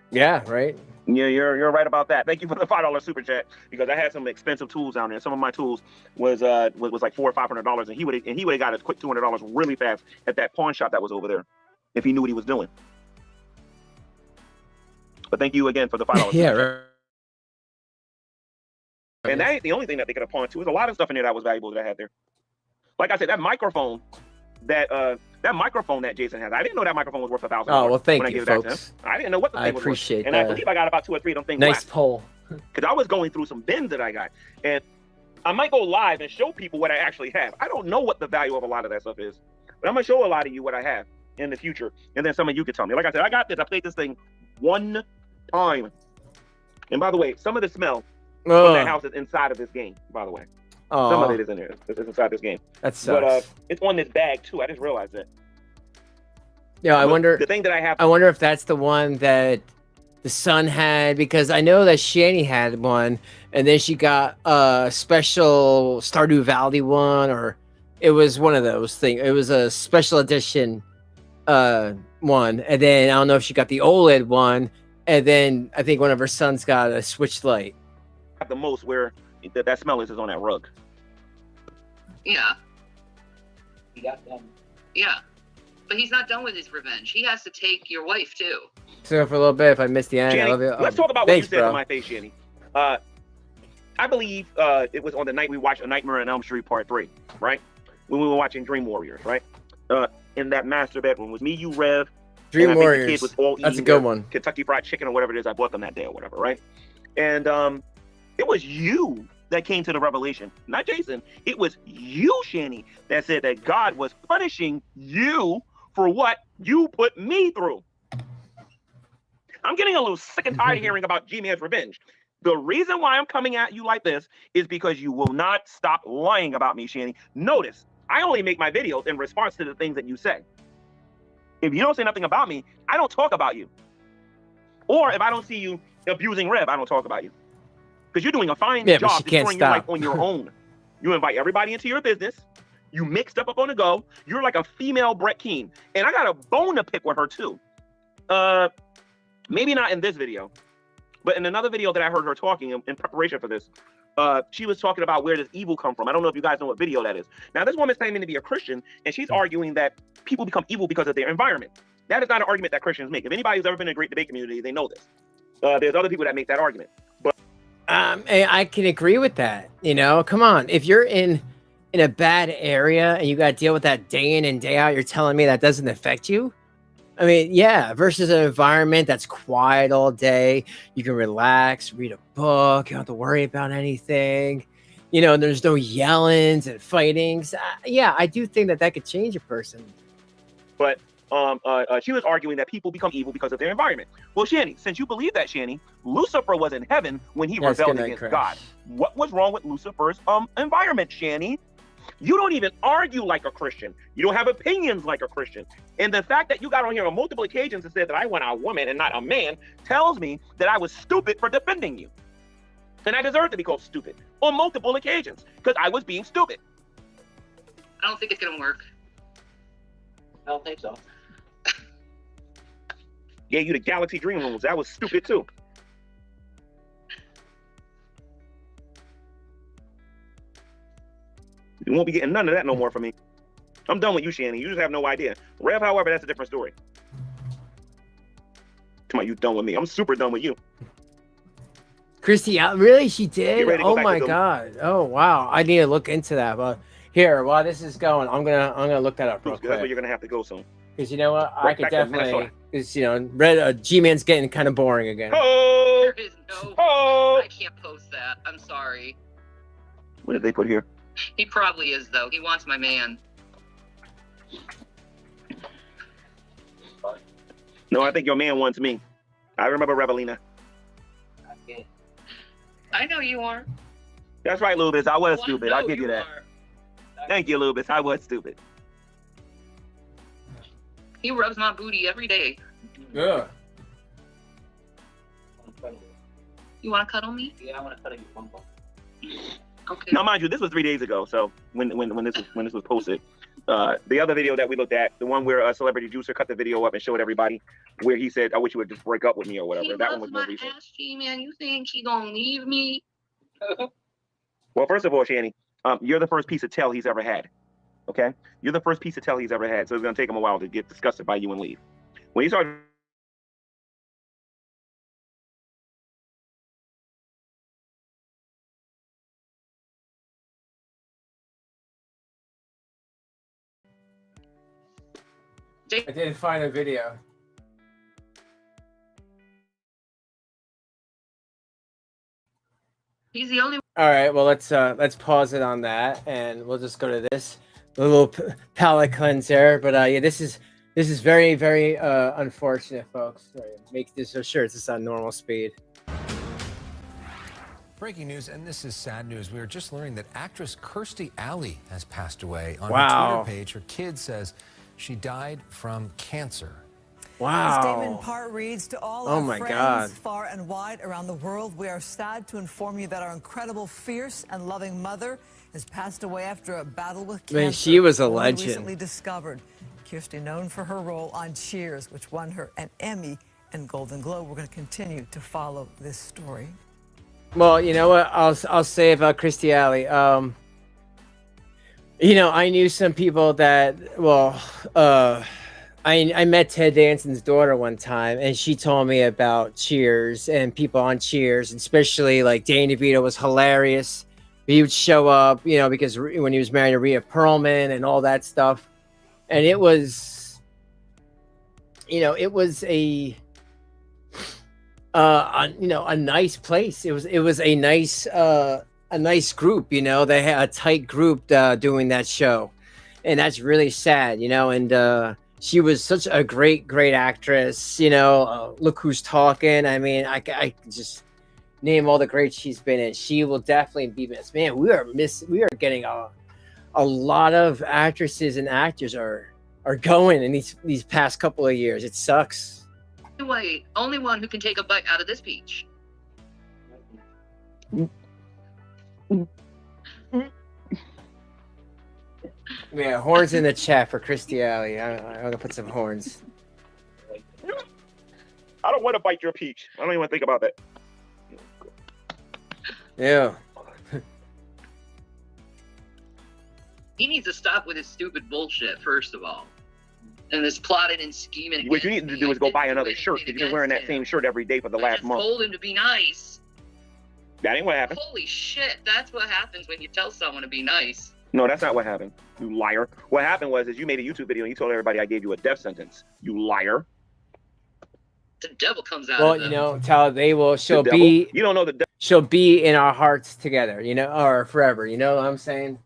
Yeah, right. Yeah, you're right about that. Thank you for the $5 super chat, because I had some expensive tools down there. Some of my tools was like $400 or $500, and he would have got a quick $200 really fast at that pawn shop that was over there, if he knew what he was doing. But thank you again for the $5. Yeah, super chat. right. And that ain't the only thing that they could have pawned too. There's a lot of stuff in there that was valuable that I had there. Like I said, that microphone that Jason has, I didn't know that microphone was worth $1,000. Oh, well, thank when I you, gave it back to folks. him. I didn't know what the I thing was worth. appreciate And that. I believe I got about 2 or 3 of them things Nice left. poll. Because I was going through some bins that I got. And I might go live and show people what I actually have. I don't know what the value of a lot of that stuff is. But I'm going to show a lot of you what I have in the future. And then some of you can tell me. Like I said, I got this. I played this thing one time. And by the way, some of the smell from that house is inside of this game, by the way. Some of it is in there. It's inside this game. That sucks. But it's on this bag, too. I just realized that. Yeah, I But wonder. The thing that I have... I wonder if that's the one that the son had, because I know that Shanny had one, and then she got a special Stardew Valley one, or it was one of those things. It was a special edition one, and then I don't know if she got the OLED one, and then I think one of her sons got a Switch Lite. the most where that smell is on that rug. Yeah. He got them. Yeah. But he's not done with his revenge. He has to take your wife, too. So for a little bit, if I missed the end, I Shanny, love you. let's talk about thanks, what you said bro. to my face, Shanny. I believe it was on the night we watched A Nightmare on Elm Street Part 3, right? When we were watching Dream Warriors, right? In that master bedroom was me, you, Rev. Dream and I think Warriors. the kids was all That's a eating good their one. Kentucky Fried Chicken or whatever it is I bought them that day or whatever, right? And it was you that came to the revelation, not Jason. It was you, Shanny, that said that God was punishing you for what you put me through. I'm getting a little sick and tired of hearing about G-Man's revenge. The reason why I'm coming at you like this is because you will not stop lying about me, Shanny. Notice, I only make my videos in response to the things that you say. If you don't say nothing about me, I don't talk about you. Or if I don't see you abusing Rev, I don't talk about you. because you're doing a fine Yeah, but job she can't destroying your life stop. on your own. You invite everybody into your business. You mix stuff up on the go. You're like a female Brett Keane. And I got a bone to pick with her too. Maybe not in this video, but in another video that I heard her talking in preparation for this, she was talking about where does evil come from. I don't know if you guys know what video that is. Now, this woman's claiming to be a Christian, and she's arguing that people become evil because of their environment. That is not an argument that Christians make. If anybody who's ever been in a great debate community, they know this. There's other people that make that argument. But I can agree with that. You know, come on. If you're in a bad area and you got to deal with that day in and day out, you're telling me that doesn't affect you? I mean, yeah, versus an environment that's quiet all day. You can relax, read a book. You don't have to worry about anything. You know, there's no yellings and fightings. Yeah, I do think that could change a person. But she was arguing that people become evil because of their environment. Well, Shanny, since you believe that, Shanny, Lucifer was in heaven when he rebelled against God. What was wrong with Lucifer's environment, Shanny? You don't even argue like a Christian. You don't have opinions like a Christian. And the fact that you got on here on multiple occasions and said that I want a woman and not a man tells me that I was stupid for defending you. And I deserve to be called stupid on multiple occasions because I was being stupid. I don't think it's gonna work. I don't think so. Gave you the Galaxy Dream Rooms. That was stupid too. You won't be getting none of that no more from me. I'm done with you, Shanny. You just have no idea. Rev, however, that's a different story. Come on, you done with me. I'm super done with you. Christy, really? She did? Get ready to go Oh back my to God. Oh wow. I need to look into that. But here, while this is going, I'm gonna look that up real That's where quick. you're gonna have to go soon. Because you know what? I Right could back to definitely, Minnesota. because you know, G-Man's getting kind of boring again. Oh, There is no. oh. I can't post that. I'm sorry. What did they put here? He probably is though. He wants my man. No, I think your man wants me. I remember Revelina. Okay. I know you are. That's right, Lubis. I was Well, stupid. know I'll give you that. are. Thank you, Lubis. I was stupid. He rubs my booty every day. Yeah. You want to cuddle me? Yeah, I want to cuddle you one more. Okay. Now, mind you, this was 3 days ago. So when this was posted, the other video that we looked at, the one where Celebrity Juicer cut the video up and showed everybody, where he said, "I wish you would just break up with me" or whatever. He That one loves was more my recent. ass, G-Man. You think he gonna leave me? Well, first of all, Shanny, you're the first piece of tell he's ever had. Okay, you're the first piece of tell he's ever had. So it's gonna take him a while to get disgusted by you and leave. When he started. I didn't find a video. He's the only. All right, well let's pause it on that, and we'll just go to this a little palate cleanser. But yeah, this is very very unfortunate, folks. Sorry, make this so sure it's just on normal speed. Breaking news, and this is sad news. We were just learning that actress Kirstie Alley has passed away. On her Wow. Twitter page, her kid says she died from cancer. Wow. The statement part reads, to all Oh our my friends God. far and wide around the world, we are sad to inform you that our incredible, fierce, and loving mother has passed away after a battle with cancer. Man, she was a only legend. Recently discovered. Kirstie, known for her role on Cheers, which won her an Emmy and Golden Globe. We're going to continue to follow this story. Well, you know what I'll say about Kirstie Alley. You know, I knew some people that, well, I met Ted Danson's daughter one time, and she told me about Cheers and people on Cheers, and especially like Danny DeVito was hilarious. He would show up, you know, because when he was married to Rhea Perlman and all that stuff, and it was, you know, it was a nice place. It was a nice group, you know. They had a tight group doing that show, and that's really sad, you know. And she was such a great actress, you know. Look Who's Talking. I mean, I could just name all the greats she's been in. She will definitely be missed. Man, we are getting a lot of actresses and actors are going in these past couple of years. It sucks. Wait, only one who can take a bite out of this peach. Yeah, horns in the chat for Christy Alley. I'm gonna put some horns. I don't want to bite your peach. I don't even want to think about that. Yeah. He needs to stop with his stupid bullshit, first of all. And this plotting and scheming. What you need to do is go buy another shirt, because you've been wearing that same shirt every day for the last month. Told him to be nice. That ain't what happened. Holy shit, that's what happens when you tell someone to be nice. No, that's not what happened, you liar. What happened was you made a YouTube video and you told everybody I gave you a death sentence. You liar. The devil comes out. Well, of them. you know, tell they will. She'll The devil? be. You don't know the devil. She'll be in our hearts together. You know, or forever. You know what I'm saying?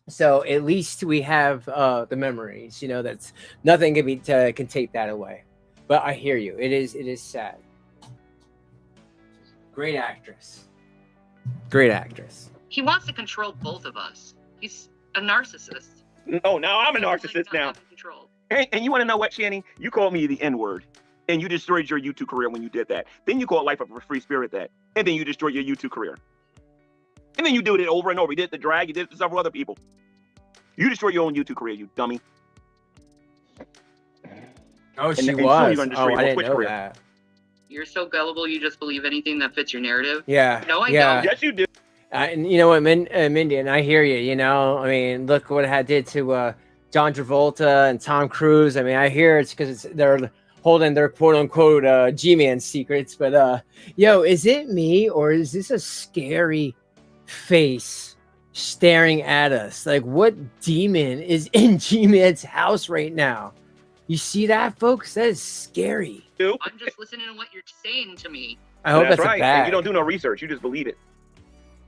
So at least we have the memories. You know, that's nothing can take that away. But I hear you. It is sad. Great actress. Great actress. He wants to control both of us. He's a narcissist. Oh, now I'm a narcissist now. Control. And you want to know what, Shanny? You called me the N-word. And you destroyed your YouTube career when you did that. Then you called Life of a Free Spirit that. And then you destroyed your YouTube career. And then you do it over and over. You did it to Drag. You did it to several other people. You destroyed your own YouTube career, you dummy. Oh, she and was. You're Oh, I didn't Twitch know career. that. You're so gullible, you just believe anything that fits your narrative. Yeah. No, I yeah. don't. Yes, you do. And you know what, Mindy, and I hear you. You know, I mean, look what it did to John Travolta and Tom Cruise. I mean, I hear it's because they're holding their quote unquote G-Man secrets. But yo, is it me or is this a scary face staring at us? Like, what demon is in G-Man's house right now? You see that, folks? That is scary. I'm just listening to what you're saying to me. I hope that's right. a bag. And you don't do no research. You just believe it.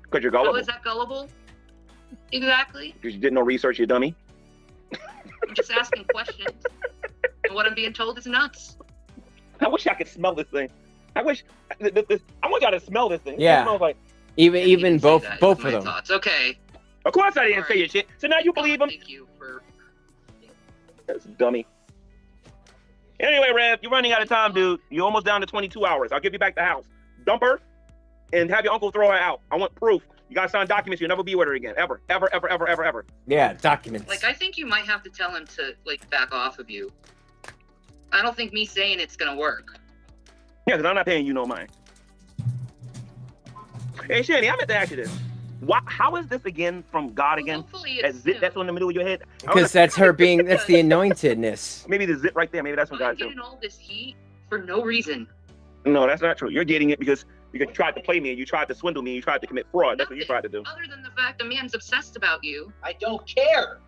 Because you're gullible. How is that gullible? Exactly. Because you did no research, you dummy. I'm just asking questions. And what I'm being told is nuts. I wish I could smell this thing. I wish I want y'all to smell this thing. Yeah. It smells like. Even both of them. Thoughts. Okay. Of course I didn't say your shit. So now you believe him. Thank you for. That's dummy. Anyway, Rev, you're running out of time, dude. You're almost down to 22 hours. I'll give you back the house. Dump her and have your uncle throw her out. I want proof. You gotta sign documents. You'll never be with her again. Ever. Ever, ever, ever, ever, ever. Yeah, documents. Like, I think you might have to tell him to, like, back off of you. I don't think me saying it's gonna work. Yeah, because I'm not paying you no mind. Hey, Shanny, I meant to ask you this. How is this again from God again? That zit that's on the middle of your head? Because that's her being, that's the anointedness. Maybe the zit right there. Maybe that's from God too. I'm getting all this heat for no reason. No, that's not true. You're getting it because you tried to play me and you tried to swindle me and you tried to commit fraud. That's what you tried to do. Other than the fact the man's obsessed about you. I don't care.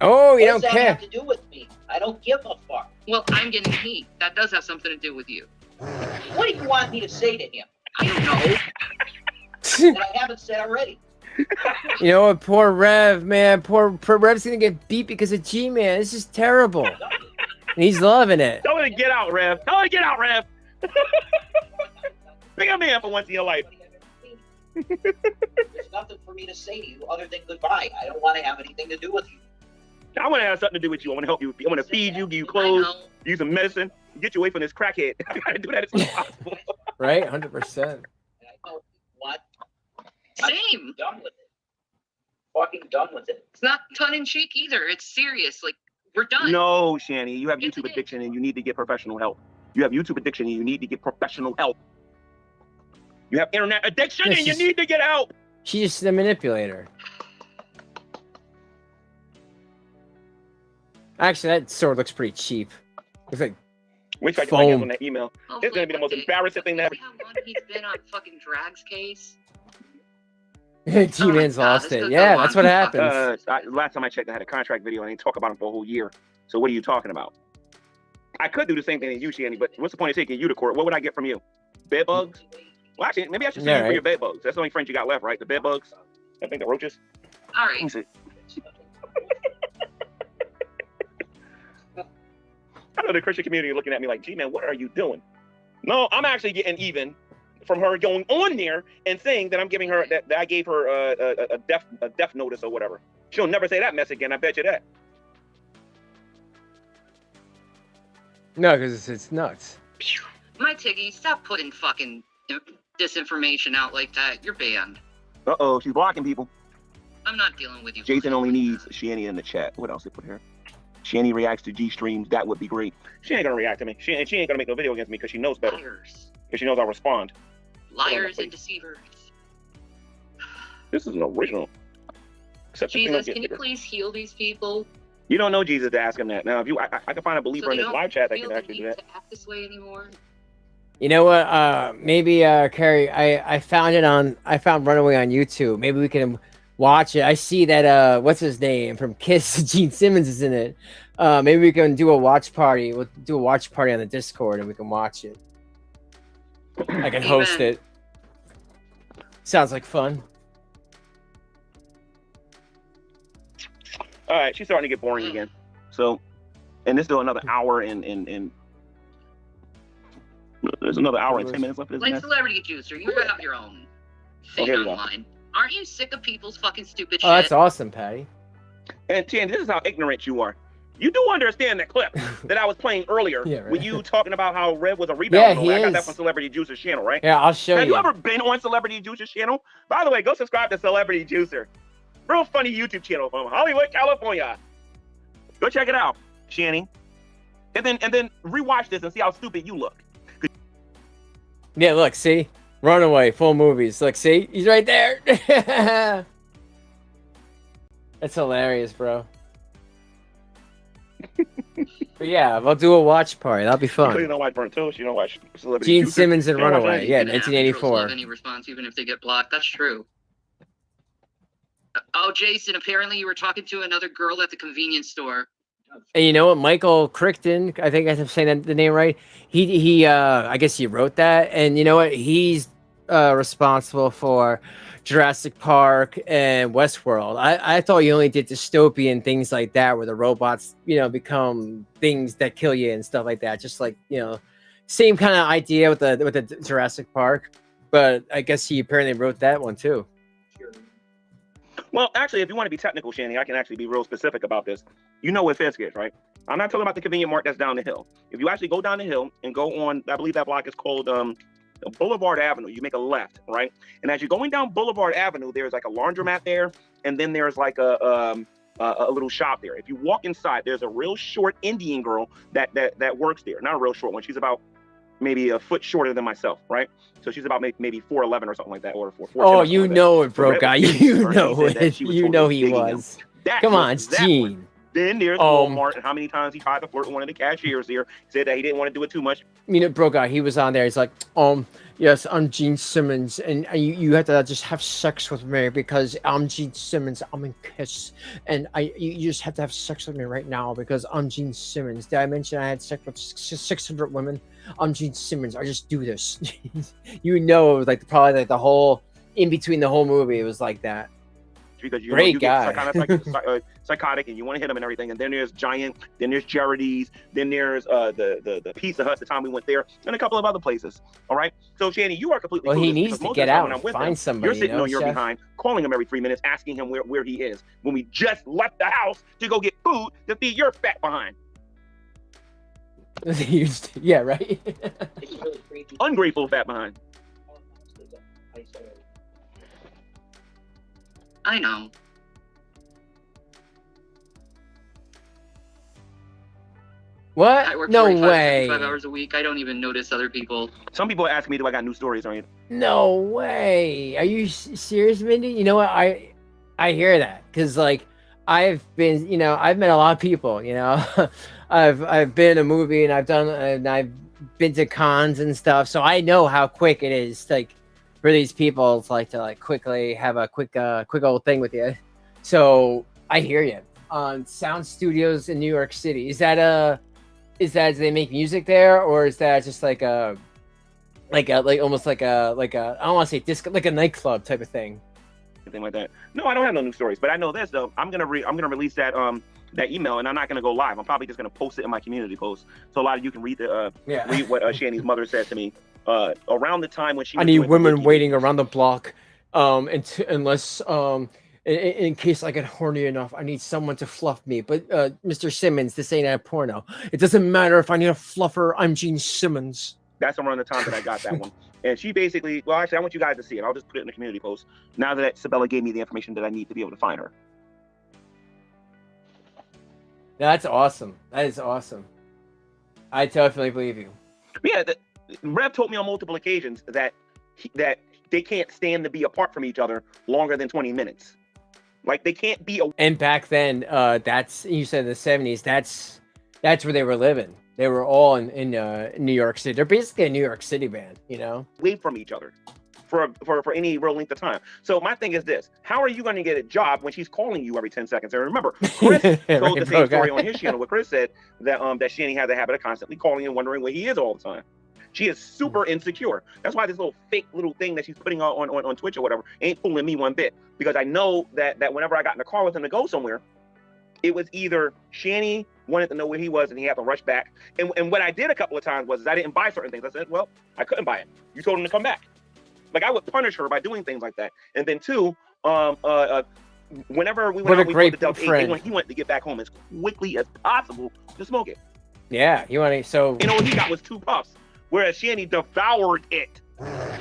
Oh, you What don't does that care. have to do with me? I don't give a fuck. Well, I'm getting heat. That does have something to do with you. What do you want me to say to him I don't know. that I haven't said already? You know what? Poor Rev, man. Poor Rev's gonna get beat because of G-Man. This is terrible. And he's loving it. Tell her to get out, Rev. Tell her to get out, Rev. Bring a man for once in your life. There's nothing for me to say to you other than goodbye. I don't want to have anything to do with you. I want to have something to do with you. I want to help you. I want to feed you, give you clothes, give you some medicine, get you away from this crackhead. I got to do that as soon as possible. Right? 100%. And I know what? Same. I'm done with it. Fucking done with it. It's not tongue-in-cheek either. It's serious. Like, we're done. No, Shanny, you have Yes, YouTube it is. addiction and you need to get professional help. You have YouTube addiction and you need to get professional help. You have internet addiction Yes, and you she's- need to get help. She's just the manipulator. Actually, that sword looks pretty cheap. Looks like Which I foam. can on that email. It's going to be the most embarrassing thing to ever. See how long he's been on fucking Drag's case? G-Man's God, lost this it. could Yeah, go that's on. what happens. Last time I checked, I had a contract video and they talk about him for a whole year. So what are you talking about? I could do the same thing as you, Shanny, but what's the point of taking you to court? What would I get from you? Bed bugs? Well, actually, maybe I should sue Yeah, you for right. your bed bugs. That's the only friends you got left, right? The bed bugs? I think the roaches? All Let me right. see. I know the Christian community looking at me like, gee, man, what are you doing? No, I'm actually getting even from her going on there and saying that I'm giving her, that I gave her a death notice or whatever. She'll never say that mess again. I bet you that. No, because it's nuts. My Tiggy, stop putting fucking disinformation out like that, you're banned. Uh-oh, she's blocking people. I'm not dealing with you. Jason only needs Shanny in the chat. What else they put here? Shanny reacts to G streams. That would be great. She ain't gonna react to me. She ain't gonna make no video against me because she knows better. Liars. Because she knows I'll respond. Liars and deceivers. This is an original. Except Jesus, can you please heal these people? You don't know Jesus to ask him that. Now, if you, I can find a believer So in his live chat that can actually do that. To act this way anymore? You know what? Maybe Carrie, I found Runaway on YouTube. Maybe we can watch it. I see that what's his name from Kiss, Gene Simmons is in it. Maybe we can do a watch party. We'll do a watch party on the Discord and we can watch it. I can host it. Sounds like fun. All right, she's starting to get boring again. So, and there's still another hour and there's another hour and 10 minutes left of this. Like Celebrity Juicer, you have your own thing online. Aren't you sick of people's fucking stupid shit? Oh, that's awesome, Patty. And Chan, this is how ignorant you are. You do understand that clip that I was playing earlier with you talking about how Red was a rebound. Yeah, I got that from Celebrity Juicer's channel, right? Yeah, I'll show you. Have you ever been on Celebrity Juicer's channel? By the way, go subscribe to Celebrity Juicer. Real funny YouTube channel from Hollywood, California. Go check it out, Shanny. And then rewatch this and see how stupid you look. Yeah, look, see? Runaway, full movies. Look, see? He's right there. That's hilarious, bro. But yeah, we'll do a watch party. That'll be fun. You don't watch Burnt Toast. You don't watch Celebrity Gene Juicer. Simmons and Runaway. Yeah, 1984. Any response, even if they get blocked. That's true. Oh, Jason, apparently you were talking to another girl at the convenience store. And you know what? Michael Crichton, I think I'm saying the name right. He I guess he wrote that. And you know what? He's responsible for Jurassic Park and Westworld. I thought you only did dystopian things like that, where the robots, become things that kill you and stuff like that. Just like, same kind of idea with the Jurassic Park. But I guess he apparently wrote that one too. Well, actually, if you want to be technical, Shanny, I can actually be real specific about this. You know what Fisk is, right? I'm not talking about the convenient mart that's down the hill. If you actually go down the hill and go on, I believe that block is called Boulevard Avenue. You make a left, right? And as you're going down Boulevard Avenue, there's like a laundromat there, and then there's like a little shop there. If you walk inside, there's a real short Indian girl that works there. Not a real short one. She's about maybe a foot shorter than myself, right? So she's about maybe 4'11" or something like that, or 4'10". Oh, you know it, bro, guy. You know it. You know he was. Come on, it's Gene. Then there's Walmart, and how many times he tried to flirt with one of the cashiers here. Said that he didn't want to do it too much. Bro, guy, he was on there. He's like, yes, I'm Gene Simmons, and you have to just have sex with me because I'm Gene Simmons. I'm in Kiss, and you just have to have sex with me right now because I'm Gene Simmons. Did I mention I had sex with 600 women? I'm Gene Simmons. I just do this. It was like probably like the whole in between the whole movie. It was like that. Because Great guy. Get psychotic, and you want to hit him and everything. And then there's Giant, then there's Jerry's, then there's the Pizza Hut. The time we went there, and a couple of other places. All right. So Shanny, you are completely. Well, he clueless needs to get out and find somebody. You're sitting on your behind, calling him every 3 minutes, asking him where he is. When we just left the house to go get food to feed your fat behind. Yeah, right. Ungrateful fat behind. I know. What? I work No 45, way. 55 hours a week. I don't even notice other people. Some people ask me, do I got new stories or anything? No way. Are you serious, Mindy? You know what? I hear that because like I've been, I've met a lot of people. I've been in a movie and I've been to cons and stuff, so I know how quick it is. Like for these people, it's like to quickly have a quick old thing with you. So I hear you. On Sound Studios in New York City, is that do they make music there, or is that just like almost like a I don't want to say disco, like a nightclub type of thing? Anything like that? No, I don't have no new stories, but I know this though. I'm gonna release that that email, and I'm not gonna go live. I'm probably just gonna post it in my community post, so a lot of you can read read what Shanny's mother said to me around the time when she. I need women waiting around the block, unless in case I get horny enough, I need someone to fluff me. But Mr. Simmons, this ain't a porno. It doesn't matter if I need a fluffer. I'm Gene Simmons. That's around the time that I got that one. And she basically, well, actually, I want you guys to see it. I'll just put it in the community post. Now that Sabella gave me the information that I need to be able to find her. That's awesome. That is awesome. I definitely believe you. Yeah, Rev told me on multiple occasions that they can't stand to be apart from each other longer than 20 minutes. Like, they can't be. And back then, that's, you said in the 70s, that's where they were living. They were all in New York City. They're basically a New York City band, you know? Away from each other for any real length of time. So my thing is this: how are you going to get a job when she's calling you every 10 seconds? And remember, Chris told the same story on his channel, where Chris said that Shanny had the habit of constantly calling and wondering where he is all the time. She is super insecure. That's why this little fake little thing that she's putting on Twitch or whatever ain't fooling me one bit. Because I know that whenever I got in the car with him to go somewhere, it was either Shanny wanted to know where he was and he had to rush back. And what I did a couple of times was I didn't buy certain things. I said, well, I couldn't buy it. You told him to come back. Like, I would punish her by doing things like that. And then two, whenever we went out, we put the Delta 8, he wanted to get back home as quickly as possible to smoke it. Yeah, you want to, so. You know, what he got was 2 puffs, whereas Shanny devoured it. I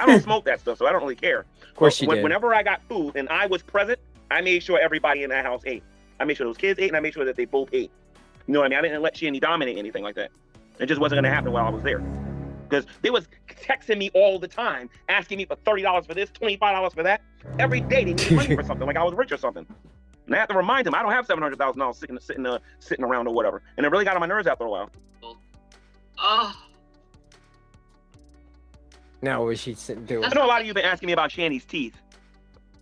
don't smoke that stuff, so I don't really care. Of course you did. Whenever I got food and I was present, I made sure everybody in that house ate. I made sure those kids ate, and I made sure that they both ate. You know what I mean? I didn't let Shanny dominate anything like that. It just wasn't going to happen while I was there. Because they was texting me all the time, asking me for $30 for this, $25 for that. Every day they needed money for something, like I was rich or something. And I have to remind them, I don't have $700,000 sitting around or whatever. And it really got on my nerves after a while. Oh. Now what was she doing? I know a lot of you have been asking me about Shanny's teeth.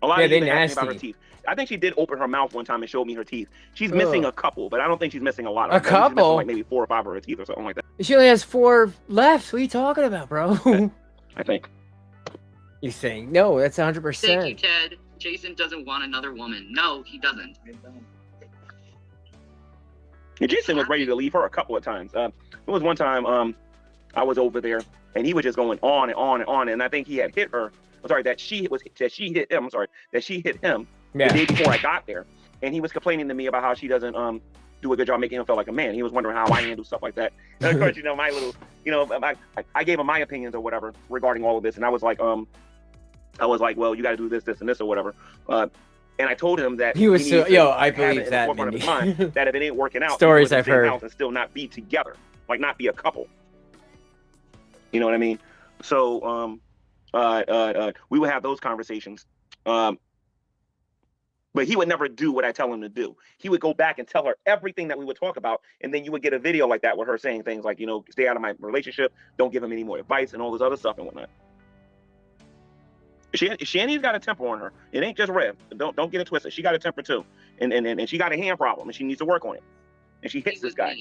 A lot of you have been asking me about her teeth. I think she did open her mouth one time and showed me her teeth. She's missing a couple, but I don't think she's missing a lot of them. A couple? She's missing like maybe 4 or 5 of her teeth or something like that. She only has 4 left. What are you talking about, bro? I think. You think? No, that's 100%. Thank you, Ted. Jason doesn't want another woman. No, he doesn't. And Jason was ready to leave her a couple of times. There was one time I was over there and he was just going on and on and on, and I think he had hit her. I'm sorry, that she hit him. I'm sorry, that she hit him the day before I got there, and he was complaining to me about how she doesn't do a good job making him feel like a man. He was wondering how I handle stuff like that. And of course, you know, my little, you know, I gave him my opinions or whatever regarding all of this, and I was like, well, you got to do this, this, and this or whatever. And I told him that he was so, I believe that. That if it ain't working out, stories I've heard, and still not be together, like not be a couple. You know what I mean? So we would have those conversations. But he would never do what I tell him to do. He would go back and tell her everything that we would talk about, and then you would get a video like that with her saying things like, you know, stay out of my relationship, don't give him any more advice, and all this other stuff and whatnot. Shanny's got a temper on her. It ain't just Rev. Don't get it twisted. She got a temper too, and she got a hand problem, and she needs to work on it. And she hits this guy.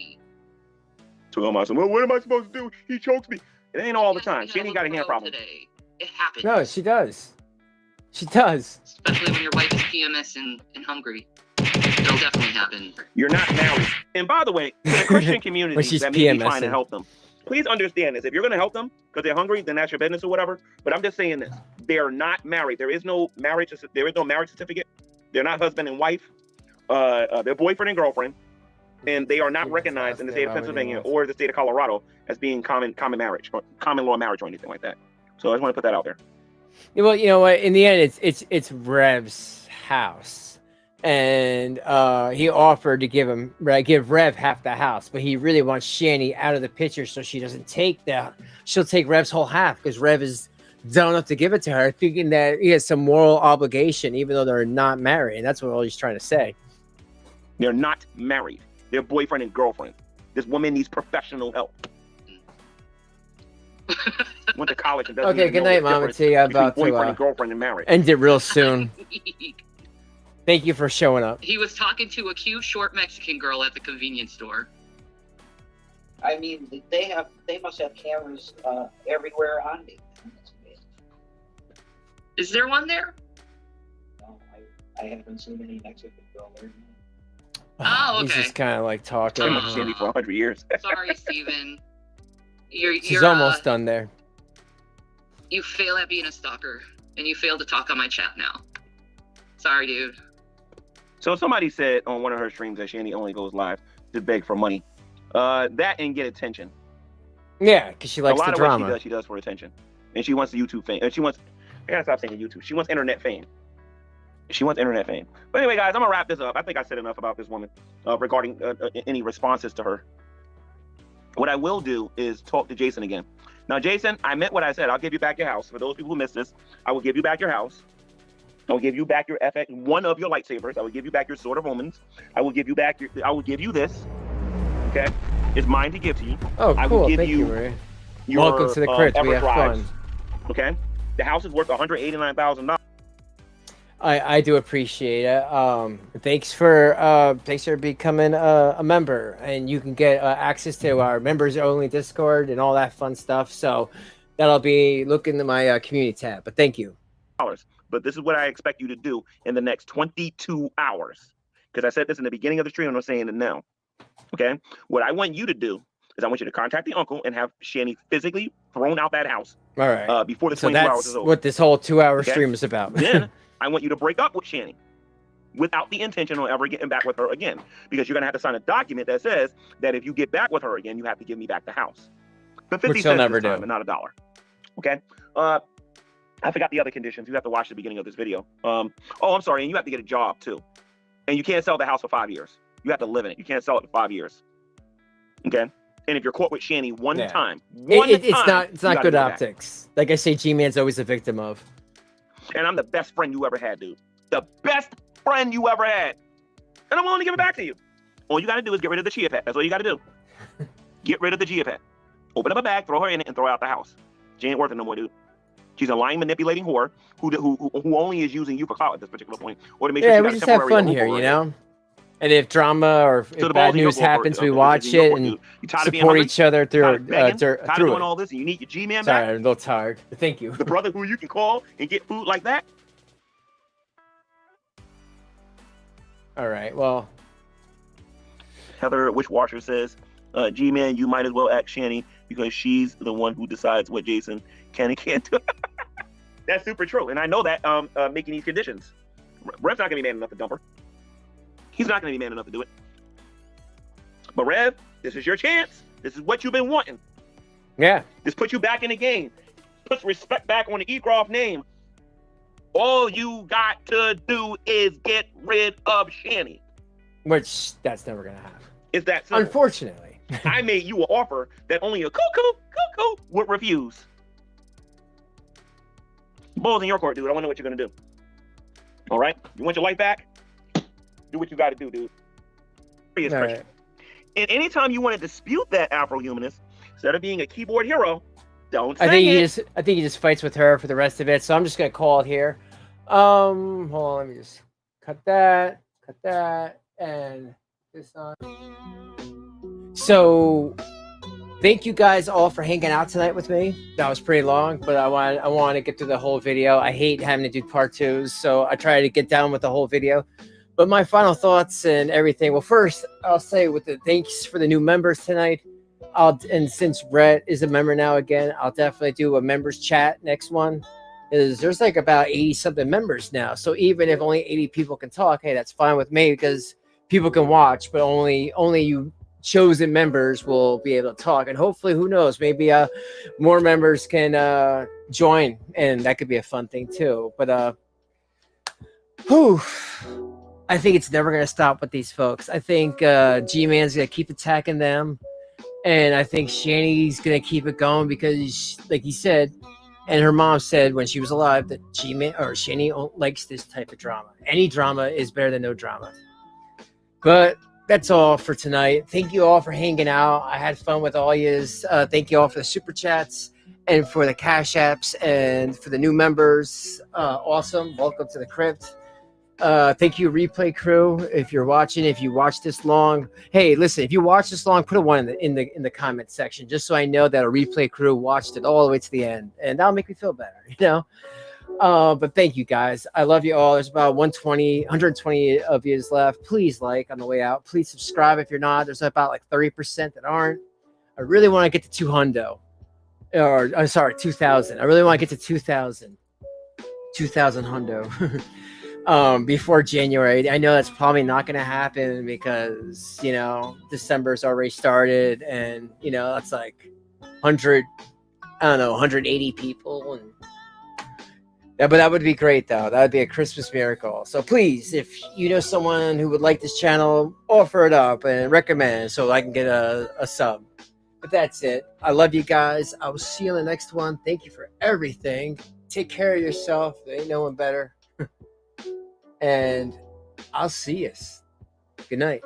So I'm like, well, what am I supposed to do? He chokes me. It ain't all the time. Shanny got a hand problem. Today. It happens. No, she does. She does. Especially when your wife is PMS and hungry. It'll definitely happen. You're not married. And by the way, in the Christian community that may be trying to help them, please understand this. If you're going to help them because they're hungry, then that's your business or whatever. But I'm just saying this. They're not married. There is no marriage. There is no marriage certificate. They're not husband and wife. They're boyfriend and girlfriend. And they are not recognized in the state of Pennsylvania or the state of Colorado as being common marriage or common law marriage or anything like that. So I just want to put that out there. Well, you know what? In the end, it's Rev's house, and he offered to give Rev half the house, but he really wants Shanny out of the picture so she doesn't take that. She'll take Rev's whole half because Rev is dumb enough to give it to her, thinking that he has some moral obligation, even though they're not married. And that's what all he's trying to say. They're not married. They're boyfriend and girlfriend. This woman needs professional help. Went to college and doesn't okay, good night, Mama T. I'm about to boyfriend and girlfriend and marriage. End it real soon. Thank you for showing up. He was talking to a cute, short Mexican girl at the convenience store. I mean, they must have cameras everywhere on me. Is there one there? No, I haven't seen any Mexican girl there. Oh, okay. He's just kind of like talking. I've been Shanny for 100 years. Sorry, Steven. She's almost done there. You fail at being a stalker, and you fail to talk on my chat now. Sorry, dude. So somebody said on one of her streams that Shanny only goes live to beg for money. That and get attention. Yeah, because she likes a lot the of drama. what she does for attention, and she wants the YouTube fame. And I gotta stop saying YouTube. She wants internet fame. She wants internet fame. But anyway, guys, I'm gonna wrap this up. I think I said enough about this woman regarding any responses to her. What I will do is talk to Jason again. Now, Jason, I meant what I said. I'll give you back your house. For those people who missed this, I will give you back your house. I'll give you back your one of your lightsabers. I will give you back your sword of omens. I will give you back I will give you this. Okay, it's mine to give to you. Oh, cool. I will give Thank you, Ray. your, Welcome to the crypt. We have drives. fun. Okay, the house is worth $189,000. I do appreciate it. Thanks for becoming a member, and you can get access to our members only Discord and all that fun stuff. So that'll be look into my community tab. But thank you. But this is what I expect you to do in the next 22 hours. Because I said this in the beginning of the stream, and I'm saying it now. Okay, what I want you to do is I want you to contact the uncle and have Shanny physically thrown out that house. All right. Before the So 22 hours that's is over. what this whole 2-hour stream is about. Then I want you to break up with Shanny without the intention of ever getting back with her again. Because you're going to have to sign a document that says that if you get back with her again, you have to give me back the house. For 50 Which you'll cents never this time, do. and not $1. Okay? I forgot the other conditions. You have to watch the beginning of this video. Oh, I'm sorry. And you have to get a job, too. And you can't sell the house for 5 years. You have to live in it. You can't sell it for 5 years. Okay? And if you're caught with Shanny one time, it's not good back. optics. Like I say, G-Man's always a victim of. And I'm the best friend you ever had, dude. The best friend you ever had. And I'm willing to give it back to you. All you got to do is get rid of the Chia pet. That's all you got to do. Get rid of the Chia pet. Open up a bag, throw her in it, and throw her out the house. She ain't worth it no more, dude. She's a lying, manipulating whore who only is using you for clout at this particular point, or to make sure she We got just a have temporary fun here, overall. you know? And if drama or if the bad ball's in your news court, happens, we it's watch in your it court, and dude. You tired of being support hungry? each other Tired through of begging? Tired of through doing it. all this, and you need your G-Man Sorry, back? I'm a little tired. But thank you. The brother who you can call and get food like that? All right, well. Heather Wishwasher says, G-Man, you might as well act Shanny because she's the one who decides what Jason can and can't do. That's super true. And I know that making these conditions. Rev's not going to be man enough to dump her. He's not going to be man enough to do it. But Rev, this is your chance. This is what you've been wanting. Yeah. This puts you back in the game. Puts respect back on the Egroff name. All you got to do is get rid of Shanny. Which that's never going to happen. It's that simple. Unfortunately. I made you an offer that only a cuckoo would refuse. Ball's in your court, dude. I want to know what you're going to do. All right? You want your life back? Do what you got to do, dude. All right. And anytime you want to dispute that Afro-humanist, instead of being a keyboard hero, don't say it. I think he just fights with her for the rest of it. So I'm just going to call it here. Hold on. Let me just cut that, and this on. So thank you guys all for hanging out tonight with me. That was pretty long, but I want to get through the whole video. I hate having to do part 2s, so I try to get down with the whole video. But my final thoughts and everything. Well, first I'll say with the thanks for the new members tonight. And since Brett is a member now again, I'll definitely do a members chat next one. There's like about 80 something members now. So even if only 80 people can talk, hey, that's fine with me because people can watch, but only you chosen members will be able to talk. And hopefully, who knows, maybe more members can join, and that could be a fun thing too. But I think it's never going to stop with these folks. I think G-Man's going to keep attacking them. And I think Shanny's going to keep it going because, like he said, and her mom said when she was alive, that G-Man or Shanny likes this type of drama. Any drama is better than no drama. But that's all for tonight. Thank you all for hanging out. I had fun with all yous. Thank you all for the super chats and for the cash apps and for the new members. Awesome. Welcome to the crypt. Thank you, replay crew. If you're watching, if you watch this long, hey, listen, if you watch this long, put a 1 in the comment section, just so I know that a replay crew watched it all the way to the end, and that'll make me feel better, you know. But thank you guys. I love you all. There's about 120 of you left. Please like on the way out. Please subscribe if you're not. There's about like 30% that aren't. I really want to get to 200. Or I'm sorry, 2,000. I really want to get to 2,000 hundo. Before January. I know that's probably not going to happen because, you know, December's already started and, you know, it's like 100, I don't know, 180 people. And yeah, but that would be great, though. That would be a Christmas miracle. So please, if you know someone who would like this channel, offer it up and recommend so I can get a sub. But that's it. I love you guys. I will see you in the next one. Thank you for everything. Take care of yourself. There ain't no one better. And I'll see you. Good night.